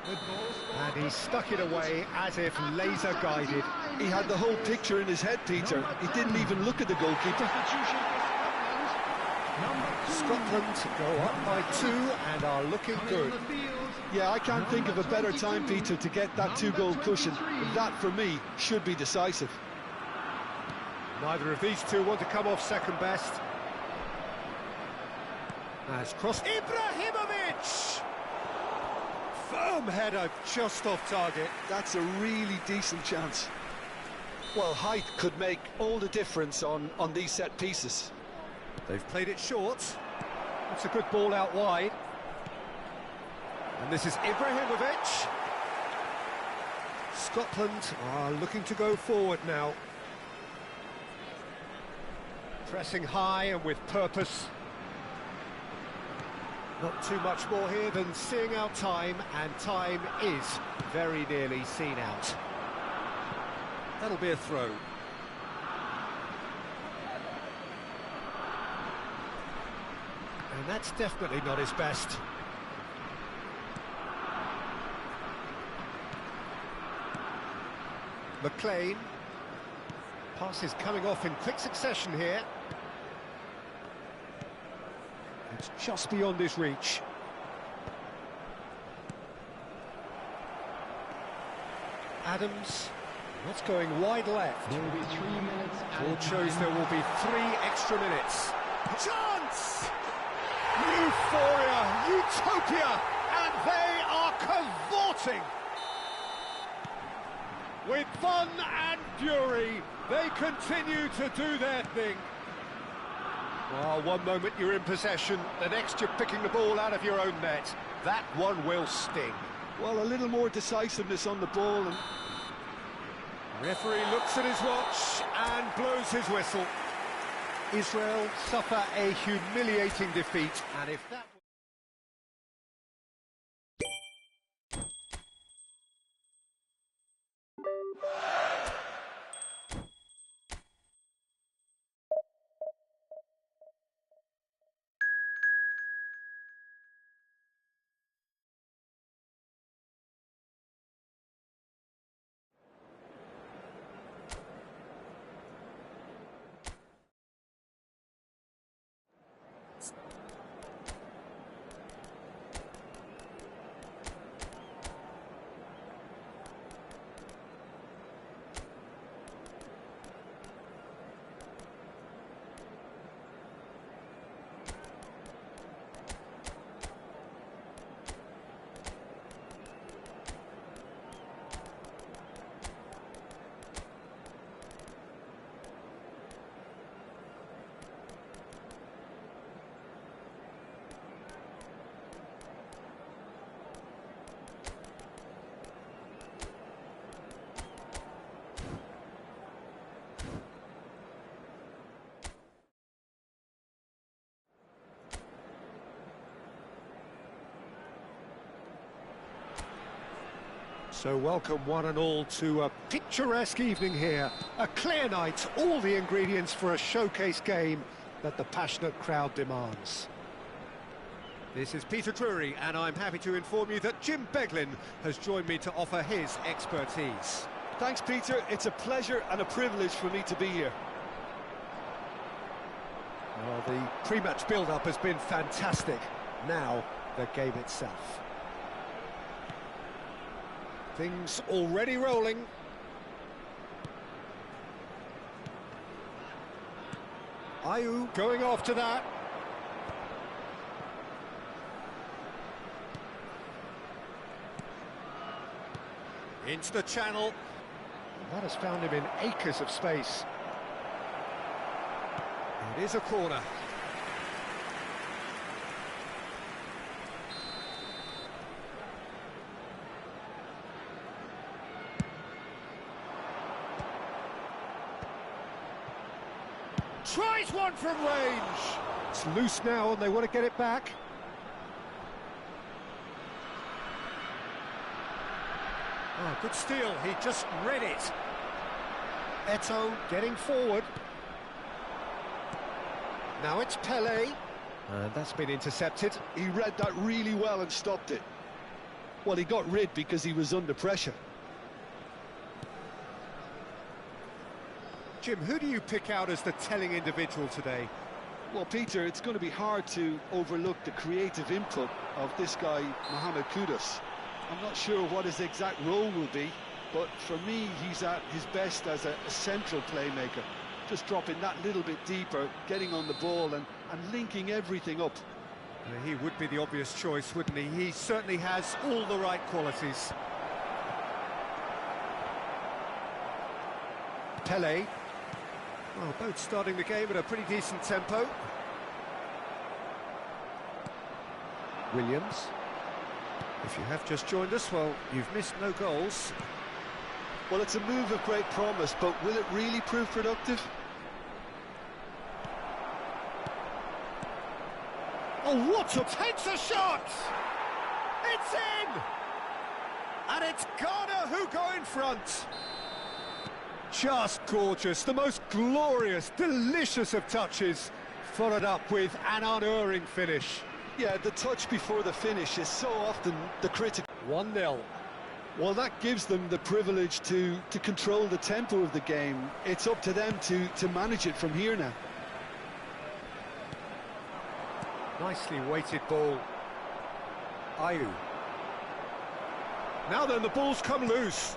And he stuck it away as if laser-guided. He had the whole picture in his head, Peter. He didn't even look at the goalkeeper. Scotland go up by 2 and are looking good. Yeah, I can't think of a better time, Peter, to get that 2-goal cushion. That, for me, should be decisive. Neither of these two want to come off second best. As crossed. Ibrahimovic! Firm header just off target. That's a really decent chance. Well, height could make all the difference on these set pieces. They've played it short. It's a good ball out wide. And this is Ibrahimovic. Scotland are looking to go forward now. Pressing high and with purpose. Not too much more here than seeing out time, and time is very nearly seen out. That'll be a throw. And that's definitely not his best. McLean. Passes coming off in quick succession here. It's just beyond his reach. Adams, what's going wide left? There will be 3 minutes. Board shows there will be 3 extra minutes. Chance! Euphoria, utopia, and they are cavorting. With fun and fury, they continue to do their thing. Well, one moment you're in possession, the next you're picking the ball out of your own net. That one will sting. Well, a little more decisiveness on the ball. And Referee looks at his watch and blows his whistle. Israel suffer a humiliating defeat, and if that... So welcome one and all to a picturesque evening here. A clear night, all the ingredients for a showcase game that the passionate crowd demands. This is Peter Drury, and I'm happy to inform you that Jim Beglin has joined me to offer his expertise. Thanks, Peter. It's a pleasure and a privilege for me to be here. Well, the pre-match build-up has been fantastic. Now, the game itself. Things already rolling. Ayew going after that. Into the channel. That has found him in acres of space. It is a corner. Tries one from range. It's loose now and they want to get it back. Oh, good steal. He just read it. Eto'o getting forward. Now it's Pelé. And that's been intercepted. He read that really well and stopped it. Well, he got rid because he was under pressure. Jim, who do you pick out as the telling individual today? Well, Peter, it's going to be hard to overlook the creative input of this guy, Mohamed Kudus. I'm not sure what his exact role will be, but for me, he's at his best as a central playmaker. Just dropping that little bit deeper, getting on the ball and linking everything up. He would be the obvious choice, wouldn't he? He certainly has all the right qualities. Pelé. Well, both starting the game at a pretty decent tempo. Williams. If you have just joined us, well, you've missed no goals. Well, it's a move of great promise, but will it really prove productive? Oh, what a... Takes a shot! It's in! And it's Ghana who go in front. Just gorgeous, the most glorious, delicious of touches, followed up with an unerring finish. Yeah, the touch before the finish is so often the critical. 1-0. Well, that gives them the privilege to control the tempo of the game. It's up to them to manage it from here now. Nicely weighted ball. Ayew. Now then, the ball's come loose.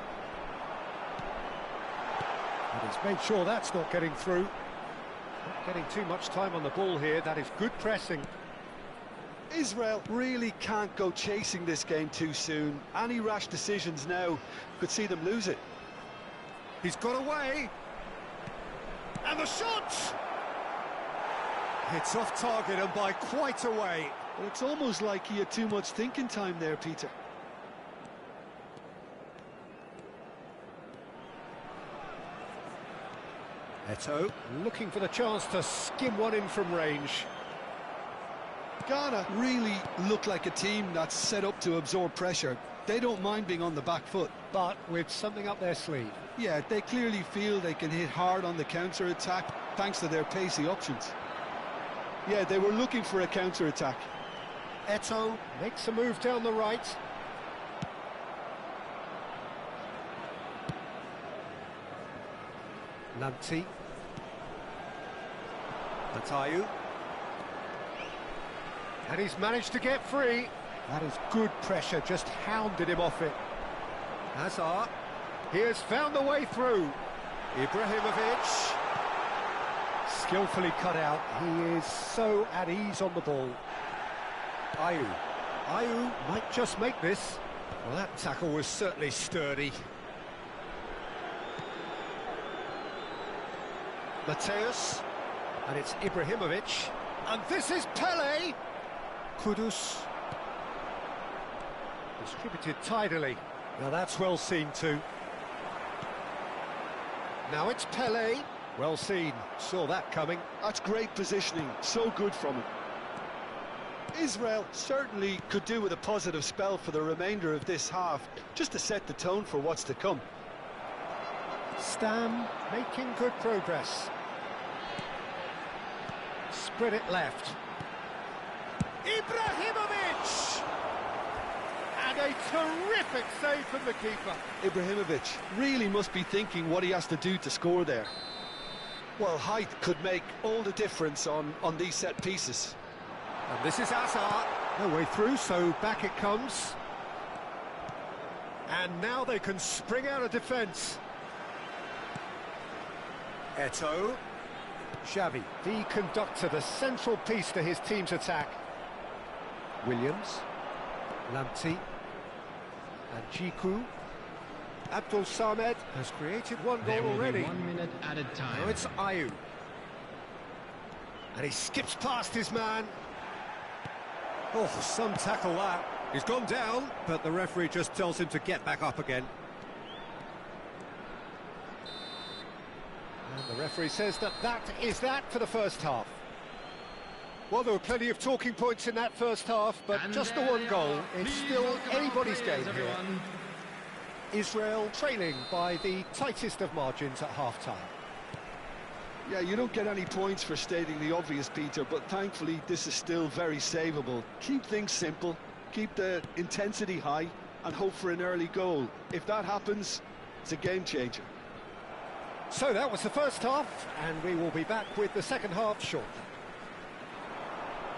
And he's made sure that's not getting through. Not getting too much time on the ball here. That is good pressing. Israel really can't go chasing this game too soon. Any rash decisions now could see them lose it. He's got away. And the shot! It's off target and by quite a way. Well, it's almost like he had too much thinking time there, Peter. Eto'o looking for the chance to skim one in from range. Ghana really look like a team that's set up to absorb pressure. They don't mind being on the back foot. But with something up their sleeve. Yeah, they clearly feel they can hit hard on the counter-attack thanks to their pacey options. Yeah, they were looking for a counter-attack. Eto'o makes a move down the right. Lamptey. Ayew. And he's managed to get free. That is good pressure, just hounded him off it. Hazard. He has found the way through. Ibrahimovic. Skillfully cut out. He is so at ease on the ball. Ayew. Ayew might just make this. Well, that tackle was certainly sturdy. Mateus. And it's Ibrahimovic. And this is Pelé. Kudus. Distributed tidily. Now that's well seen too. Now it's Pelé. Well seen. Saw that coming. That's great positioning. So good from him. Israel certainly could do with a positive spell for the remainder of this half, just to set the tone for what's to come. Stam making good progress. Spread it left. Ibrahimovic! And a terrific save from the keeper. Ibrahimovic really must be thinking what he has to do to score there. Well, height could make all the difference on these set pieces. And this is Hazard. No way through, so back it comes. And now they can spring out of defence. Eto'o. Xavi, the conductor, the central piece to his team's attack. Williams. Lamptey. And Jiku. Abdul Samed has created one goal already. 1 minute added time. Now it's Ayew. And he skips past his man. Oh, some tackle that. He's gone down, but the referee just tells him to get back up again. And the referee says that is that for the first half. Well, there were plenty of talking points in that first half, but And just the there one they goal. are. It's Please still welcome our anybody's players, game here. everyone. Israel trailing by the tightest of margins at half-time. Yeah, you don't get any points for stating the obvious, Peter, but thankfully this is still very savable. Keep things simple, keep the intensity high, and hope for an early goal. If that happens, it's a game changer. So that was the first half, and we will be back with the second half shortly.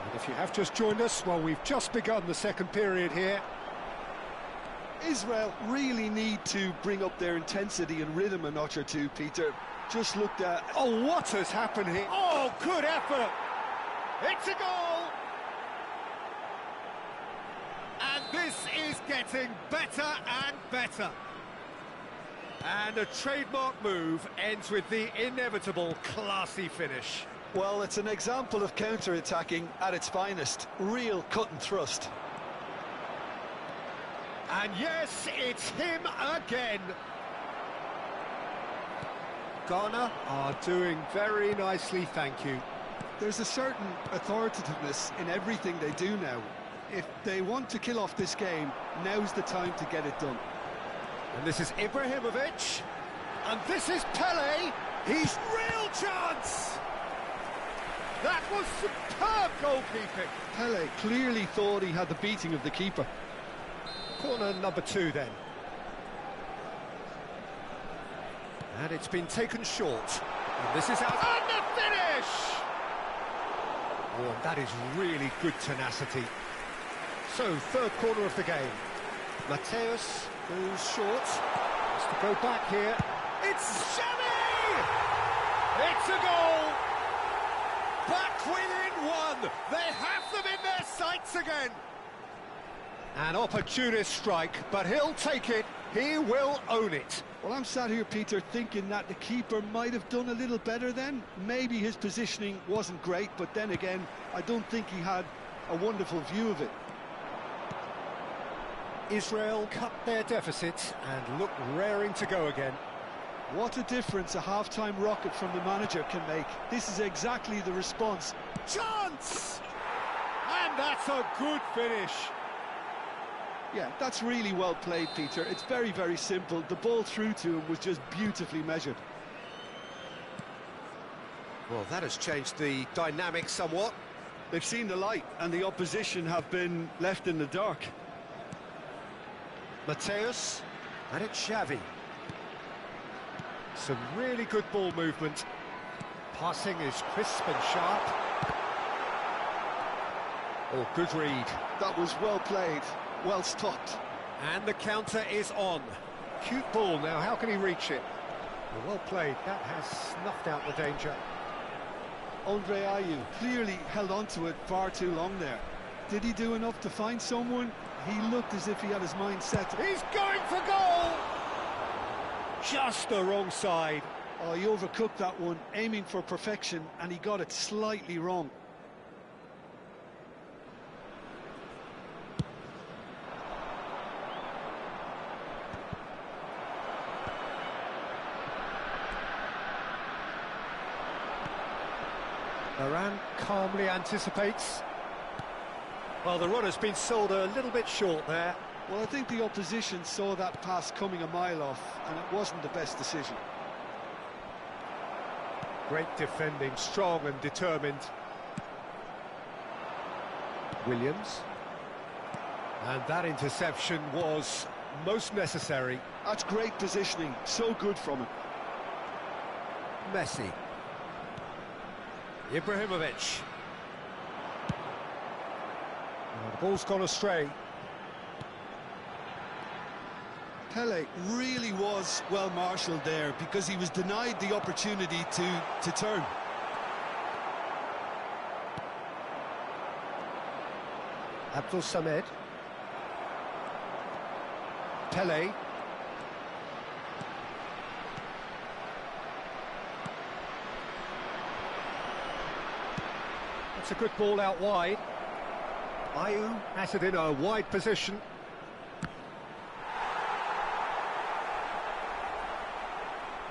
And if you have just joined us, well, we've just begun the second period here. Israel really need to bring up their intensity and rhythm a notch or two, Peter. Just looked at... Oh, what has happened here? Oh, good effort! It's a goal! And this is getting better and better. And a trademark move ends with the inevitable classy finish. Well, it's an example of counter-attacking at its finest. Real cut and thrust. And yes, it's him again. Ghana are doing very nicely, thank you. There's a certain authoritativeness in everything they do now. If they want to kill off this game, now's the time to get it done. And this is Ibrahimovic. And this is Pele. He's real chance. That was superb goalkeeping. Pele clearly thought he had the beating of the keeper. Corner number 2 then. And it's been taken short. And this is out. And the finish! Oh, and that is really good tenacity. So, third corner of the game. Mateus goes short. Has to go back here. It's Xavi! It's a goal! Back within one! They have them in their sights again! An opportunist strike, but he'll take it. He will own it. Well, I'm sat here, Peter, thinking that the keeper might have done a little better then. Maybe his positioning wasn't great, but then again, I don't think he had a wonderful view of it. Israel cut their deficit and look raring to go again. What a difference a half-time rocket from the manager can make. This is exactly the response. Chance! And that's a good finish. Yeah, that's really well played, Peter. It's very, very simple. The ball through to him was just beautifully measured. Well, that has changed the dynamic somewhat. They've seen the light, and the opposition have been left in the dark. Mateus, and it's Xavi. Some really good ball movement. Passing is crisp and sharp. Oh, good read. That was well played. Well stopped. And the counter is on. Cute ball now, how can he reach it? Well played, that has snuffed out the danger. Andre Ayew clearly held on to it far too long there. Did he do enough to find someone? He looked as if he had his mind set. He's going for goal! Just the wrong side. Oh, he overcooked that one, aiming for perfection, and he got it slightly wrong. Varane calmly anticipates. Well, the run has been sold a little bit short there. Well, I think the opposition saw that pass coming a mile off, and it wasn't the best decision. Great defending, strong and determined. Williams. And that interception was most necessary. That's great positioning, so good from him. Messi. Ibrahimovic. Oh, the ball's gone astray. Pele really was well marshalled there because he was denied the opportunity to turn. Abdul Samed. Pele. That's a good ball out wide. Ayew has it in a wide position.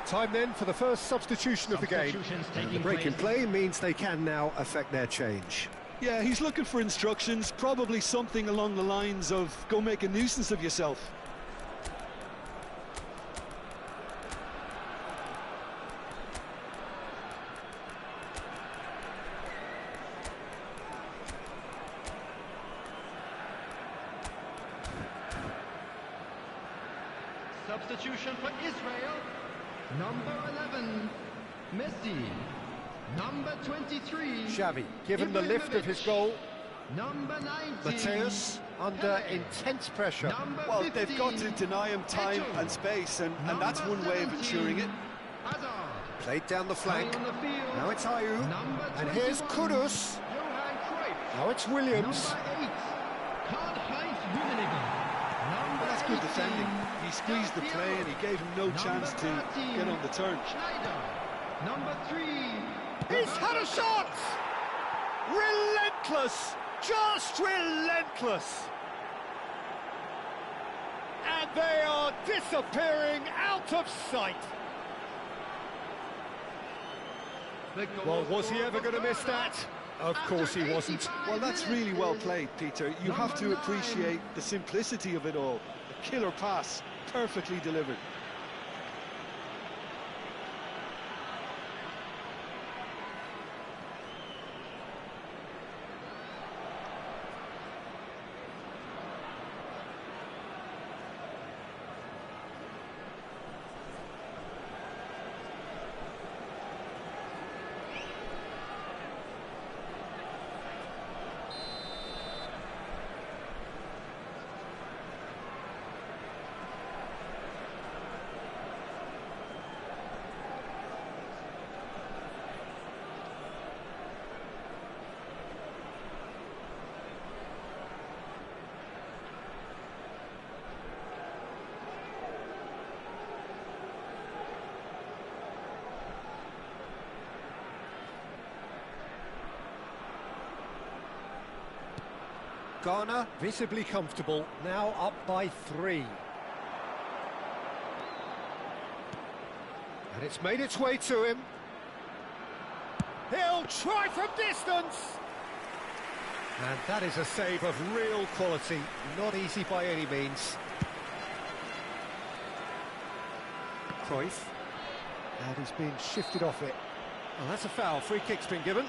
Time then for the first substitution of the game. And the break in play means they can now affect their change. Yeah, he's looking for instructions, probably something along the lines of go make a nuisance of yourself. Substitution for Israel. Number 11, Messi. Number 23, Xavi, given the lift of his goal. Number 19, Mateus under intense pressure. Well, they've got to deny him time and space, and that's one way of ensuring it. Hazard. Played down the flank. On the field. Now it's Ayew. Number And here's 21, Kudus. Johan Cruyff. Now it's Williams. Number 8, Karl-Heinz Rummenigge. Number Well, that's good 18, defending. He squeezed the play and he gave him no chance to get on the turn. Schneider. Number 3, He's had a shot! Relentless! Just relentless! And they are disappearing out of sight. Well, was he ever going to miss that? Of course he wasn't. Well, that's really well played, Peter. You have to appreciate the simplicity of it all. A killer pass, perfectly delivered. Ghana visibly comfortable, now up by 3. And it's made its way to him. He'll try from distance! And that is a save of real quality, not easy by any means. Cruyff. And he's been shifted off it. Well, that's a foul, free kick's been given.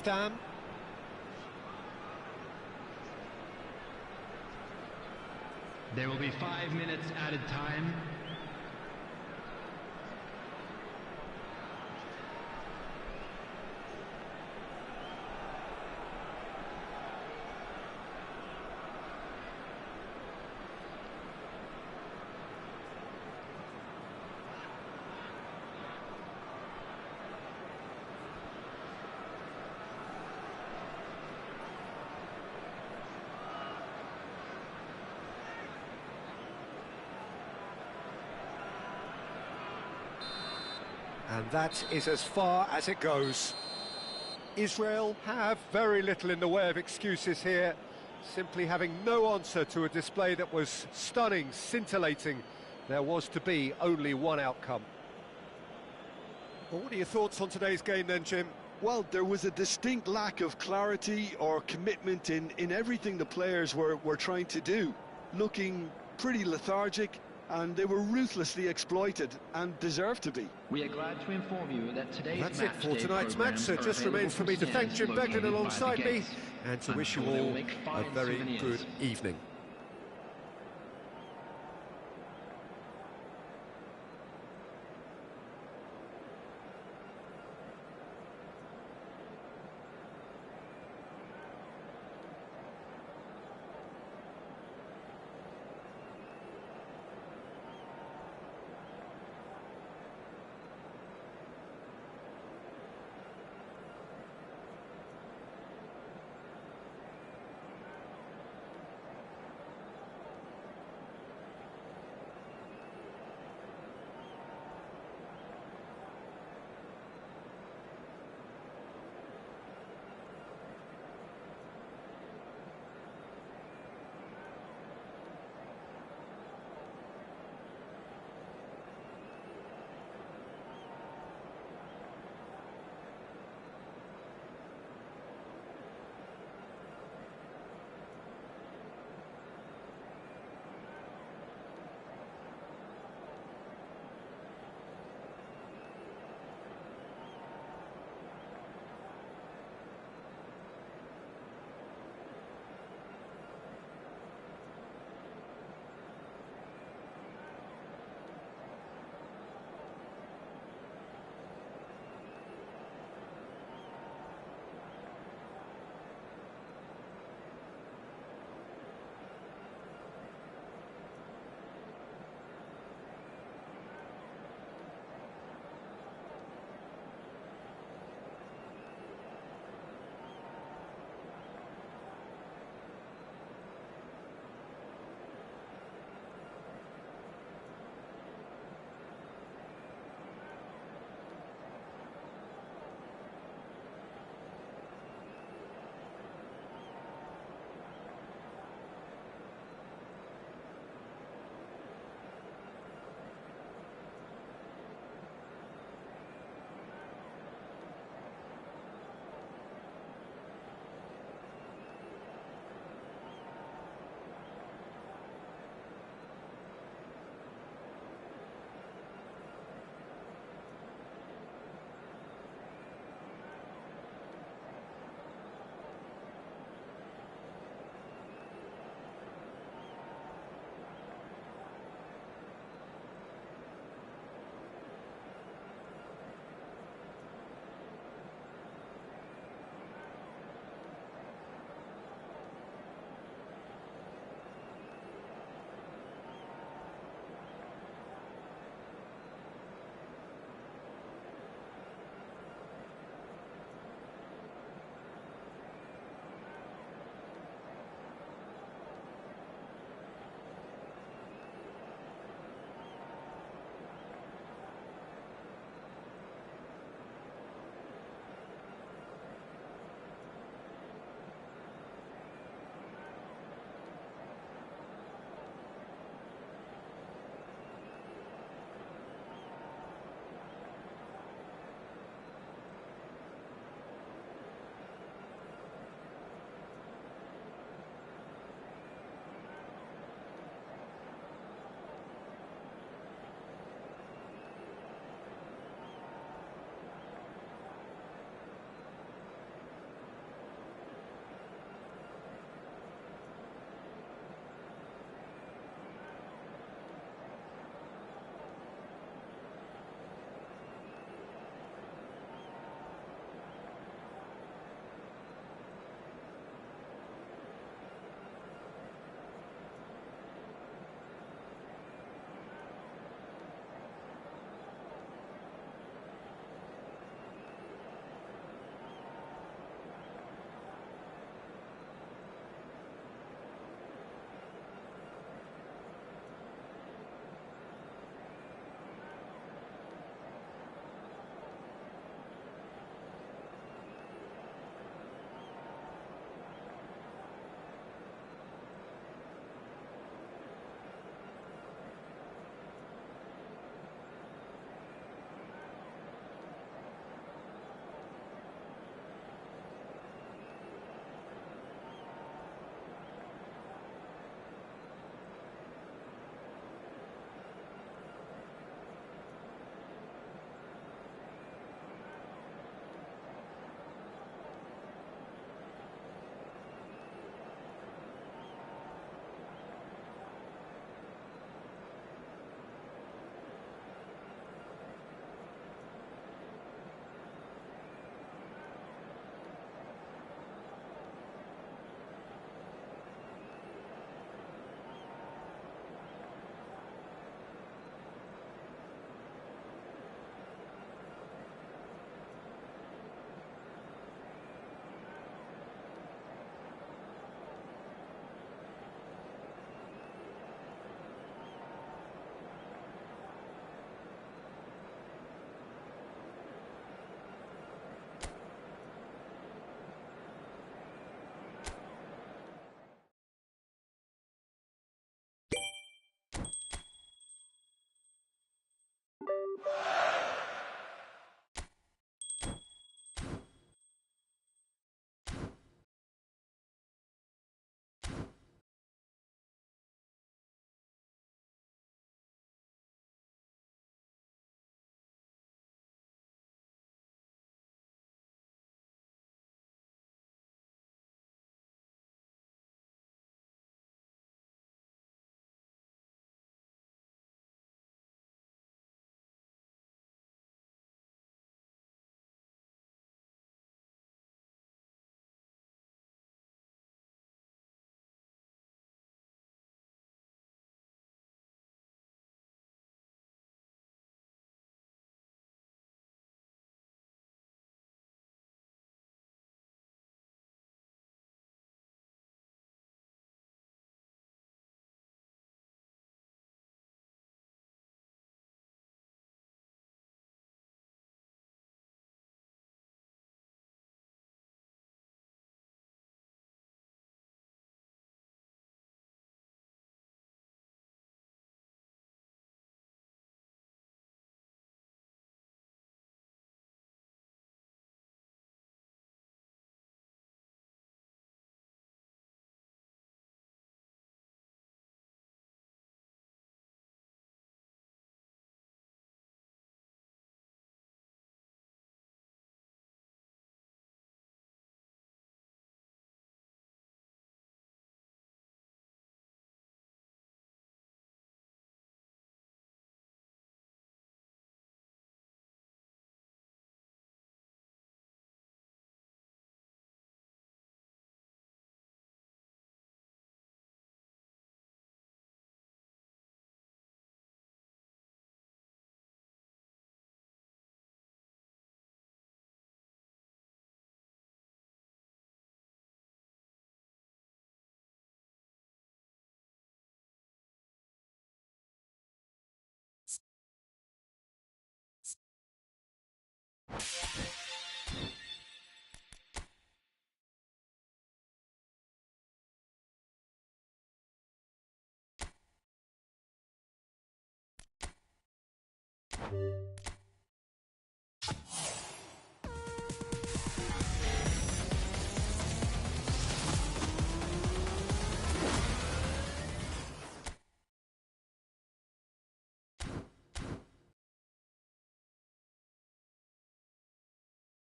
Stam. There will be 5 minutes added time. And that is as far as it goes. Israel have very little in the way of excuses here, simply having no answer to a display that was stunning, scintillating. There was to be only one outcome. Well, what are your thoughts on today's game then, Jim? Well, there was a distinct lack of clarity or commitment in everything the players were trying to do. Looking pretty lethargic, and they were ruthlessly exploited and deserved to be. We are glad to inform you that today's That's it for tonight's match, so it just remains for me to thank Jim Beglin alongside me and to wish you all a very good evening.